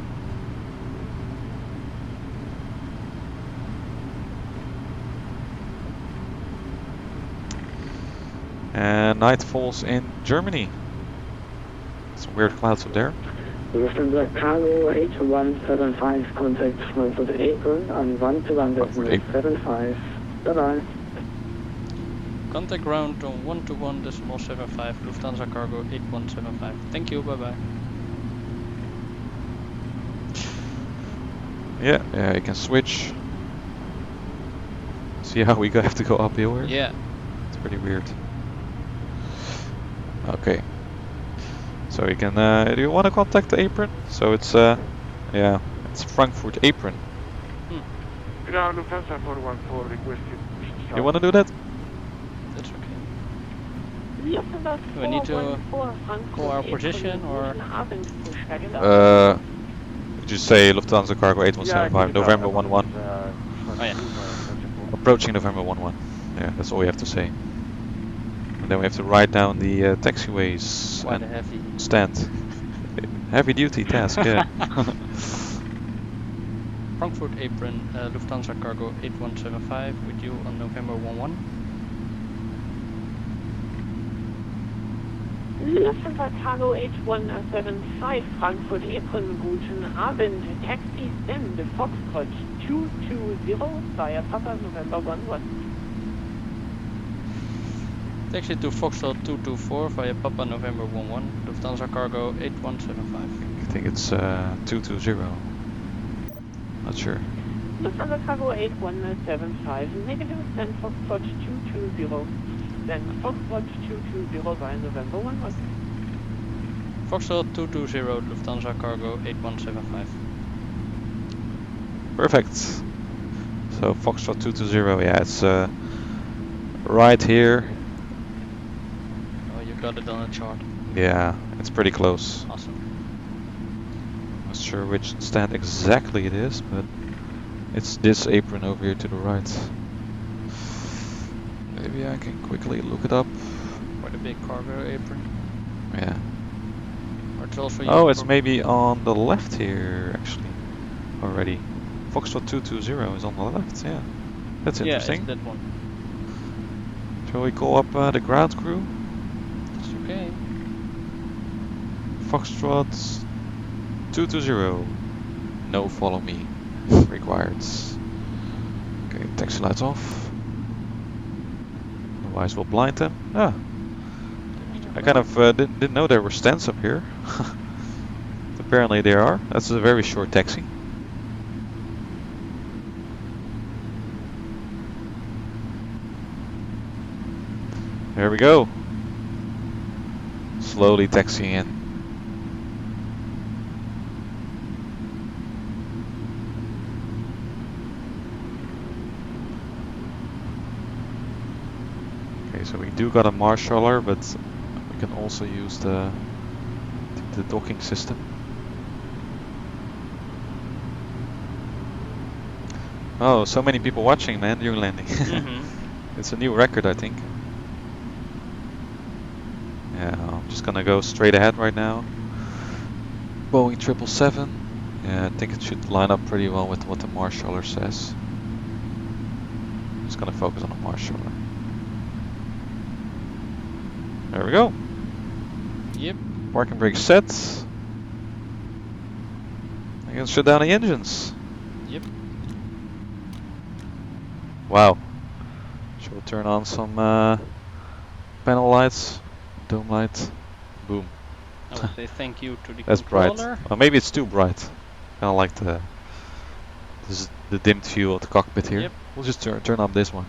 And night falls in Germany. Some weird clouds up there.
Lufthansa Cargo 8175, contact Frankfurt apron on 121.75. Bye-bye.
Contact ground on 121.75, Lufthansa Cargo 8175. Thank you, bye bye.
Yeah, you can switch. See how we have to go uphill here?
Yeah.
It's pretty weird. Okay. So you can, do you want to contact the apron? So it's, yeah, it's Frankfurt apron.
Ground Lufthansa 414 requested.
You want to do that?
That's okay. Do we need to call our position or?
Did you say Lufthansa Cargo 8175, November 11?
Oh yeah.
Approaching November 11. Yeah, that's all we have to say. And then we have to write down the taxiways
Quite
and
a heavy.
stand. Heavy duty task, yeah.
Frankfurt apron, Lufthansa Cargo 8175 with you on November 11.
Lufthansa Cargo 8175, Frankfurt apron, guten Abend. Taxi send Foxtrot 220 via Papa November 11.
Taxi to Foxtrot 224 via Papa November 11, Lufthansa Cargo 8175.
I think it's 220. Not sure.
Lufthansa Cargo 8175, negative send Foxtrot 220. Then Foxtrot 220 via November 11.
Foxtrot 220, Lufthansa Cargo 8175.
Perfect. So Foxtrot 220, yeah, it's right here.
Oh, you got it on a chart.
Yeah, it's pretty close.
Awesome.
Not sure which stand exactly it is, but it's this apron over here to the right. Maybe I can quickly look it up.
Quite a big cargo apron.
Yeah.
Or it's also
Oh, it's maybe on the left here, actually, already. Foxtrot 220 is on the left, yeah. That's interesting.
Yeah, it's that one.
Shall we call up the ground crew?
It's okay.
Foxtrot 220. No follow me required. Okay, taxi lights off. Otherwise we'll blind them. Ah. I kind of didn't know there were stands up here. Apparently there are. That's a very short taxi. There we go. Slowly taxiing in. Okay, so we do got a marshaller, but we can also use the docking system. Oh, so many people watching, man, during landing. It's a new record, I think. Yeah, I'm just gonna go straight ahead right now. Boeing 777. Yeah, I think it should line up pretty well with what the marshaller says. Just gonna focus on the marshaller. There we go.
Yep.
Parking brake set. I'm gonna shut down the engines.
Yep.
Wow. Shall we turn on some panel lights? Dome light. Boom.
I would say thank you to the
That's bright.
controller.
Well, maybe it's too bright. kind of like the dimmed view of the cockpit here.
Yep.
We'll just turn up this one.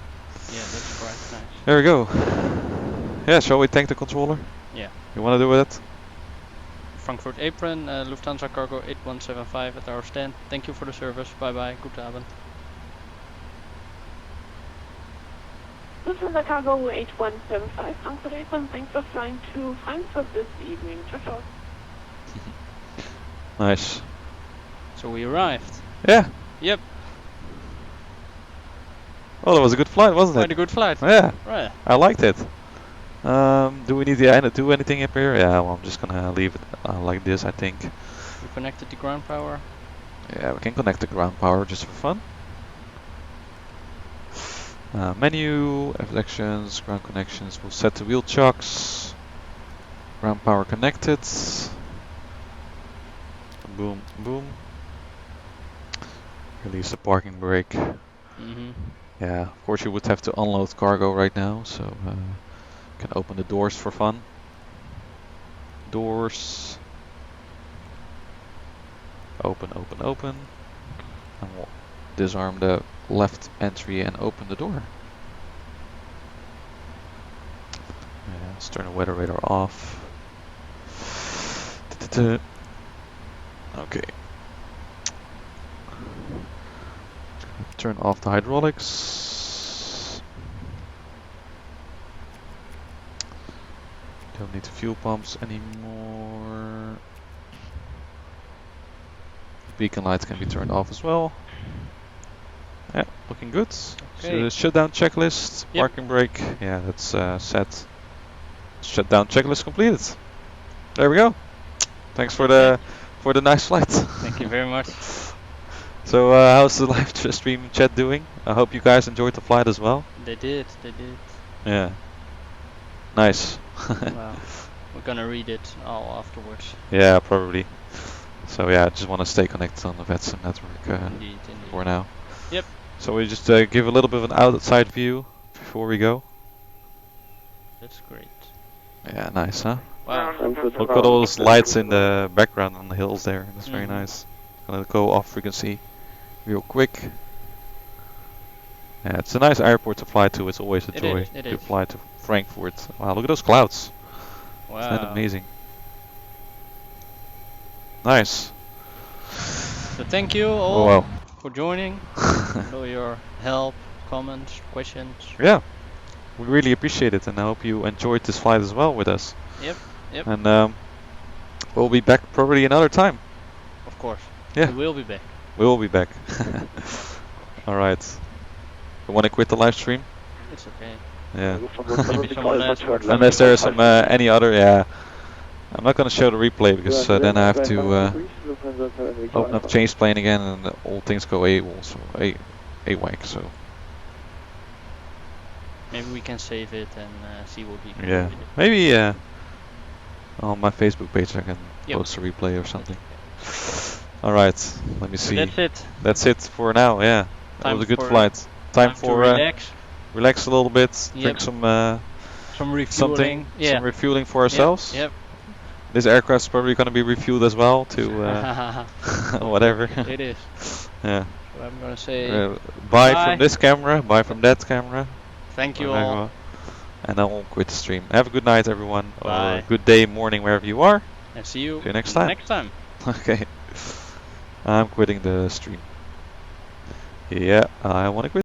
Yeah, that's quite nice.
There we go. Yeah, shall we thank the controller?
Yeah.
You want to do it?
Frankfurt apron, Lufthansa Cargo 8175 at our stand. Thank you for the service. Bye bye. Good Abend.
Lufthansa Cargo 8175 Frankfurt apron. Thanks for flying to Frankfurt this evening. Ciao, ciao.
Nice.
So we arrived.
Yeah.
Yep.
Oh, that was a good flight, wasn't
Quite
it?
a good flight.
Yeah.
Right.
I liked it. Do we need to do anything up here? Yeah, well, I'm just gonna leave it like this, I think.
We connected the ground power.
Yeah, we can connect the ground power just for fun. Menu, actions, ground connections. We'll set the wheel chocks. Ground power connected. Boom, boom. Release the parking brake.
Mm-hmm.
Yeah, of course you would have to unload cargo right now, so can open the doors for fun. Doors. Open, open, open. And we'll disarm the left entry and open the door. Yeah, let's turn the weather radar off. Okay. Turn off the hydraulics. Don't need the fuel pumps anymore. Beacon lights can be turned off as well. Yeah, looking good.
Okay.
So the shutdown checklist,
Yep.
parking brake. Yeah, that's set. Shutdown checklist completed. There we go. Thanks for the nice flight.
Thank you very much.
So how's the live stream chat doing? I hope you guys enjoyed the flight as well.
They did. They did.
Yeah. Nice.
Wow. We're gonna read it all afterwards.
Yeah, probably. So yeah, I just want to stay connected on the VATSIM network
Indeed.
for now.
Yep.
So we just give a little bit of an outside view before we go.
That's great.
Yeah, nice, huh?
Wow.
Look at all those lights in the background on the hills there. That's very
Mhm.
nice. Gonna go off frequency real quick. Yeah, it's a nice airport to fly to. It's always a
It
joy
is, it
to
is.
fly to Frankfurt. Wow, look at those clouds.
Wow.
Isn't that amazing? Nice.
So thank you all
Oh wow.
for joining. For your help, comments, questions.
Yeah, we really appreciate it, and I hope you enjoyed this flight as well with us.
Yep. Yep.
And we'll be back probably another time.
Of course.
Yeah.
We will be back.
We will be back. All right. You want to quit the live stream?
It's okay.
Yeah.
Maybe someone else.
Unless there is some any other, yeah. I'm not gonna show the replay because then I have to open up change plane again and all things go AWOL, so AWAC. So
Maybe we can save it and see what we can
yeah,
do with it.
maybe on my Facebook page I can
Yep.
post a replay or something. All right, let me see.
That's it.
That's it for now. Yeah, that
Time
was a good
for-
flight. Time for
to relax.
relax a little bit, drink
Yep.
some
Some refueling.
something,
Yeah.
some refueling for ourselves.
Yep.
This aircraft's probably going to be refueled as well to whatever.
It is.
Yeah.
So I'm gonna say
Buy
bye.
from this camera, buy from that camera.
thank you
whatever.
all,
And then we'll quit the stream. Have a good night, everyone.
Bye.
Or good day, morning, wherever you are.
and see you
See you next time.
Next time.
Okay. I'm quitting the stream. Yeah, I want to quit.